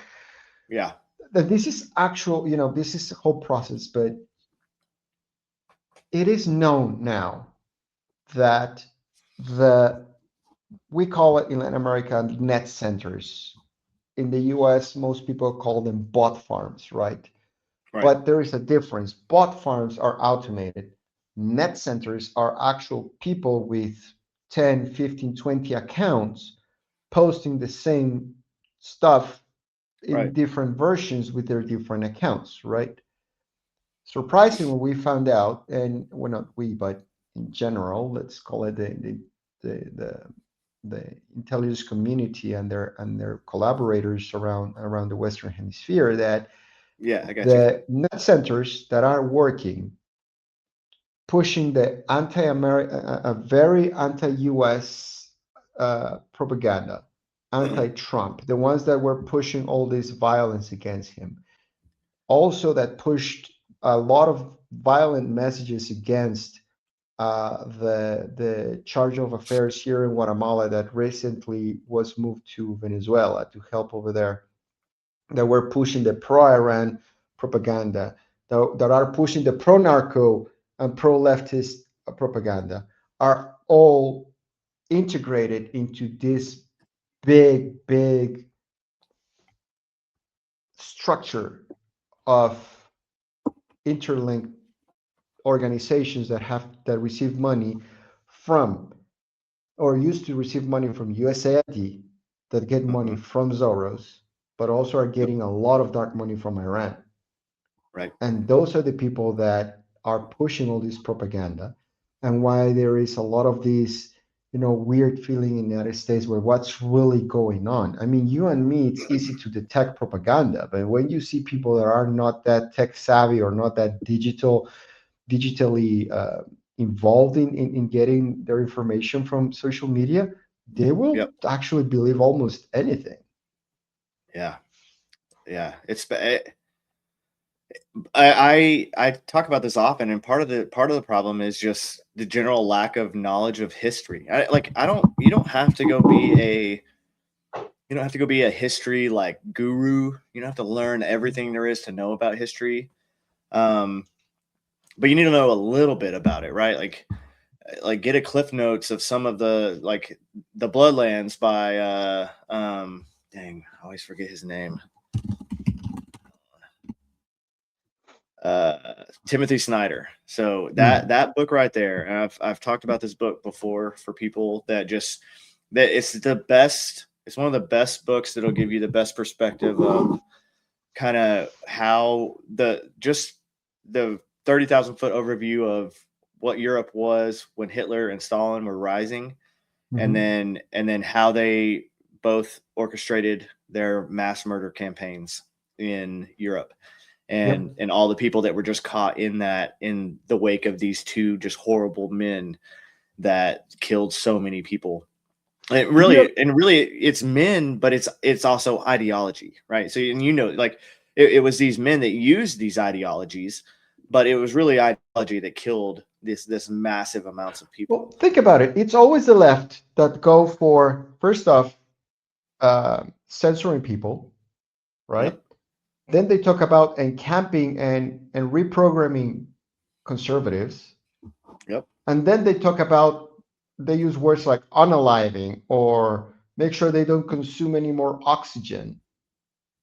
that this is actual, this is a whole process, but it is known now that we call it in Latin America net centers. In the US, most people call them bot farms, right? But there is a difference. Bot farms are automated. Net centers are actual people with 10, 15, 20 accounts posting the same stuff in different versions with their different accounts, right? Surprisingly, we found out, and well, not we, but in general, let's call it the intelligence community and their collaborators around the Western Hemisphere, that the net centers that are working, pushing the very anti-US propaganda, anti-Trump, the ones that were pushing all this violence against him, also that pushed a lot of violent messages against the charge of affairs here in Guatemala that recently was moved to Venezuela to help over there, that were pushing the pro-Iran propaganda, that are pushing the pro-narco and pro-leftist propaganda, are all integrated into this big structure of interlinked organizations that receive money from, or used to receive money from USAID, that get money from Soros, but also are getting a lot of dark money from Iran. Right. And those are the people that are pushing all this propaganda, and why there is a lot of these, weird feeling in the United States where what's really going on. I mean, you and me, it's easy to detect propaganda, but when you see people that are not that tech savvy or not that digitally involved in getting their information from social media, they will actually believe almost anything. Yeah. I talk about this often, and part of the problem is just the general lack of knowledge of history. You don't have to go be You don't have to go be a history like guru. You don't have to learn everything there is to know about history. But you need to know a little bit about it, right? Like get a cliff notes of some of the like the Bloodlands by dang, I always forget his name. Timothy Snyder. So that book right there, and I've talked about this book before for people that just that it's the best. It's one of the best books that'll give you the best perspective of kind of how the 30,000 foot overview of what Europe was when Hitler and Stalin were rising, and then how they both orchestrated their mass murder campaigns in Europe, and all the people that were just caught in the wake of these two just horrible men that killed so many people. And really it's men, but it's also ideology, right? So, and like it was these men that used these ideologies, but it was really ideology that killed this massive amounts of people. Well, think about it. It's always the left that go for, first off, censoring people, right? Yep. Then they talk about encamping and reprogramming conservatives. Yep. And then they talk about, they use words like unaliving or make sure they don't consume any more oxygen.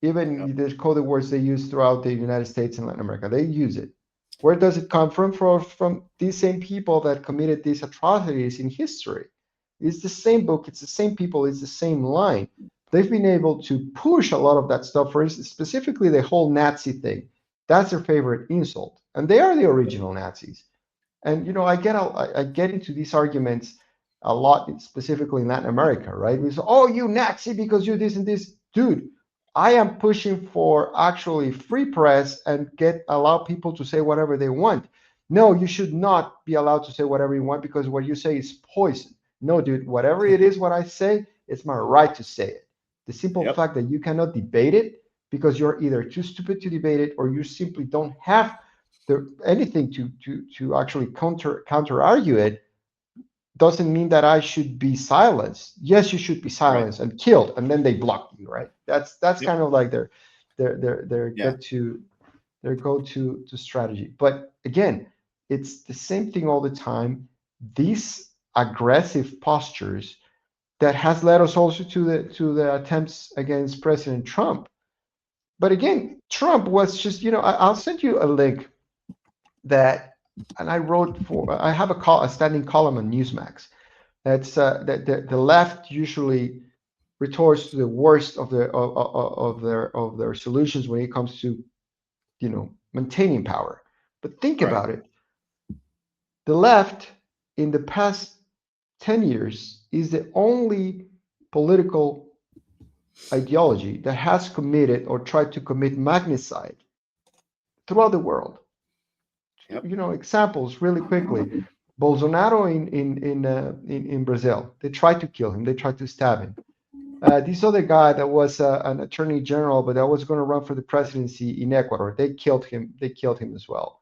Even the coded words they use throughout the United States and Latin America, they use it. Where does it come from? From these same people that committed these atrocities in history. It's the same book, it's the same people, it's the same line. They've been able to push a lot of that stuff. For instance, specifically the whole Nazi thing. That's their favorite insult. And they are the original Nazis. And I get into these arguments a lot, specifically in Latin America, right? We say, oh, you Nazi because you this and this. Dude, I am pushing for actually free press and allow people to say whatever they want. No, you should not be allowed to say whatever you want because what you say is poison. No, dude, whatever it is, what I say, it's my right to say it. The simple fact that you cannot debate it because you're either too stupid to debate it or you simply don't have anything to actually counter argue it doesn't mean that I should be silenced. Yes, you should be silenced and killed, and then they block you, right? That's kind of like their go-to strategy. But again, it's the same thing all the time. These aggressive postures that has led us also to the attempts against President Trump. But again, Trump was just, I'll send you a link that, and I have a standing column on Newsmax. That's that the left usually retorts to the worst of their solutions when it comes to maintaining power. But think about it. The left in the past 10 years is the only political ideology that has committed or tried to commit magnicide throughout the world. Examples really quickly. Bolsonaro in Brazil, they tried to kill him. They tried to stab him. This other guy that was an attorney general, but that was going to run for the presidency in Ecuador, they killed him. They killed him as well.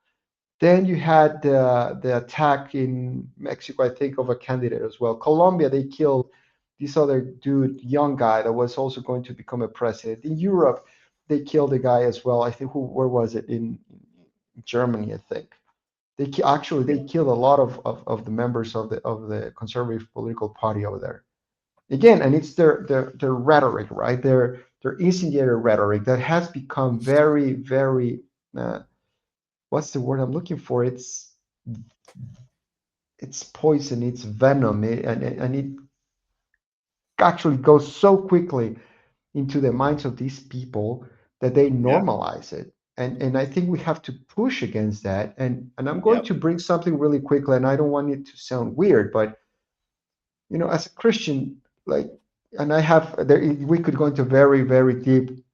Then you had the attack in Mexico, I think, of a candidate as well. Colombia, they killed this other dude, young guy, that was also going to become a president. In Europe, they killed a guy as well. I think where was it? In Germany, I think. They killed a lot of the members of the conservative political party over there. Again, and it's their rhetoric, right? Their instigator rhetoric that has become very, very what's the word I'm looking for? It's poison, it's venom, and it actually goes so quickly into the minds of these people that they normalize it. And I think we have to push against that. And I'm going to bring something really quickly, and I don't want it to sound weird, but as a Christian, and we could go into a very, very deep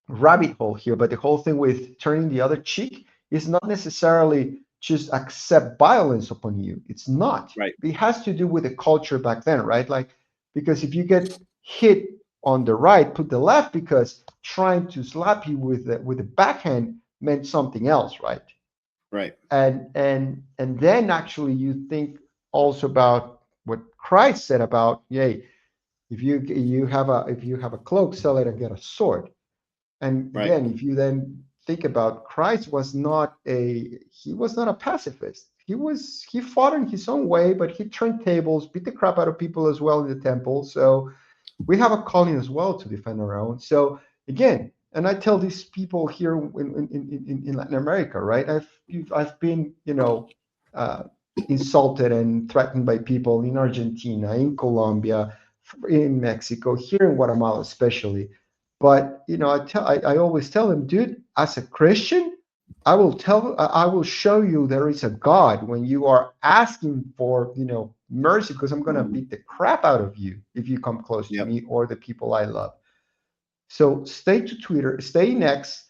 rabbit hole here, but the whole thing with turning the other cheek is not necessarily just accept violence upon you. It's not. Right. It has to do with the culture back then, right? Because if you get hit on the right, put the left, because trying to slap you with the backhand meant something else, right? Right. And then actually you think also about what Christ said about, if If you have a cloak, sell it and get a sword. And Right. again, if you then think about Christ was not a pacifist. He fought in his own way, but he turned tables, beat the crap out of people as well in the temple. So we have a calling as well to defend our own. So again, and I tell these people here in Latin America, right? I've been, uh, insulted and threatened by people in Argentina, in Colombia, in Mexico, here in Guatemala, especially. But I always tell them, dude, as a Christian, I will show you there is a God when you are asking for, mercy, because I'm going to beat the crap out of you if you come close to Yep. me or the people I love. So stay to Twitter, stay next,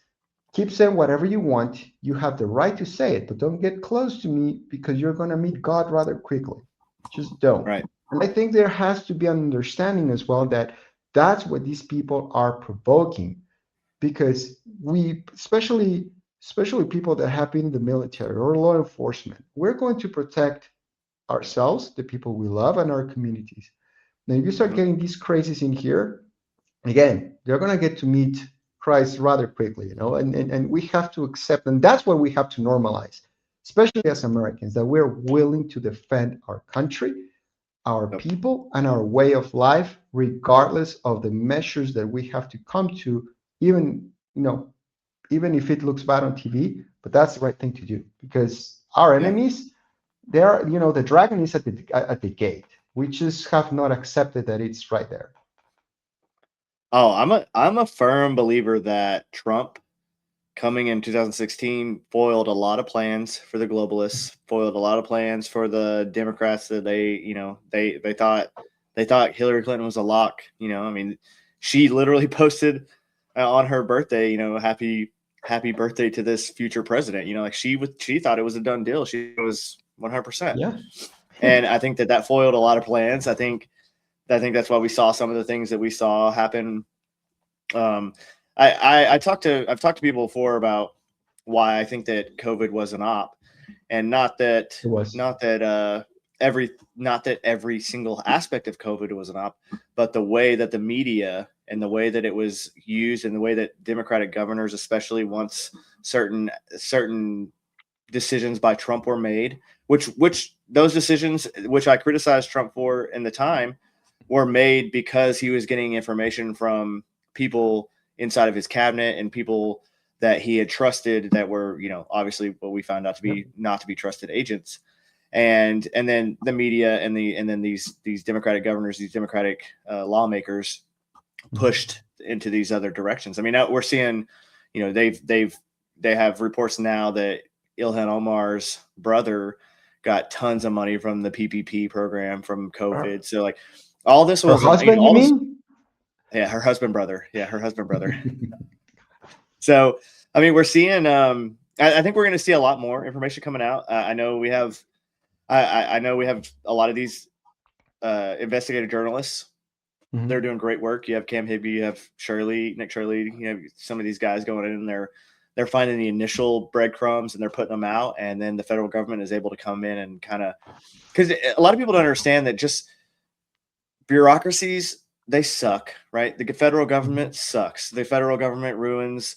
keep saying whatever you want. You have the right to say it, but don't get close to me because you're going to meet God rather quickly. Just don't. Right. And I think there has to be an understanding as well that that's what these people are provoking, because we, especially people that have been in the military or law enforcement, we're going to protect ourselves, the people we love, and our communities. Now, if you start getting these crazies in here, again, they're going to get to meet Christ rather quickly, and we have to accept, and that's what we have to normalize, especially as Americans, that we're willing to defend our country, our Yep. people, and our way of life, regardless of the measures that we have to come to, even, even if it looks bad on TV, but that's the right thing to do, because our Yeah. enemies, they're, the dragon is at the gate. We just have not accepted that it's right there. Oh, I'm a firm believer that Trump coming in 2016 foiled a lot of plans for the globalists, foiled a lot of plans for the Democrats that they thought Hillary Clinton was a lock. I mean, she literally posted on her birthday, happy birthday to this future president. Like she thought it was a done deal. She was 100%. Yeah. And I think that foiled a lot of plans. I think that's why we saw some of the things that we saw happen. I've talked to people before about why I think that COVID was an op, and not that It was. every single aspect of COVID was an op, but the way that the media and the way that it was used and the way that Democratic governors, especially once certain decisions by Trump were made, which those decisions, which I criticized Trump for in the time, were made because he was getting information from people inside of his cabinet and people that he had trusted that were, obviously what we found out to be not to be trusted agents. And then the media and then these Democratic governors, these Democratic lawmakers pushed into these other directions. I mean, now we're seeing, they have reports now that Ilhan Omar's brother got tons of money from the PPP program from COVID. So like all this was her husband, you mean? Yeah, her husband brother. Yeah, her husband brother. So I mean, we're seeing. I think we're going to see a lot more information coming out. I know we have. I know we have a lot of these investigative journalists. Mhm. They're doing great work. You have Cam Hibby, you have Nick Shirley. Some of these guys going in and they're finding the initial breadcrumbs and they're putting them out, and then the federal government is able to come in and kind of, because a lot of people don't understand that just bureaucracies, they suck, right? The federal government sucks. The federal government ruins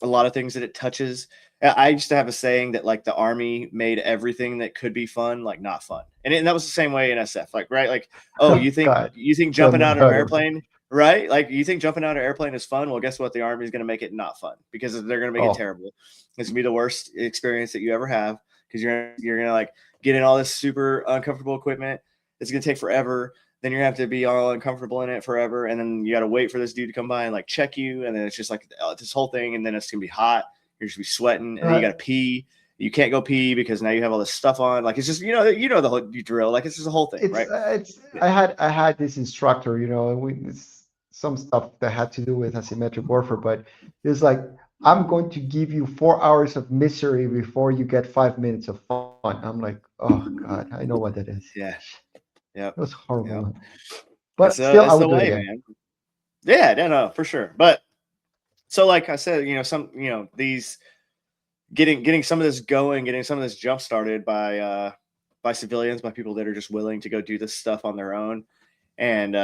a lot of things that it touches. I used to have a saying that like the Army made everything that could be fun like not fun, and that was the same way in SF. Like, right, like, oh, you think God, jumping out of an better. airplane, right? Like you think jumping out of an airplane is fun? Well, guess what? The Army is going to make it not fun because they're going to make it terrible. It's going to be the worst experience that you ever have because you're going to like get in all this super uncomfortable equipment. It's going to take forever. Then you're gonna have to be all uncomfortable in it forever, and then you got to wait for this dude to come by and like check you, and then it's just like this whole thing, and then it's gonna be hot. You're just gonna be sweating, and then you got to pee. You can't go pee because now you have all this stuff on. Like it's just the whole drill. Like it's just a whole thing, right? I had this instructor, and some stuff that had to do with asymmetric warfare, but it's like I'm going to give you 4 hours of misery before you get 5 minutes of fun. I'm like, oh God, I know what that is. Yeah. Yeah. It was horrible. Yep. But still, I It's would the do it way, again. man. Yeah, no, for sure. But so, like I said, these getting some of this going, getting some of this jump started by civilians, by people that are just willing to go do this stuff on their own. and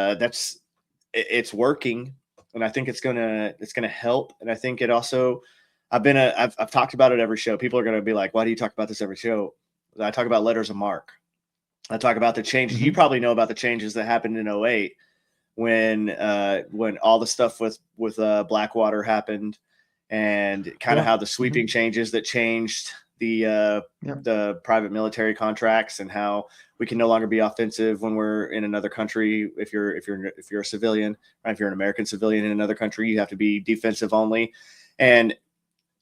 it's working, and I think it's gonna help. And I think it also, I've talked about it every show. People are gonna be like, why do you talk about this every show? I talk about letters of marque. I talk about the changes. You probably know about the changes that happened in '08 when all the stuff with Blackwater happened, and kind of how the sweeping changes that changed the private military contracts, and how we can no longer be offensive when we're in another country. If you're a civilian, right? If you're an American civilian in another country, you have to be defensive only. And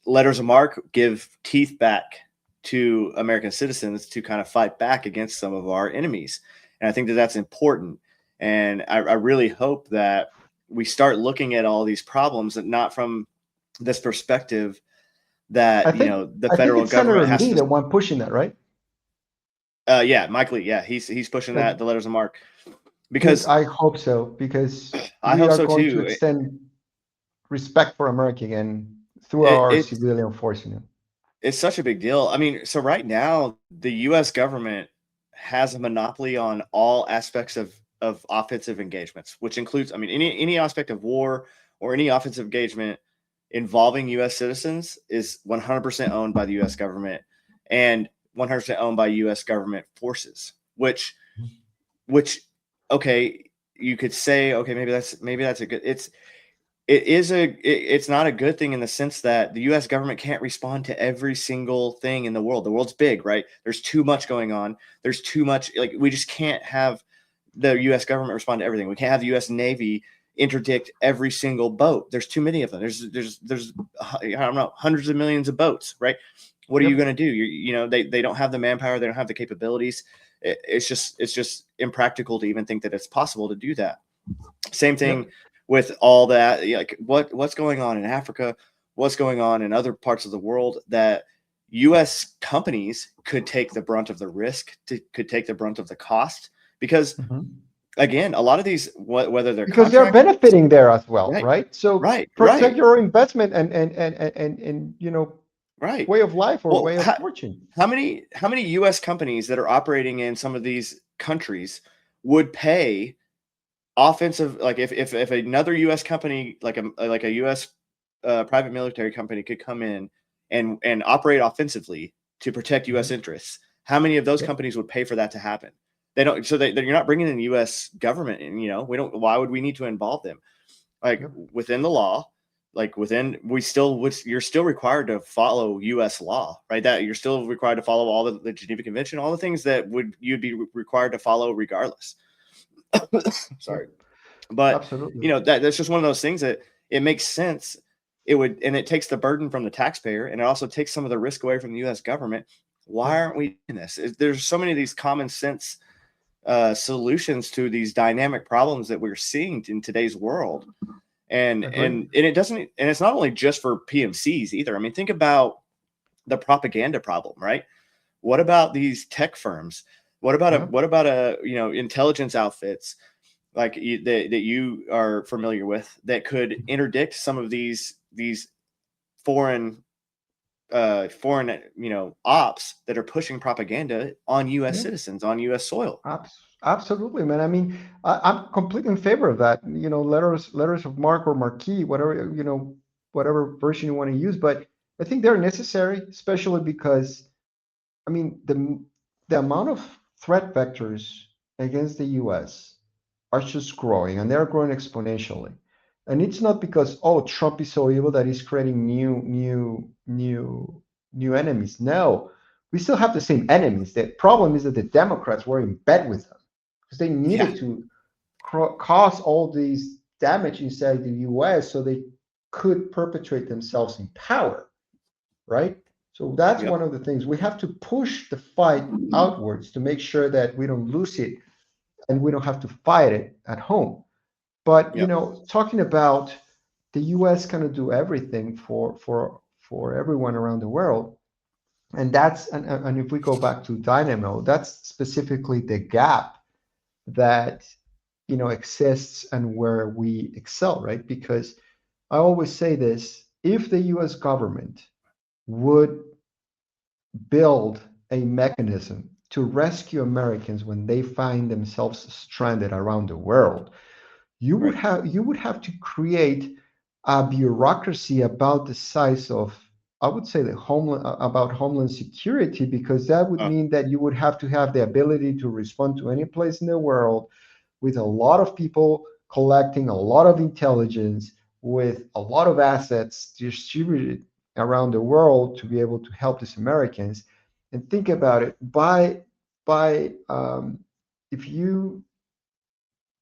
letters of marque give teeth back to American citizens to kind of fight back against some of our enemies. And I think that that's important. And I really hope that we start looking at all these problems, and not from this perspective that I think the I think federal it's Senator government has Lee, to. the one pushing that, right? Yeah, Mike Lee. Yeah, he's pushing Good, the letters of marque, good. because I hope so, because I we hope are so going to too. extend respect for America again through It, our it civilian force. You know. it's such a big deal. I mean, so right now the U.S. government has a monopoly on all aspects of offensive engagements, which includes, I mean, any aspect of war or any offensive engagement involving U.S. citizens is 100% owned by the U.S. government, and 100% owned by U.S. government forces. Which, okay, you could say, okay, maybe that's a good. It's not a good thing in the sense that the US government can't respond to every single thing in the world. The world's big, right? There's too much going on. There's too much, like, we just can't have the US government respond to everything. We can't have the US Navy interdict every single boat. There's too many of them. There's I don't know, hundreds of millions of boats, right? What are you going to do? They don't have the manpower, they don't have the capabilities. It's just impractical to even think that it's possible to do that. Same thing with all that, like what's going on in Africa, what's going on in other parts of the world, that U.S. companies could take the brunt of the risk, could take the brunt of the cost, because again, a lot of these, whether they're Because they're contractors, benefiting there as well, right, right? So right, protect right, your investment and right. way of life or Well, way of fortune. how many U.S. companies that are operating in some of these countries would pay offensive, like if another U.S. company, like a U.S. Private military company, could come in and operate offensively to protect U.S. interests, how many of those companies would pay for that to happen? They don't. So you're not bringing in the U.S. government, and we don't. Why would we need to involve them? Like, within the law, like you're still required to follow U.S. law, right? That you're still required to follow all the Geneva Convention, all the things that you'd be required to follow regardless. Sorry. But Absolutely. that's just one of those things that it makes sense. And it takes the burden from the taxpayer, and it also takes some of the risk away from the U.S. government. Why aren't we doing this? There's so many of these common sense solutions to these dynamic problems that we're seeing in today's world. And it doesn't, and it's not only just for PMCs either. I mean, think about the propaganda problem, right? What about these tech firms? What about intelligence outfits like that you are familiar with, that could interdict some of these foreign ops that are pushing propaganda on U.S. citizens, on U.S. soil? Absolutely, man. I mean, I'm completely in favor of that. Letters of marque or marquee, whatever whatever version you want to use. But I think they're necessary, especially because, I mean, the amount of threat vectors against the U.S. are just growing, and they're growing exponentially. And it's not because, oh, Trump is so evil that he's creating new enemies. No, we still have the same enemies. The problem is that the Democrats were in bed with them because they Yeah. needed to cause all these damage inside the U.S. so they could perpetuate themselves in power, right? So that's Yep. one of the things we have to push the fight outwards to make sure that we don't lose it and we don't have to fight it at home. But Yep. talking about the U.S. kind of do everything for everyone around the world, and if we go back to Dynamo, that's specifically the gap that exists and where we excel, right? Because I always say this: if the U.S. government would build a mechanism to rescue Americans when they find themselves stranded around the world, Right. you would have to create a bureaucracy about the size of, I would say, the homeland, about homeland security, because that would Oh, mean that you would have to have the ability to respond to any place in the world with a lot of people collecting a lot of intelligence, with a lot of assets distributed around the world to be able to help these Americans. And think about it, by if you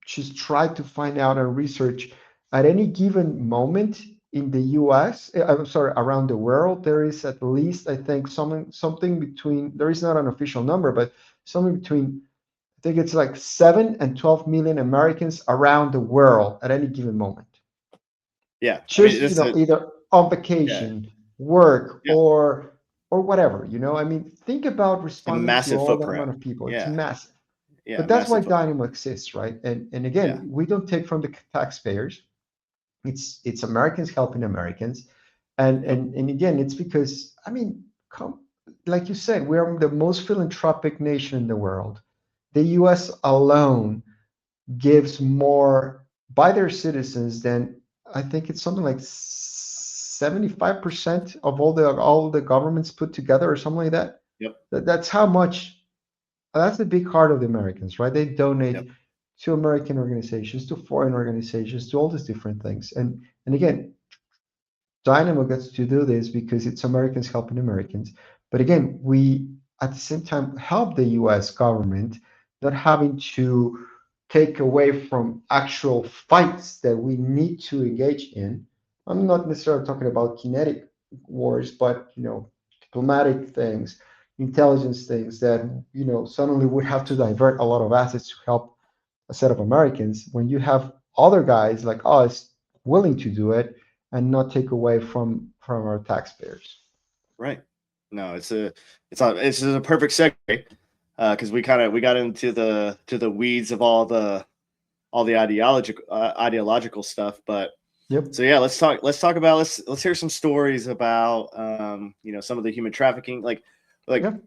just try to find out and research at any given moment in the US, I'm sorry, around the world, there is at least, I think, something between, there is not an official number, but something between, I think it's like 7 and 12 million Americans around the world at any given moment. yeah. I mean, Just, this is either on yeah, vacation, work, yeah. or whatever, I mean, think about A responding to massive all that footprint. amount of people. It's Yeah, massive. yeah, But that's why massive footprint. Dynamo exists, right? And Yeah, again, we don't take from the taxpayers. It's Americans helping Americans, and yep, and again, it's because, I mean, like you said, we are the most philanthropic nation in the world. The U.S. alone gives more by their citizens than, I think it's something like 75% of all the governments put together, or something like that. yep, That's how much. That's the big heart of the Americans, right? They yep. donate to American organizations, to foreign organizations, to all these different things. And again, Dynamo gets to do this because it's Americans helping Americans. But again, we at the same time help the US government, not having to take away from actual fights that we need to engage in. I'm not necessarily talking about kinetic wars, but diplomatic things, intelligence things that suddenly would have to divert a lot of assets to help a set of Americans, when you have other guys like us willing to do it and not take away from our taxpayers. Right. No, it's a perfect segue because we got into the weeds of all the ideological stuff, but Yep. so yeah, let's talk about let's hear some stories about some of the human trafficking, like Yep.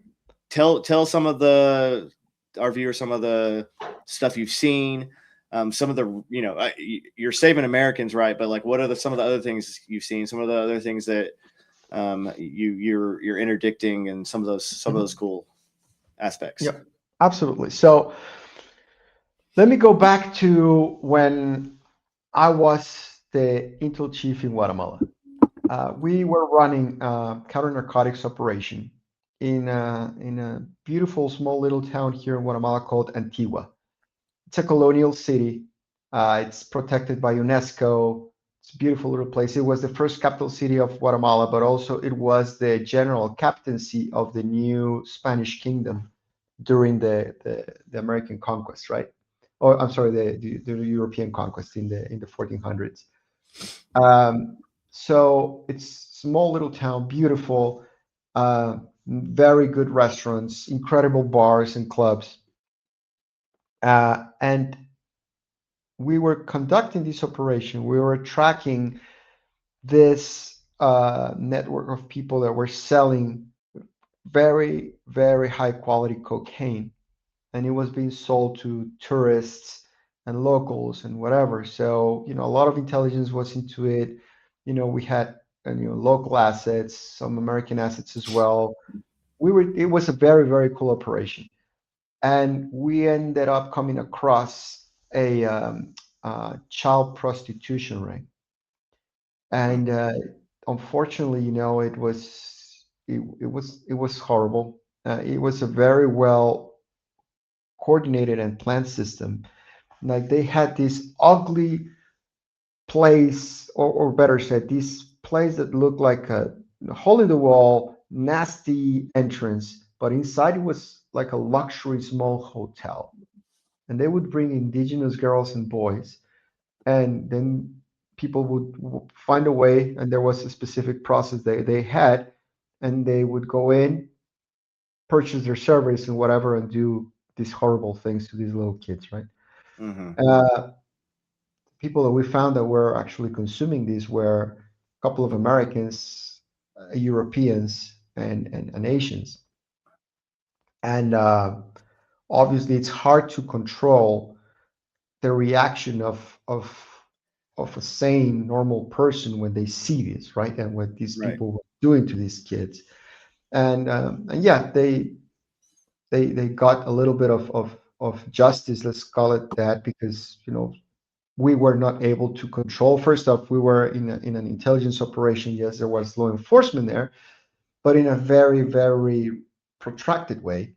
tell some of the our viewers some of the stuff you've seen, some of the you're saving Americans, right? But like, what are some of the other things you've seen? Some of the other things that you're interdicting, and some of those Mhm. cool aspects. Yep. Absolutely. So let me go back to when I was the intel chief in Guatemala. We were running a counter narcotics operation in a beautiful small little town here in Guatemala called Antigua. It's a colonial city. It's protected by UNESCO. It's a beautiful little place. It was the first capital city of Guatemala, but also it was the general captaincy of the new Spanish kingdom during the American conquest, right? Or I'm sorry, the European conquest in the 1400s. Um, so it's small little town, beautiful, very good restaurants, incredible bars and clubs. And we were conducting this operation. We were tracking this network of people that were selling very, very high quality cocaine, and it was being sold to tourists and locals and whatever. So, a lot of intelligence was into it. We had local assets, some American assets as well. It was a very, very cool operation. And we ended up coming across a child prostitution ring. Mm, And unfortunately, it was horrible. It was a very well coordinated and planned system. Like, they had this ugly place, or better said, this place that looked like a hole in the wall, nasty entrance, but inside it was like a luxury small hotel. And they would bring indigenous girls and boys, and then people would find a way, and there was a specific process they had, and they would go in, purchase their service and whatever, and do these horrible things to these little kids, right? mm-hmm. uh, People that we found that were actually consuming these were a couple of Americans, Europeans, and Asians. And obviously, it's hard to control the reaction of a sane, normal person when they see this, right? And what these Right. people were doing to these kids. And yeah, they got a little bit of justice, let's call it that, because we were not able to control. First off, we were in an intelligence operation. Yes, there was law enforcement there, but in a very, very protracted way.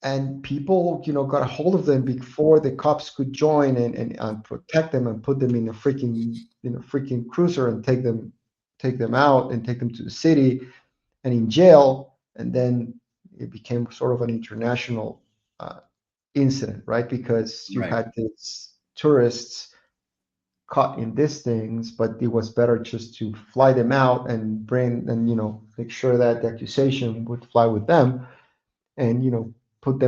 And people, got a hold of them before the cops could join and protect them and put them in a freaking cruiser and take them out and take them to the city and in jail. And then it became sort of an international uh, incident, right? Because you Right. had these tourists caught in these things, but it was better just to fly them out and bring and make sure that the accusation would fly with them, and put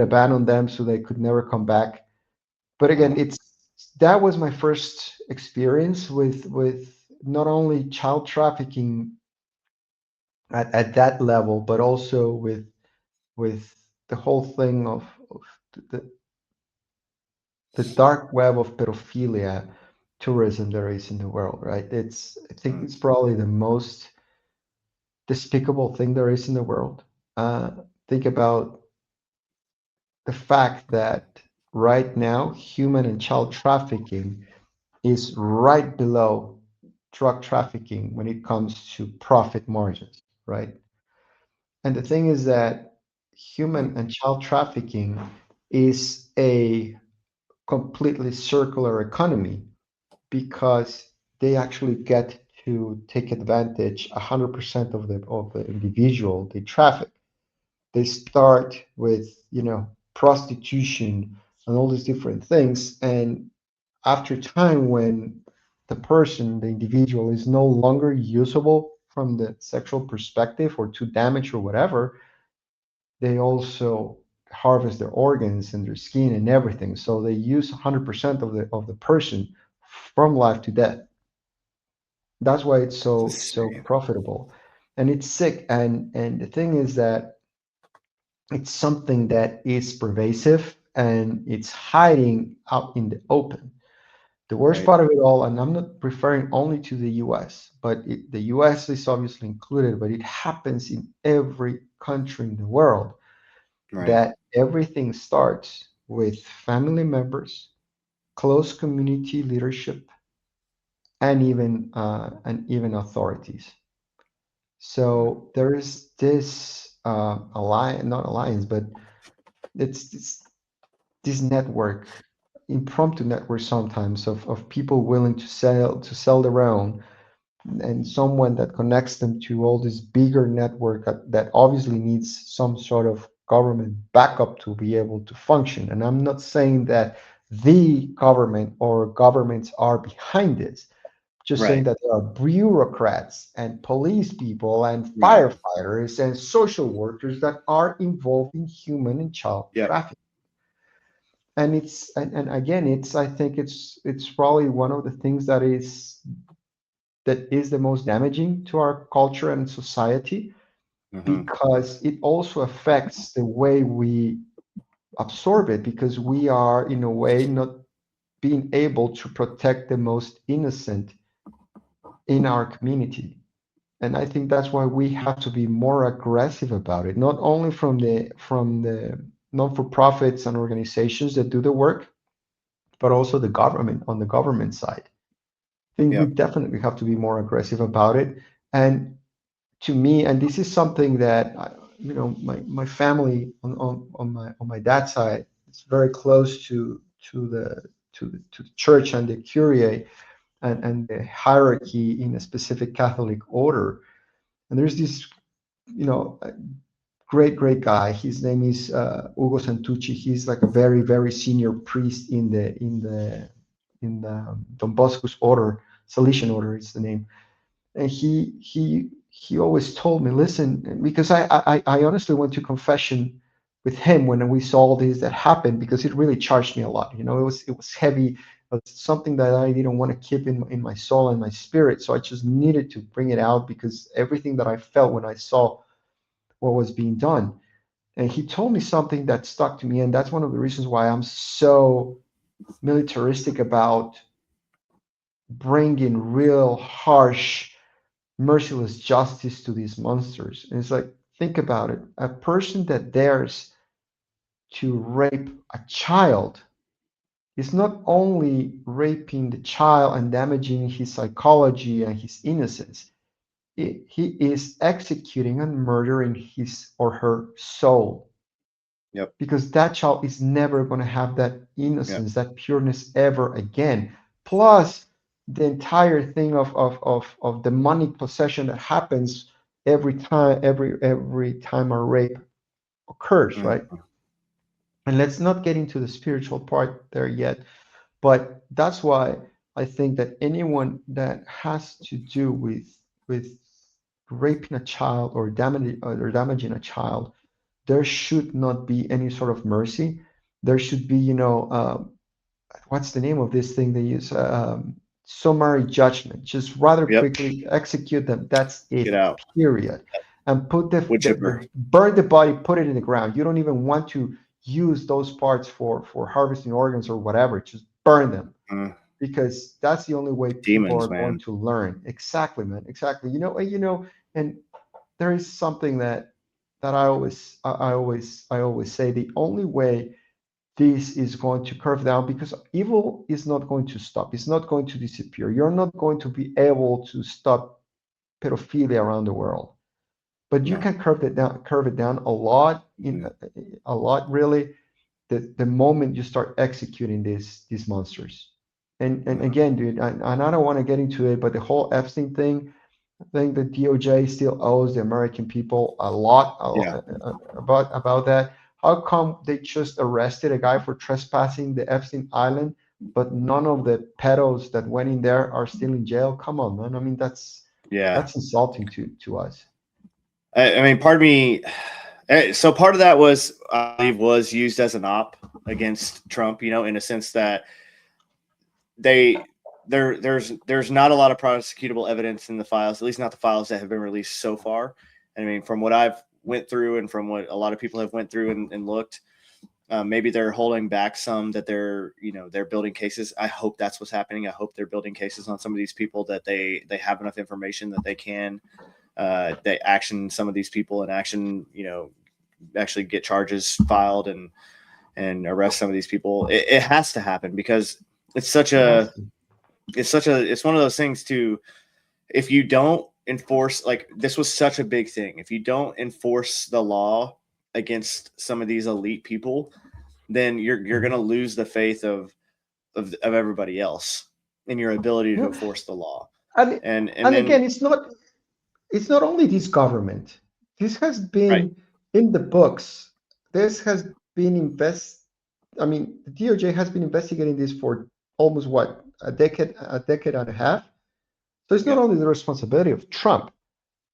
a ban on them so they could never come back. But again, Uh-huh. it's that was my first experience with not only child trafficking at that level, but also with the whole thing of the, the dark web of pedophilia tourism there is in the world, right? I think it's probably the most despicable thing there is in the world. Uh, think about the fact that right now, human and child trafficking is right below drug trafficking when it comes to profit margins, right? And the thing is that Uh-huh. human and child trafficking is a completely circular economy because they actually get to take advantage 100% of the individual they traffic. They start with prostitution and all these different things, and after time, when the individual is no longer usable from the sexual perspective or too damaged or whatever, they also harvest their organs and their skin and everything. So they use 100% of the person from life to death. That's why it's It's so insane. profitable, and it's sick. And the thing is that it's something that is pervasive and it's hiding out in the open. The worst Right. part of it all, and I'm not referring only to the US, but the US is obviously included, but it happens in every country in the world, Right. that everything starts with family members, close community leadership, and even authorities. Uh, So there is this alliance, not alliance, but it's this network, impromptu network sometimes of people willing to sell their own, and someone that connects them to all this bigger network that obviously needs some sort of government backup to be able to function. And I'm not saying that the government or governments are behind this, just saying right. that there are bureaucrats and police people and Right. firefighters and social workers that are involved in human and child Yep. trafficking. And again, I think it's probably one of the things that is the most damaging to our culture and society, Uh-huh. because it also affects the way we absorb it, because we are in a way not being able to protect the most innocent in our community. And I think that's why we have to be more aggressive about it, not only from the non-for-profits and organizations that do the work, but also the government, on the government side. I think we Yep. definitely have to be more aggressive about it. And to me, and this is something that my family on my dad's side, it's very close to the church and the curia and the hierarchy in a specific Catholic order. And there's this great guy. His name is Ugo Santucci. He's like a very very senior priest in the Don Bosco's order, Salesian order is the name. And he always told me, listen, because I honestly went to confession with him when we saw all this that happened, because it really charged me a lot. It was heavy. It was something that I didn't want to keep in my soul and my spirit. So I just needed to bring it out, because everything that I felt when I saw what was being done. And he told me something that stuck to me, and that's one of the reasons why I'm so militaristic about bringing real harsh, merciless justice to these monsters. And it's like, think about it. A person that dares to rape a child is not only raping the child and damaging his psychology and his innocence, he is executing and murdering his or her soul. Yep. Because that child is never going to have that Yep. innocence, that pureness ever again. Plus, the entire thing of demonic possession that happens every time a rape occurs, right? Mhm. And let's not get into the spiritual part there yet, but that's why I think that anyone that has to do with raping a child or damaging a child, there should not be any sort of mercy. There should be, what's the name of this thing they use? Summary judgment. Just rather Yep. quickly execute them. That's Get it. out. Period. And put Wood chipper. burn the body, put it in the ground. You don't even want to use those parts for harvesting organs or whatever. Just burn them, Mm. because that's the only way people are Demons, going man. to learn. Exactly, man. Exactly. And there is something that I always say, the only way this is going to curve down, because evil is not going to stop. It's not going to disappear. You're not going to be able to stop pedophilia around the world, but you No. can curve it down a lot, in Mhm. a lot really, the moment you start executing these monsters. And Mhm. again, dude, and I don't want to get into it, but the whole Epstein thing, I think the DOJ still owes the American people a lot, Yeah. about that. How come they just arrested a guy for trespassing the Epstein Island, but none of the pedos that went in there are still in jail? Come on, man. I mean, Yeah. that's insulting to us. I mean, part of me. So part of that was, I believe, was used as an op against Trump. In a sense that there's not a lot of prosecutable evidence in the files, at least not the files that have been released so far. I mean, from what I've went through and from what a lot of people have went through and looked, maybe they're holding back some, that they're building cases. I hope that's what's happening. I hope they're building cases on some of these people, that they have enough information that they can they action some of these people and actually get charges filed and arrest some of these people. It has to happen, because it's such It has a to. it's one of those things too. If you don't enforce, like, this was such a big thing, if you don't enforce the law against some of these elite people, then you're going to lose the faith of everybody else in your ability to No, enforce the law. and And and then again, it's not only this government. This has right. been in the books. This has been I mean, the DOJ has been investigating this for almost what, a decade and a half. So it's not Yep. only the responsibility of Trump.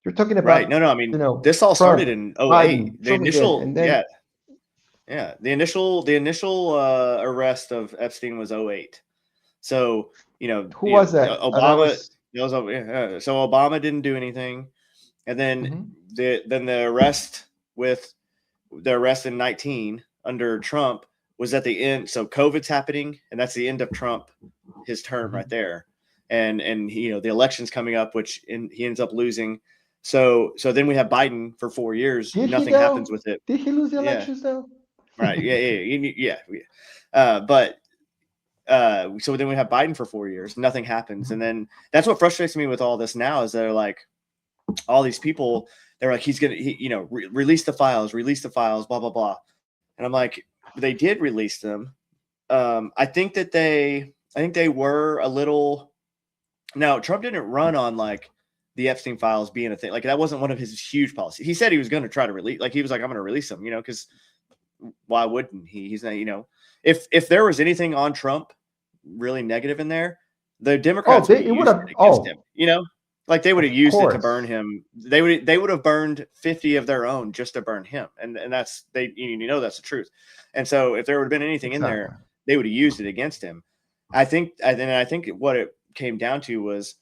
You're talking Right. about, No, I mean, this all started Trump, in Biden, '08. The Trump again, initial, and yeah, then yeah. The initial arrest of Epstein was '08. So, who was that? That Obama, was. so Obama didn't do anything. And then Mhm. the arrest in 19 under Trump was at the end. So COVID's happening, and that's the end of Trump, his term right Mhm. there. And he, the election's coming up, which he ends up losing. So then we have Biden for 4 years. Did he Nothing happens though? with it. Did he lose the Yeah. elections though? Right. Yeah. But so then we have Biden for 4 years. Nothing happens. And then that's what frustrates me with all this now, is they're like, all these people, they're like, he's going to, release the files, blah, blah, blah. And I'm like, they did release them. I think they were a little. Now, Trump didn't run on like the Epstein files being a thing. Like, that wasn't one of his huge policies. He said he was going to try to release, like, he was like, I'm going to release them, because why wouldn't he? He's not, if there was anything on Trump really negative in there, the Oh, Democrats would have it would used have. it against him, Oh, like they would have of used it to burn course. him. They would have burned 50 of their own just to burn him. And that's, that's the truth. And so if there would have been anything in Exactly. there, they would have used it against him. I think what it came down to was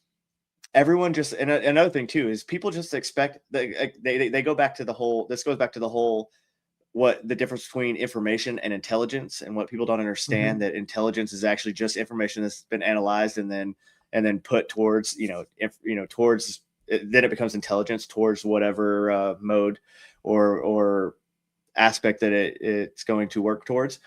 everyone just, and another thing too, is people just expect, they go back to the whole, this goes back to the whole what the difference between information and intelligence, and what people don't understand, that intelligence is actually just information that's been analyzed and then put towards, towards, then it becomes intelligence towards whatever mode or aspect that it's going to work towards.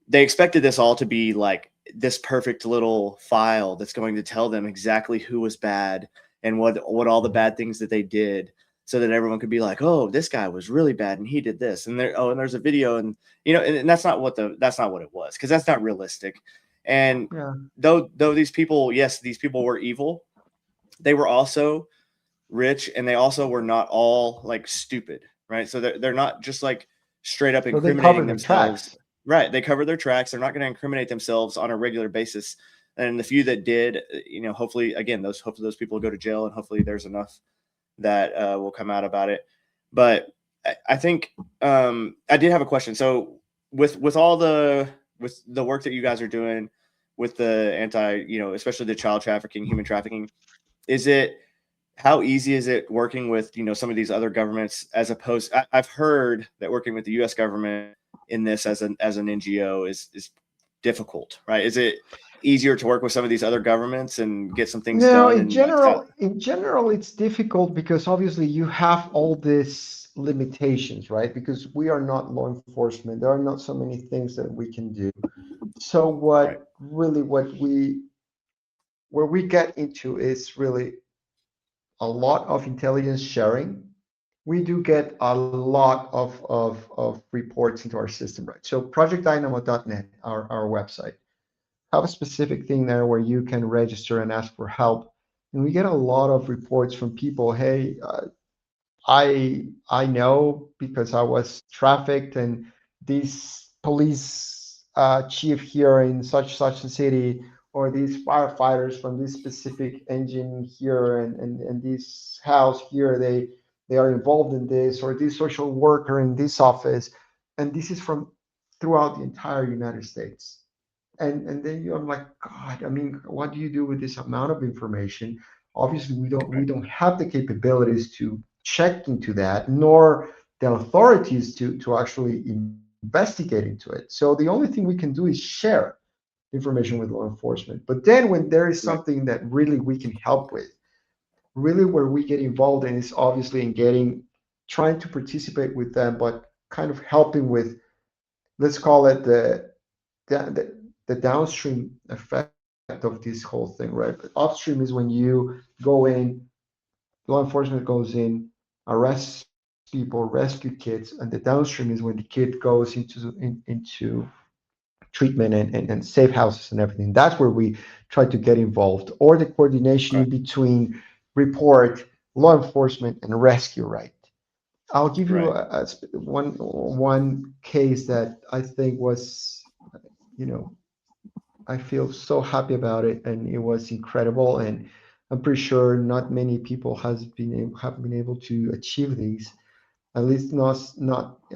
They expected this all to be like this perfect little file that's going to tell them exactly who was bad and what all the bad things that they did, so that everyone could be like, oh, this guy was really bad and he did this, and and there's a video, and and that's not what it was, because that's not realistic. And Yeah. though these people, yes, these people were evil, they were also rich, and they also were not all like stupid, right? So they're not just like straight up So they cover incriminating the themselves. tracks. Right, they cover their tracks. They're not going to incriminate themselves on a regular basis. And the few that did, hopefully, again, hopefully those people go to jail, and hopefully there's enough that will come out about it. But I think I did have a question. So with all with the work that you guys are doing with the especially the child trafficking, human trafficking, is it how easy is it working with some of these other governments, as opposed? I've heard that working with the U.S. government in this as an NGO is difficult, right? Is it easier to work with some of these other governments and get some things No, done in like South? in general, it's difficult because obviously you have all these limitations, right? Because we are not law enforcement. There are not so many things that we can do. So Right, where we get into is really a lot of intelligence sharing. We do get a lot of reports into our system, right? So projectdynamo.net, our website, have a specific thing there where you can register and ask for help. And we get a lot of reports from people. Hey, I know because I was trafficked, and this police chief here in such a city, or these firefighters from this specific engine here, and this house here, they are involved in this, or this social worker in this office, and this is from throughout the entire United States. And then I'm like, God, I mean, what do you do with this amount of information? Obviously, we right, don't have the capabilities to check into that, nor the authorities to actually investigate into it. So the only thing we can do is share information with law enforcement. But then when there is right, something that really we can help with, really where we get involved in is obviously in trying to participate with them, but kind of helping with, let's call it the downstream effect of this whole thing, right? But upstream is when you go in, law enforcement goes in, arrests people, rescue kids, and the downstream is when the kid goes into treatment and safe houses and everything. That's where we try to get involved, or the coordination okay, in between report, law enforcement, and rescue, right? I'll give you right, one case that I think was, you know, I feel so happy about it, and it was incredible. And I'm pretty sure not many people have been able to achieve these, at least not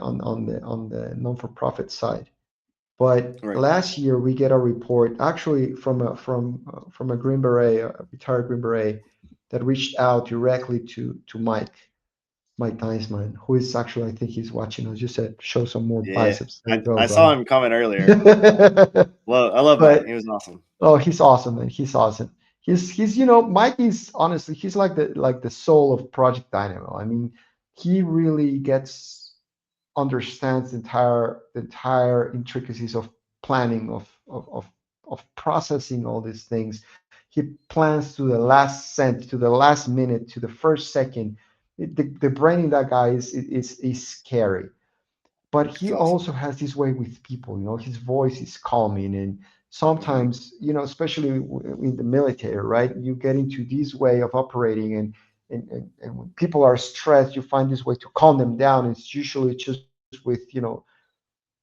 on the non-for-profit side. But right. last year we get a report actually from a Green Beret, a retired Green Beret, that reached out directly to Mike Heisman, who is actually, I think he's watching us. You said show some more Yeah, biceps. There you go, I saw brother. him comment earlier. I love Mike. But He was awesome. oh, he's awesome, man. He's awesome. Mike is honestly, he's like the soul of Project Dynamo. I mean, he really understands the entire intricacies of planning, of processing all these things. He plans to the last cent, to the last minute, to the first second. The brain in that guy is scary, but It's he awesome. also has this way with people. His voice is calming, and Hmm. sometimes, especially in the military, right, you get into this way of operating, and when people are stressed, you find this way to calm them down. It's usually just with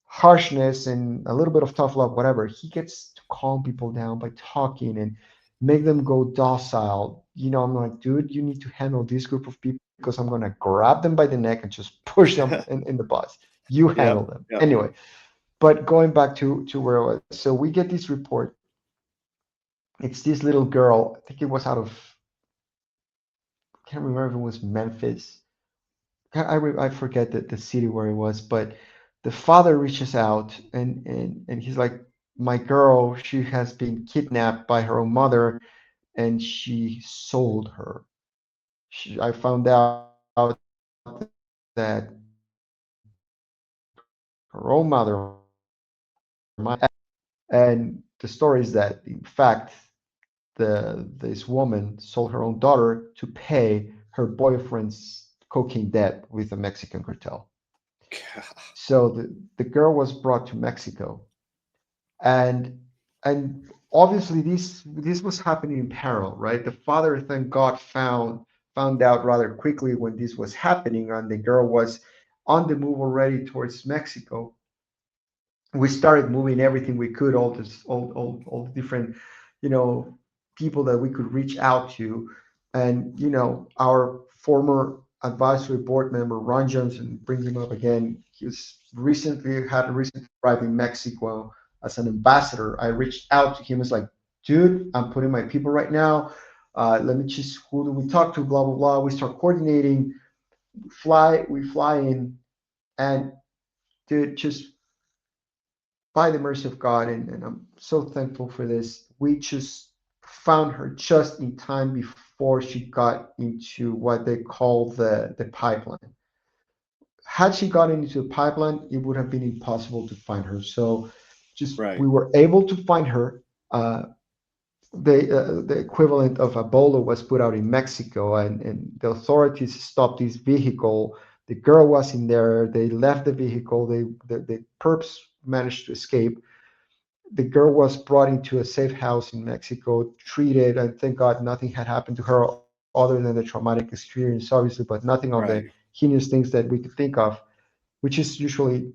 harshness and a little bit of tough love, whatever. He gets to calm people down by talking and make them go docile. I'm like, dude, you need to handle this group of people, because I'm gonna grab them by the neck and just push them in the bus. You handle Yep. them Yep. anyway. But going back to where I was, so we get this report. It's this little girl. I think it was out of, I can't remember if it was Memphis I forget the city where it was, but the father reaches out and he's like, my girl, she has been kidnapped by her own mother and she sold her. I found out that her own mother, and the story is that in fact this woman sold her own daughter to pay her boyfriend's cocaine debt with a Mexican cartel. So the girl was brought to Mexico, and obviously this was happening in parallel, right? The father, thank God, found out rather quickly when this was happening, and the girl was on the move already towards Mexico. We started moving everything we could, all the different, you know, people that we could reach out to, and our former advisory board member Ron Johnson, brings him up again. He's recently arrived in Mexico as an ambassador. I reached out to him. It's like, dude, I'm putting my people right now. Let me just, who do we talk to? Blah blah blah. We start coordinating. We fly in, and dude, just by the mercy of God, and I'm so thankful for this, we just found her just in time before she got into what they call the pipeline. Had she gotten into the pipeline, it would have been impossible to find her. So just Right. we were able to find her. The equivalent of Ebola was put out in Mexico, and the authorities stopped this vehicle. The girl was in there. They left the vehicle. The perps managed to escape. The girl was brought into a safe house in Mexico, treated, and thank God nothing had happened to her other than the traumatic experience, obviously, but nothing on the Right. heinous things that we could think of, which is usually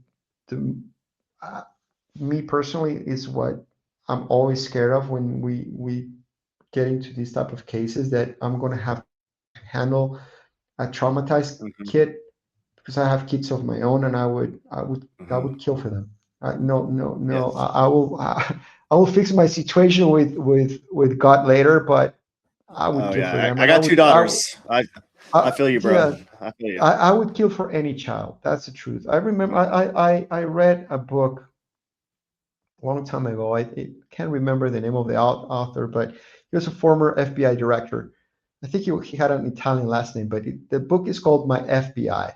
the uh, me personally is what I'm always scared of when we get into these type of cases, that I'm going to have to handle a traumatized Hmm. kid, because I have kids of my own, and I Hmm. would kill for them. No, no, no. Yes. I will I will fix my situation with God later, but I would Oh kill for yeah. them, I and got two daughters. I feel you, bro. yeah, I feel you. I would kill for any child. That's the truth. I remember Hmm. I read a book a long time ago. I can't remember the name of the author, but he was a former FBI director. I think he had an Italian last name, but the book is called My FBI.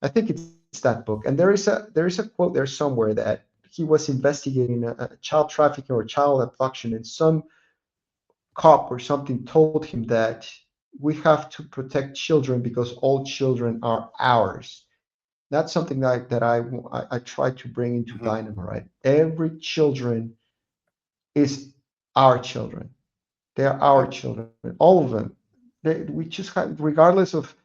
I think it's that book, and there is a quote there somewhere that he was investigating a child trafficking or child abduction, and some cop or something told him that we have to protect children because all children are ours. That's something that I try to bring into Hmm. Dynamo, right? Every children is our children. They are our Right. children, all of them. We just have, regardless of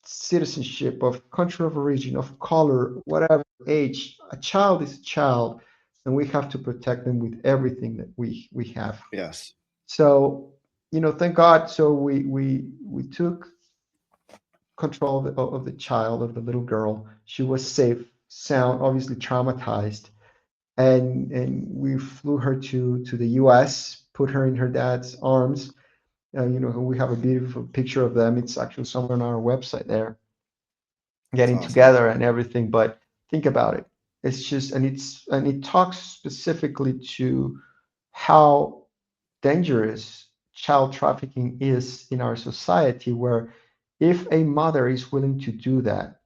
citizenship, of country of origin, of color, whatever age, a child is a child, and we have to protect them with everything that we have. Yes. So, thank God. So we took control of the child, of the little girl. She was safe, sound, obviously traumatized, and we flew her to the U.S., put her in her dad's arms. We have a beautiful picture of them. It's actually somewhere on our website there, That's getting awesome. together and everything. But think about it. It's just, and it talks specifically to how dangerous child trafficking is in our society, where if a mother is willing to do that,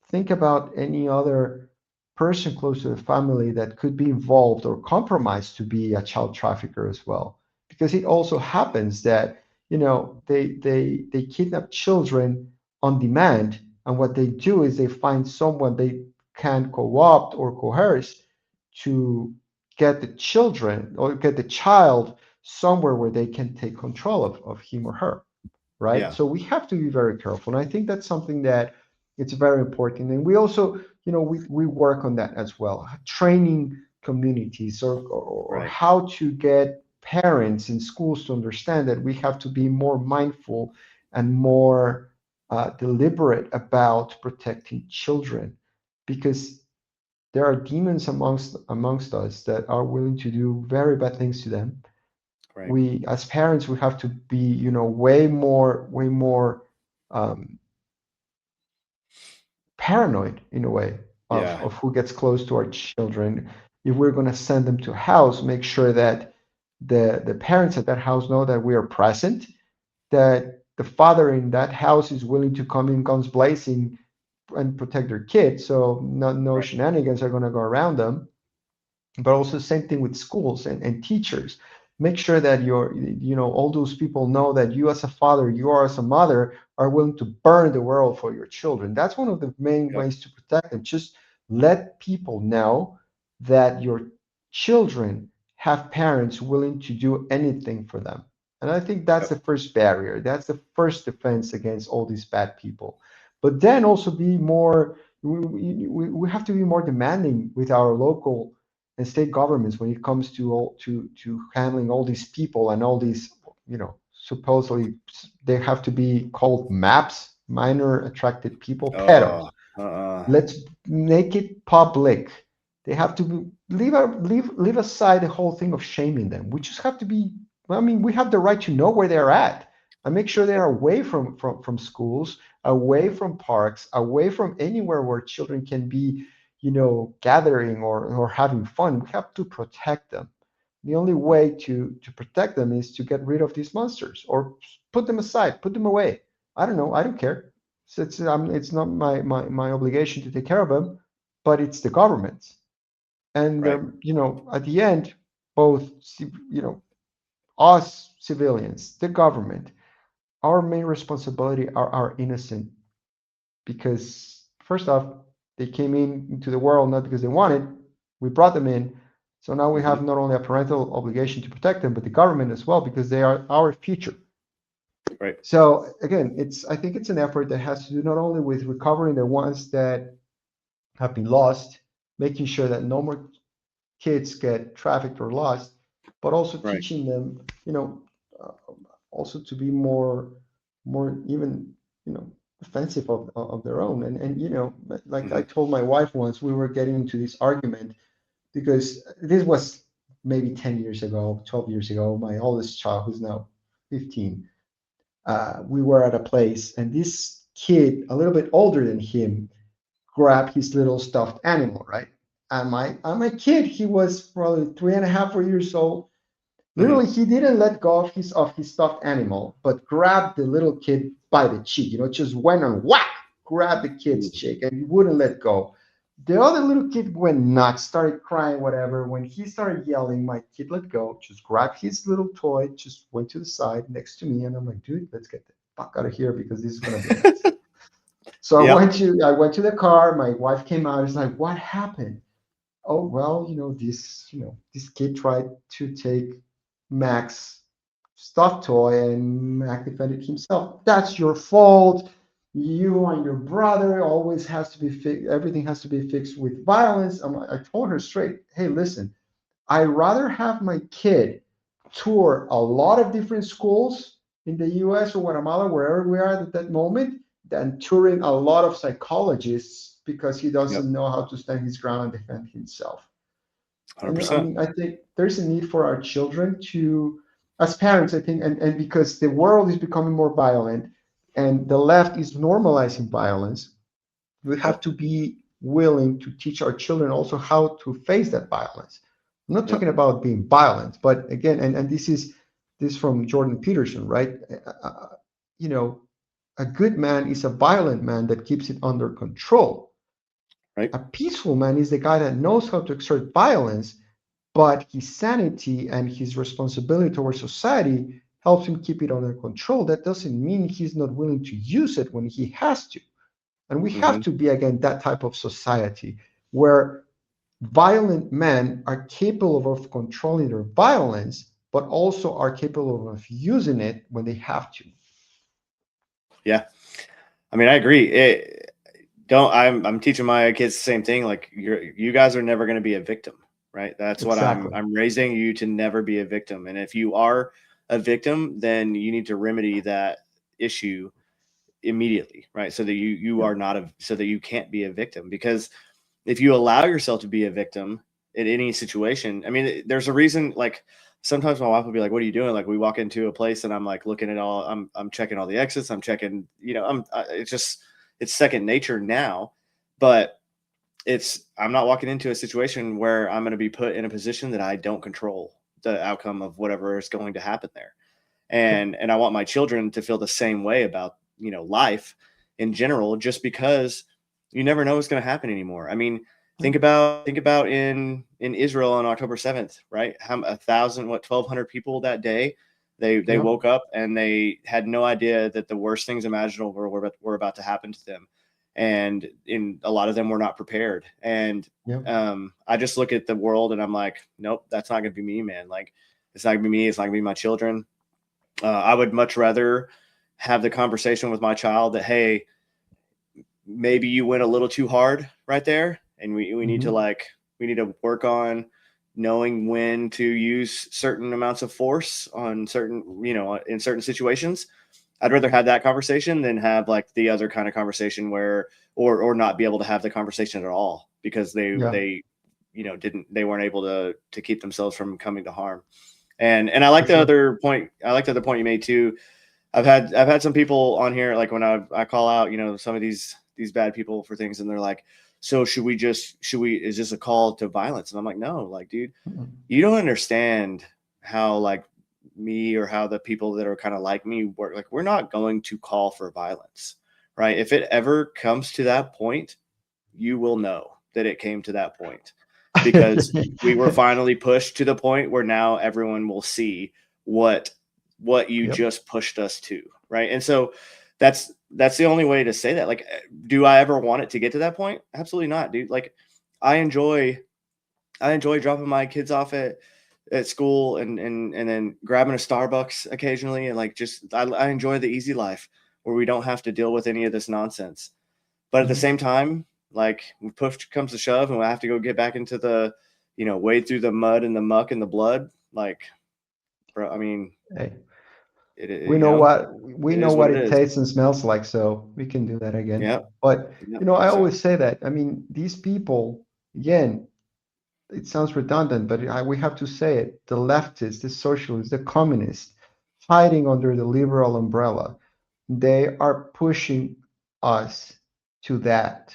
think about any other person close to the family that could be involved or compromised to be a child trafficker as well. Because it also happens that, they kidnap children on demand, and what they do is they find someone they can co-opt or coerce to get the children or get the child somewhere where they can take control of him or her, right? Yeah. So we have to be very careful. And I think that's something that it's very important. And we also, we work on that as well, training communities, or Right. how to get parents in schools to understand that we have to be more mindful and more deliberate about protecting children, because there are demons amongst us that are willing to do very bad things to them. Right. We, as parents, we have to be, way more um, paranoid in a way Yeah. of who gets close to our children. If we're going to send them to a house, make sure that the parents at that house know that we are present, that the father in that house is willing to come in guns blazing and protect their kids. So no Right. shenanigans are going to go around them. But also same thing with schools and teachers. Make sure that all those people know that you as a father, you are as a mother, are willing to burn the world for your children. That's one of the main Yep. ways to protect them. Just let people know that your children have parents willing to do anything for them. And I think that's Yep. the first barrier. That's the first defense against all these bad people. But then also be more, we have to be more demanding with our local and state governments when it comes to handling all these people and all these, supposedly they have to be called maps, minor attracted people, pedos. Oh, uh, Let's make it public. They have to leave aside the whole thing of shaming them. We just have to be. I mean, we have the right to know where they're at and make sure they are away from schools, away from parks, away from anywhere where children can be, gathering or having fun. We have to protect them. The only way to protect them is to get rid of these monsters or put them aside, put them away. I don't know. I don't care. So it's not my obligation to take care of them, but it's the government's. And right. at the end, both us civilians, the government, our main responsibility are our innocent, because first off, they came into the world not because they wanted, we brought them in. So now we Hmm. have not only a parental obligation to protect them, but the government as well, because they are our future. Right. So again, I think it's an effort that has to do not only with recovering the ones that have been lost, making sure that no more kids get trafficked or lost, but also Right. teaching them, uh, also to be more even, defensive of their own. And like I Hmm. told my wife once, we were getting into this argument because this was maybe 10 years ago, 12 years ago. My oldest child, who's now 15, we were at a place, and this kid, a little bit older than him, grabbed his little stuffed animal, right? And my kid, he was probably 3.5, 4 years old. Hmm. Literally, he didn't let go of his stuffed animal, but grabbed the little kid by the cheek. Just went and whack, grabbed the kid's cheek, and he wouldn't let go. The other little kid went nuts, started crying, whatever. When he started yelling, my kid let go, just grabbed his little toy, just went to the side next to me, and I'm like, dude, let's get the fuck out of here because this is gonna be a mess. So I Yep. went to the car. My wife came out. It's like, what happened? Oh well, this kid tried to take Mac's stuffed toy, and Mac defended himself. That's your fault. You and your brother always has to be fixed. Everything has to be fixed with violence. I told her straight, hey, listen, I'd rather have my kid tour a lot of different schools in the US or Guatemala, wherever we are at that moment, than touring a lot of psychologists because he Yep. doesn't know how to stand his ground and defend himself. And I 100%. mean, I think there's a need for our children to, as parents, I think, and because the world is becoming more violent and the left is normalizing violence, we have Yep. to be willing to teach our children also how to face that violence. I'm not Yep. talking about being violent, but again, and this from Jordan Peterson, right? You know, a good man is a violent man that keeps it under control. Right. A peaceful man is the guy that knows how to exert violence, but his sanity and his responsibility towards society helps him keep it under control. That doesn't mean he's not willing to use it when he has to. And we have Hmm. to be, again, that type of society where violent men are capable of controlling their violence, but also are capable of using it when they have to. Yeah. I mean, I agree. I'm teaching my kids the same thing. Like you guys are never going to be a victim, right? That's what Exactly. I'm raising you to never be a victim. And if you are a victim, then you need to remedy that issue immediately, right? So that you Yeah. are not so that you can't be a victim. Because if you allow yourself to be a victim in any situation, I mean, there's a reason. Like sometimes my wife will be like, "What are you doing?" Like we walk into a place and I'm like looking at I'm checking all the exits. I'm checking, it's just it's second nature now. but I'm not walking into a situation where I'm going to be put in a position that I don't control the outcome of whatever is going to happen there. And I want my children to feel the same way about, life in general, just because you never know what's going to happen anymore. I mean, think about in Israel on October 7th, right? How 1,200 people that day, they woke up and they had no idea that the worst things imaginable were about to happen to them. And a lot of them were not prepared. And I just look at the world and I'm like, nope, that's not going to be me, man. Like, it's not going to be me. It's not going to be my children. I would much rather have the conversation with my child that, hey, maybe you went a little too hard right there. And we need to work on knowing when to use certain amounts of force on certain, in certain situations. I'd rather have that conversation than have like the other kind of conversation where, or not be able to have the conversation at all because they weren't able to keep themselves from coming to harm. And I like the other point. I like the other point you made too. I've had some people on here, like when I call out, some of these bad people for things, and they're like, so is this a call to violence? And I'm like, no, like, dude, you don't understand how like me or how the people that are kind of like me work. Like, we're not going to call for violence, right? If it ever comes to that point, you will know that it came to that point, because we were finally pushed to the point where now everyone will see what you just pushed us to, right? And so that's the only way to say that. Like, do I ever want it to get to that point? Absolutely not, dude. Like, I enjoy dropping my kids off at school and then grabbing a Starbucks occasionally, and like, just I enjoy the easy life where we don't have to deal with any of this nonsense. But at the same time, like, when push comes to shove and we have to go get back into the, wade through the mud and the muck and the blood, like, bro, I mean, Hey, it we know what it it is. tastes and smells like, so we can do that again. Yeah. But Yeah. I So, always say that. I mean, these people, again, it sounds redundant, but we have to say it. The leftists, the socialists, the communists, hiding under the liberal umbrella, they are pushing us to that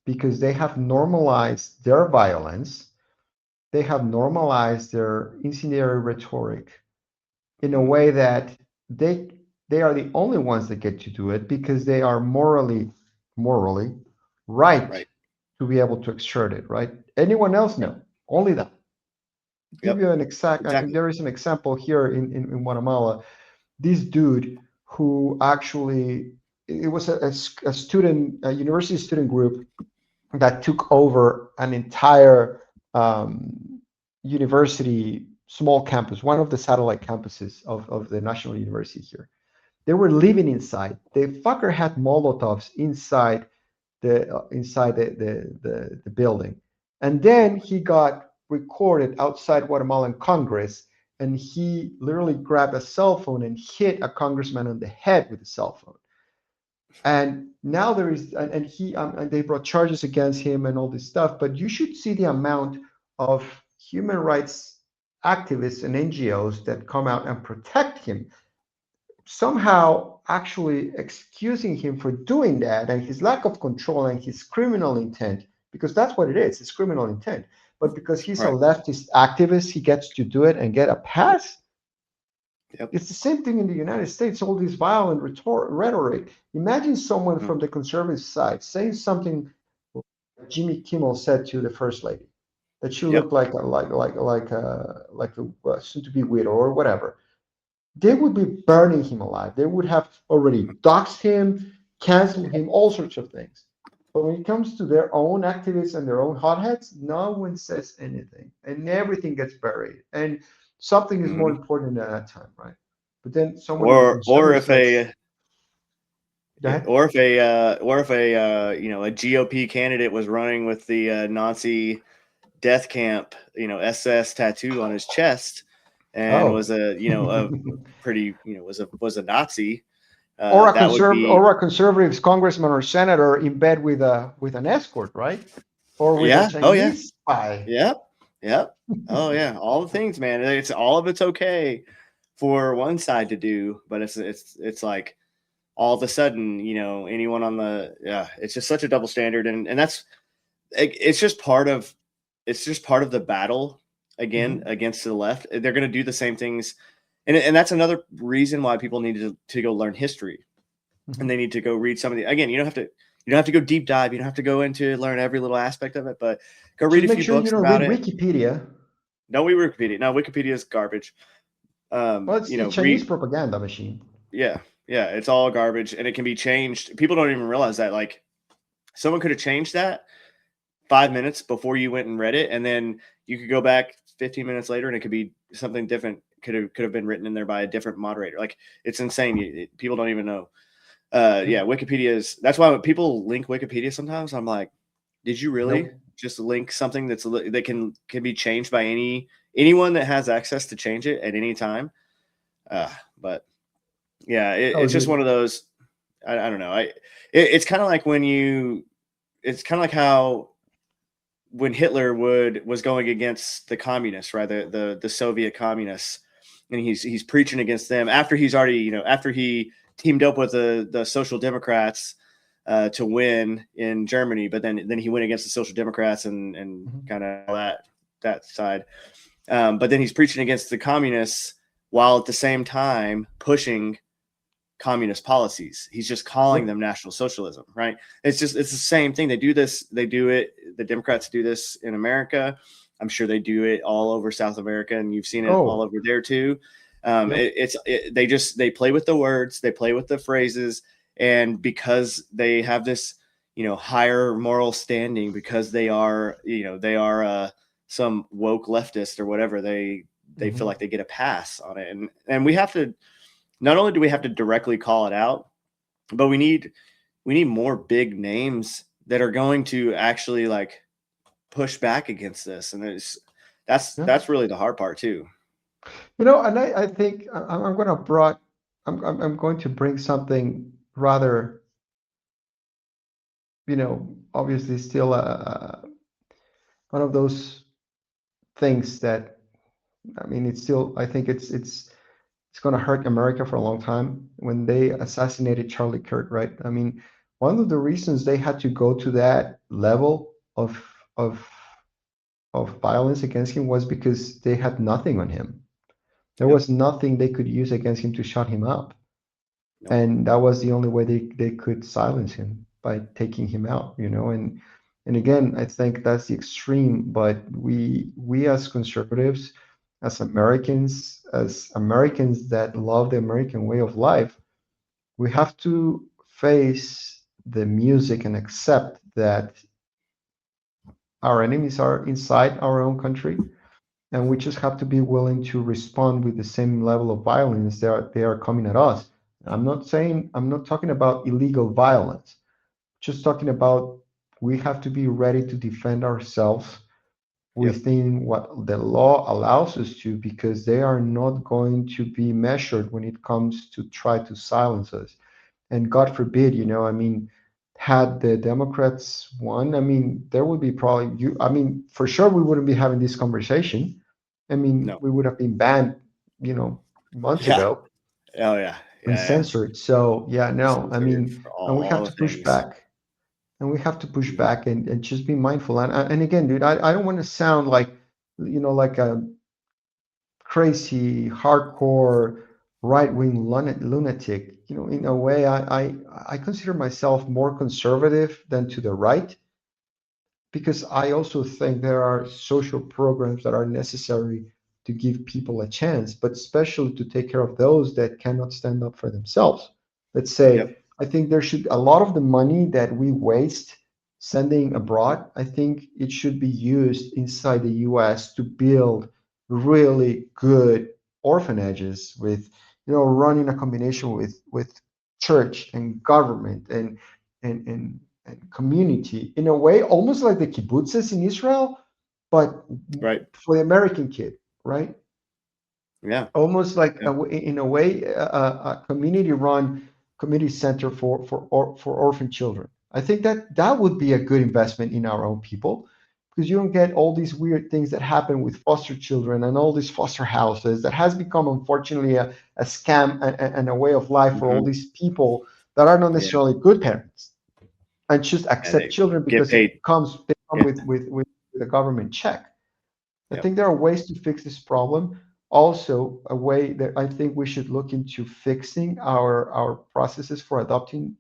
because they have normalized their violence. They have normalized their incendiary rhetoric in a way that they are the only ones that get to do it because they are morally right to be able to exert it, right? Anyone else? No, only them. Give you an exactly. there is an example here in Guatemala. This dude who actually, it was a university student group that took over an entire university, small campus, one of the satellite campuses of the national university here. They were living inside. The fucker had Molotovs inside the building, and then he got recorded outside Guatemalan Congress, and he literally grabbed a cell phone and hit a congressman on the head with a cell phone. And now there is, and he, and they brought charges against him and all this stuff. But you should see the amount of human rights activists and NGOs that come out and protect him, somehow actually excusing him for doing that and his lack of control and his criminal intent, because that's what it is, it's criminal intent. But because he's a leftist activist, he gets to do it and get a pass. It's the same thing in the United States, all this violent rhetoric. Imagine someone from the conservative side saying something like Jimmy Kimmel said to the first lady, that she looked like a soon-to-be widow or whatever. They would be burning him alive. They would have already doxed him, canceled him, all sorts of things. But when it comes to their own activists and their own hotheads, no one says anything, and everything gets buried. And something is more important at that time, right? But then someone in the conservative side. Or if a GOP candidate was running with the Nazi death camp, SS tattoo on his chest, and was a pretty was a Nazi, or a that would be conservative congressman or senator in bed with an escort, right? Or with a Chinese spy. Oh yeah, all the things, man. It's all of it's okay for one side to do, but it's like, all of a sudden, anyone on it's just such a double standard. And that's, it's just part of the battle again Mhm. against the left. They're going to do the same things. And that's another reason why people need to go learn history, and Mhm. they need to go read some of the, again, you don't have to go deep dive. You don't have to go into learn every little aspect of it, but go read Just a make few sure you books don't about read it. Wikipedia. No, Wikipedia is garbage. Well, it's a Chinese Read, propaganda machine. yeah, yeah, it's all garbage, and it can be changed. People don't even realize that, like, someone could have changed that 5 minutes before you went and read it, and then you could go back 15 minutes later, and it could be something different. Could have been written in there by a different moderator. Like, it's insane. People don't even know. Yeah. Yeah, Wikipedia is. That's why when people link Wikipedia, sometimes I'm like, did you really Nope. just link something that can be changed by anyone that has access to change it at any time? But yeah, Oh, it's just one dude. of those. I don't know. It's kind of like it's kind of like how when Hitler was going against the communists, right? The Soviet communists, and he's preaching against them after he's already, after he teamed up with the Social Democrats to win in Germany, but then he went against the Social Democrats and Mhm. kind of that side. But then he's preaching against the communists while at the same time pushing communist policies. He's just calling Yep. them National Socialism, right? It's the same thing. They do this. They do it. The Democrats do this in America. I'm sure they do it all over South America, and you've seen it all Oh, over there too. yep. They play with the words, they play with the phrases, and because they have this, higher moral standing, because they are some woke leftist or whatever, they feel Mhm. like they get a pass on it, and we have to, not only do we have to directly call it out, but we need more big names that are going to actually, like, push back against this. And Yeah. that's really the hard part too. And I think I'm going to I'm going to bring something rather, obviously still one of those things that, I mean, it's still, I think it's going to hurt America for a long time when they assassinated Charlie Kirk, right? I mean, one of the reasons they had to go to that level of of violence against him was because they had nothing on him. There Yep. was nothing they could use against him to shut him up. Nope. And that was the only way they could silence him, by taking him out, and again, I think that's the extreme. But we as conservatives, as Americans that love the American way of life, we have to face the music and accept that our enemies are inside our own country, and we just have to be willing to respond with the same level of violence they are coming at us. I'm not talking about illegal violence, just talking about, we have to be ready to defend ourselves Yep. within what the law allows us to, because they are not going to be measured when it comes to try to silence us. And God Right. forbid, I mean, had the Democrats won, I mean, there would be probably I mean, for sure we wouldn't be having this conversation. I mean, No. we would have been banned, months Yeah. ago, Oh yeah. and Yeah. Yeah. censored. So yeah, no, I Censored mean, for and we have all to the push things. back, and we have to push Mhm. back, and just be mindful. And again, dude, I don't want to sound like, like a crazy, hardcore, right-wing lunatic. In a way, I consider myself more conservative than to the right, because I also think there are social programs that are necessary to give people a chance, but especially to take care of those that cannot stand up for themselves. Let's say, Yep. I think there should, a lot of the money that we waste sending abroad, I think it should be used inside the US to build really good orphanages with, running a combination with church and government and and community, in a way almost like the kibbutzes in Israel, but Right. for the American kid, right? Yeah. Almost like Yeah. in a way a community-run community center for orphan children. I think that would be a good investment in our own people, because you don't get all these weird things that happen with foster children and all these foster houses that has become, unfortunately, a scam and a way of life for all Hmm. these people that are not Yeah. necessarily good parents and just And accept they children get because paid. they come Yeah. with a government check. I Yep. think there are ways to fix this problem. Also, a way that I think we should look into fixing our processes for adopting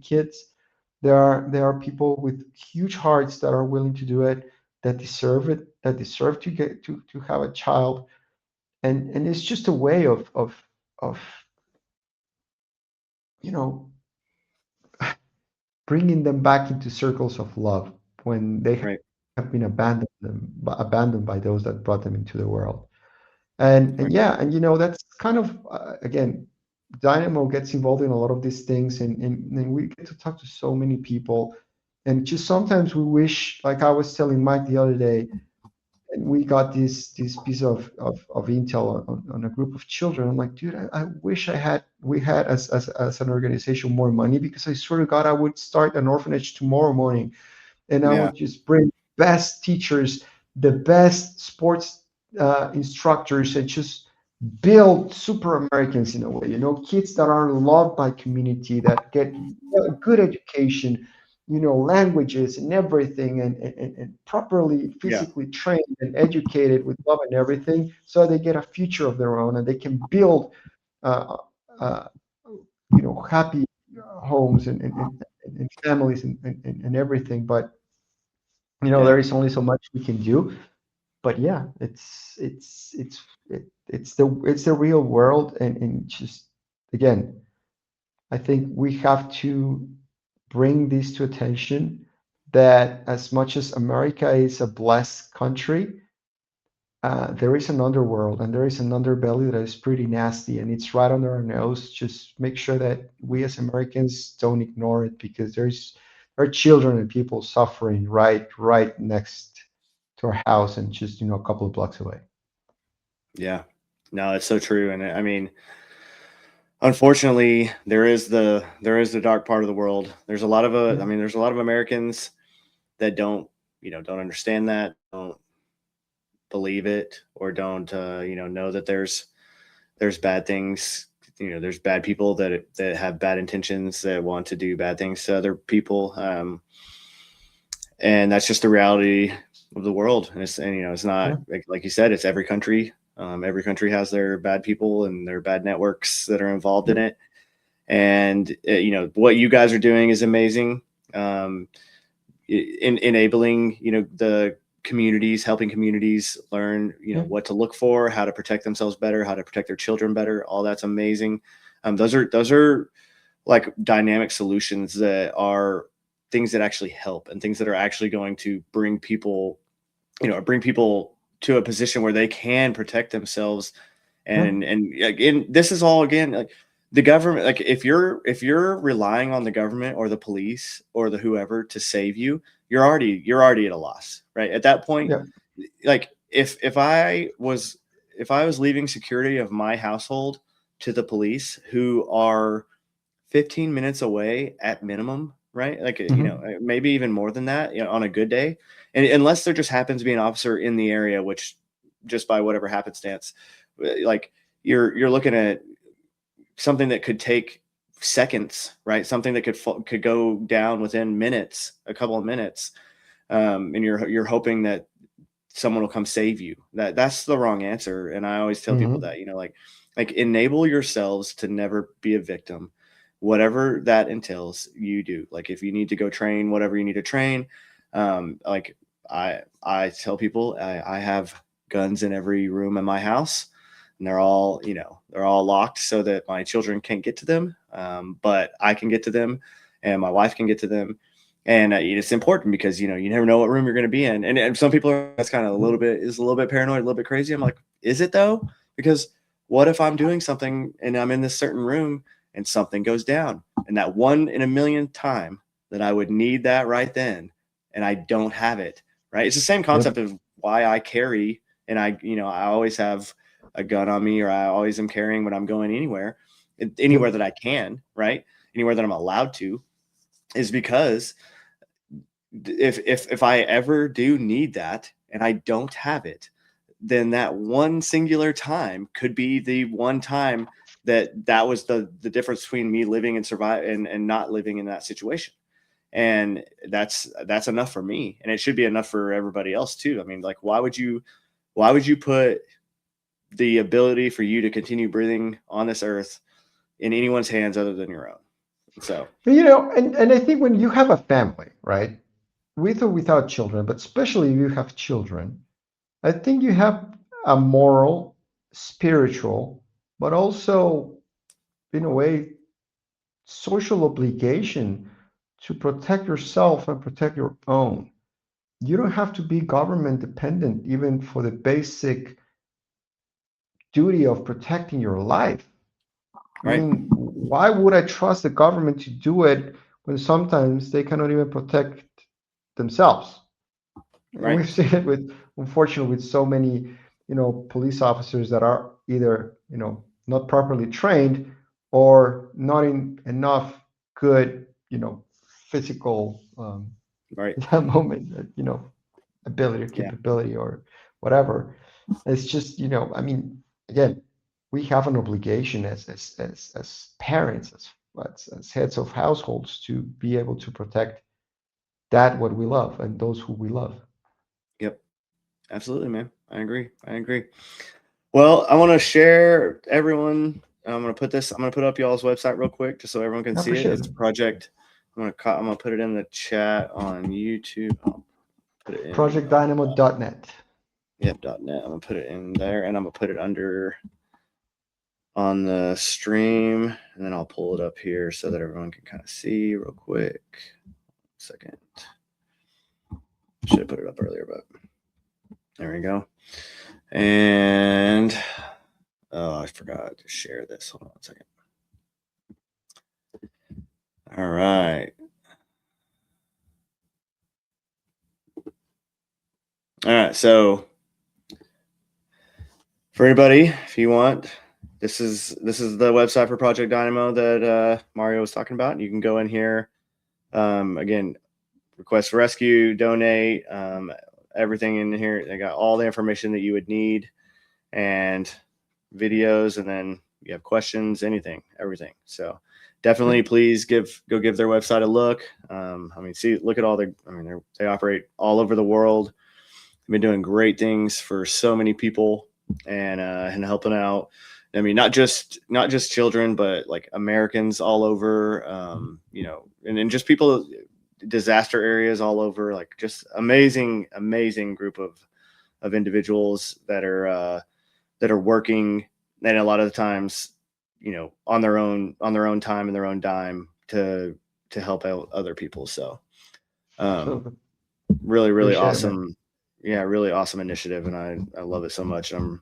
kids. There are people with huge hearts that are willing to do it, that deserve it, that deserve to get to have a child, and it's just a way of you know bringing them back into circles of love when they Right. have been abandoned by those that brought them into the world. And Right. yeah, and that's kind of again, Dynamo gets involved in a lot of these things, and we get to talk to so many people, and just sometimes we wish, like I was telling Mike the other day, and we got this piece of intel on a group of children. I'm like, dude, I wish we had as an organization more money, because I swear to God, I would start an orphanage tomorrow morning, and I Yeah. would just bring best teachers, the best sports instructors, and just build super Americans in a way. Kids that are loved by community, that get a good education, languages and everything, and properly Yeah. physically trained and educated with love and everything, so they get a future of their own and they can build, uh, uh, happy homes and families and everything. But Yeah. there is only so much we can do. But yeah, it's the real world, and just again, I think we have to bring this to attention, that as much as America is a blessed country, there is an underworld and there is an underbelly that is pretty nasty, and it's right under our nose. Just make sure that we as Americans don't ignore it, because there are children and people suffering right next to our house, and just a couple of blocks away. Yeah. No, it's so true. And I mean, unfortunately, there is the dark part of the world. There's a lot of I Yeah. mean, there's a lot of Americans that don't understand that, don't believe it, or don't know that there's bad things. There's bad people that have bad intentions, that want to do bad things to other people. And that's just the reality of the world. It's not Yeah. like you said, it's every country. Every country has their bad people and their bad networks that are involved in Yep. it. And what you guys are doing is amazing. Enabling the communities, helping communities learn Yeah. what to look for, how to protect themselves better, how to protect their children better. All that's amazing. Those are like dynamic solutions that are things that actually help, and things that are actually going to bring people to a position where they can protect themselves. Yeah. And again, this is all, again, like the government. Like if you're relying on the government or the police or the whoever to save you, you're already at a loss, right? At that point, Yeah. like if I was leaving security of my household to the police, who are 15 minutes away at minimum, right? Like, Mhm. maybe even more than that, on a good day. And unless there just happens to be an officer in the area, which just by whatever happenstance, like you're looking at something that could take seconds, right? Something that could go down within minutes, a couple of minutes. And you're hoping that someone will come save you. That's the wrong answer. And I always tell people Mhm. that, like enable yourselves to never be a victim. Whatever that entails, you do. Like if you need to go train, whatever you need to train. Like I tell people, I have guns in every room in my house, and they're all locked so that my children can't get to them. But I can get to them, and my wife can get to them. And it's important because you never know what room you're going to be in. And some people are, that's kind of a little bit paranoid, a little bit crazy. I'm like, is it though? Because what if I'm doing something and I'm in this certain room and something goes down, and that one in a million time that I would need that right then, and I don't have it, right? It's the same Yep. concept of why I carry, and I always have a gun on me, or I always am carrying when I'm going anywhere Yep. that I can, right? Anywhere that I'm allowed to, is because if I ever do need that and I don't have it, then that one singular time could be the one time that was the difference between me living and survive and not living in that situation. And that's enough for me, and it should be enough for everybody else too. I mean, like, why would you put the ability for you to continue breathing on this earth in anyone's hands other than your own? So, and I think when you have a family, right, with or without children, but especially if you have children, I think you have a moral, spiritual, but also, in a way, social obligation to protect yourself and protect your own. You don't have to be government dependent, even for the basic duty of protecting your life. I right, mean, why would I trust the government to do it when sometimes they cannot even protect themselves? And right, we've seen it unfortunately, with so many, police officers that are either, not properly trained or not in enough good, physical, right, that moment, ability or yeah, capability or whatever. It's just, I mean, again, we have an obligation as parents, as heads of households, to be able to protect that what we love and those who we love. yep, absolutely, man. I agree. Well, I want to share everyone. I'm going to put up y'all's website real quick just so everyone can I see it. appreciate It's it. project. I'm going to put it in the chat on YouTube. I'll put it in ProjectDynamo.net. .net. I'm going to put it in there, and I'm going to put it under on the stream, and then I'll pull it up here so that everyone can kind of see real quick. Second. Should have put it up earlier, but there we go. And I forgot to share this. Hold on a second. All right. All right. So for anybody, if you want, this is the website for Project Dynamo that Mario was talking about. You can go in here. Again, request rescue, donate, everything in here. They got all the information that you would need, and videos, and then you have questions, anything, everything. So definitely, please go give their website a look. I mean, look at all they operate all over the world. They've been doing great things for so many people, and helping out. I mean, not just children, but like Americans all over, and then just people, disaster areas all over, like just amazing group of individuals that are working, and a lot of the times, on their own time and their own dime to help out other people. So, Absolutely. really Appreciate it, man. awesome. Yeah, really awesome initiative, and I love it so much. I'm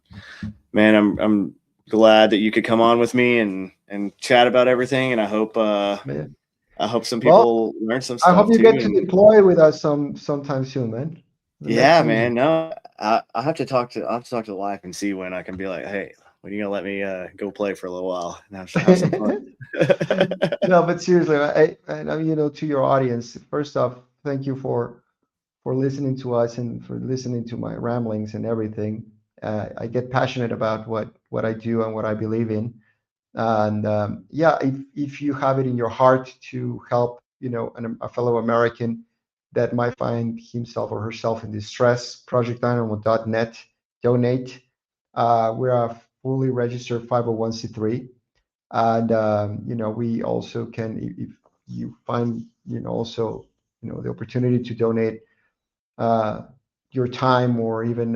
glad that you could come on with me and chat about everything, and I hope Man. some Well, people learn some I hope stuff you too. get to And deploy with us sometime soon, man. The next yeah, mission. man, no, I have to talk to the wife and see when I can be like, hey, when are you gonna let me go play for a little while and have some fun? No, but seriously, to your audience, first off, thank you for listening to us and for listening to my ramblings and everything. I get passionate about what I do and what I believe in. And yeah, if you have it in your heart to help, a fellow American that might find himself or herself in distress, projectdynamo.net, donate. We're a fully registered 501c3. And we also can, if you find, also, the opportunity to donate your time, or even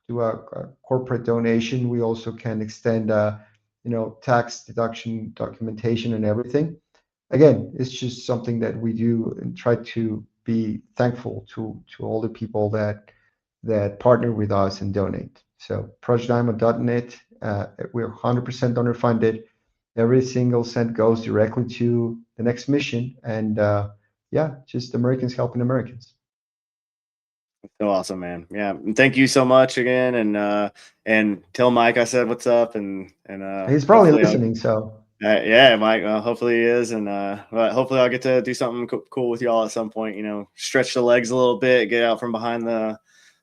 do a corporate donation, we also can extend tax deduction documentation and everything. Again, it's just something that we do and try to be thankful to all the people that partner with us and donate. So projectdynamo.net, we're 100% donor funded. Every single cent goes directly to the next mission, and yeah, just Americans helping Americans. So awesome, man. Yeah, and thank you so much again, and tell Mike I said what's up, and He's probably hopefully listening, so yeah, Mike. Hopefully he is, and but hopefully I'll get to do something cool with y'all at some point. Stretch the legs a little bit, get out from behind the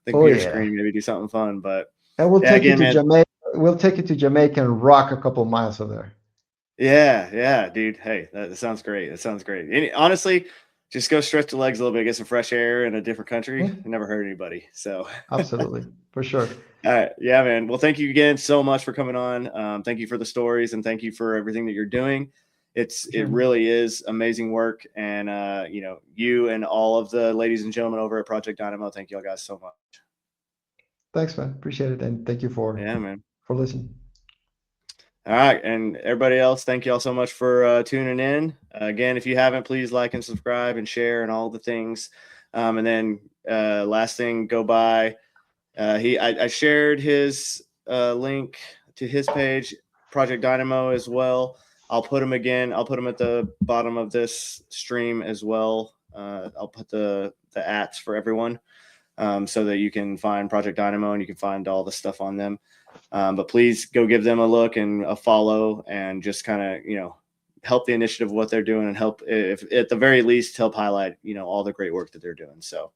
oh computer yeah, screen, maybe do something fun. But and we'll yeah, take you again, to man. Jamaica we'll take it to Jamaica and rock a couple miles over there. Yeah, dude. Hey, that sounds great. That sounds great. Honestly, just go stretch the legs a little bit, get some fresh air in a different country. Yeah, Never hurt anybody. So, absolutely, for sure. all right. Yeah, man. Well, thank you again so much for coming on. Thank you for the stories and thank you for everything that you're doing. It Sure. really is amazing work. And, you and all of the ladies and gentlemen over at Project Dynamo, thank you all guys so much. Thanks, man. Appreciate it, and thank you Yeah, man. for listening. All right. And everybody else, thank you all so much for tuning in. Again, if you haven't, please like and subscribe and share and all the things. And then last thing, go by. I shared his link to his page, Project Dynamo, as well. I'll put him again. I'll put him at the bottom of this stream as well. I'll put the ats for everyone so that you can find Project Dynamo and you can find all the stuff on them. But please go give them a look and a follow and just kind of, help the initiative of what they're doing and help, if at the very least, help highlight, all the great work that they're doing. So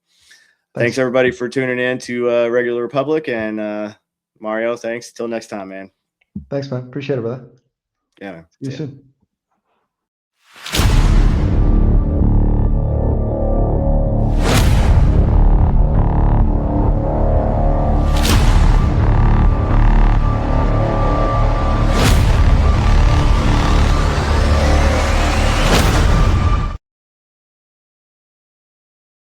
thanks everybody for tuning in to Regular Republic, and Mario, thanks. Till next time, man. Thanks, man. Appreciate it, brother. Yeah, man. See you soon.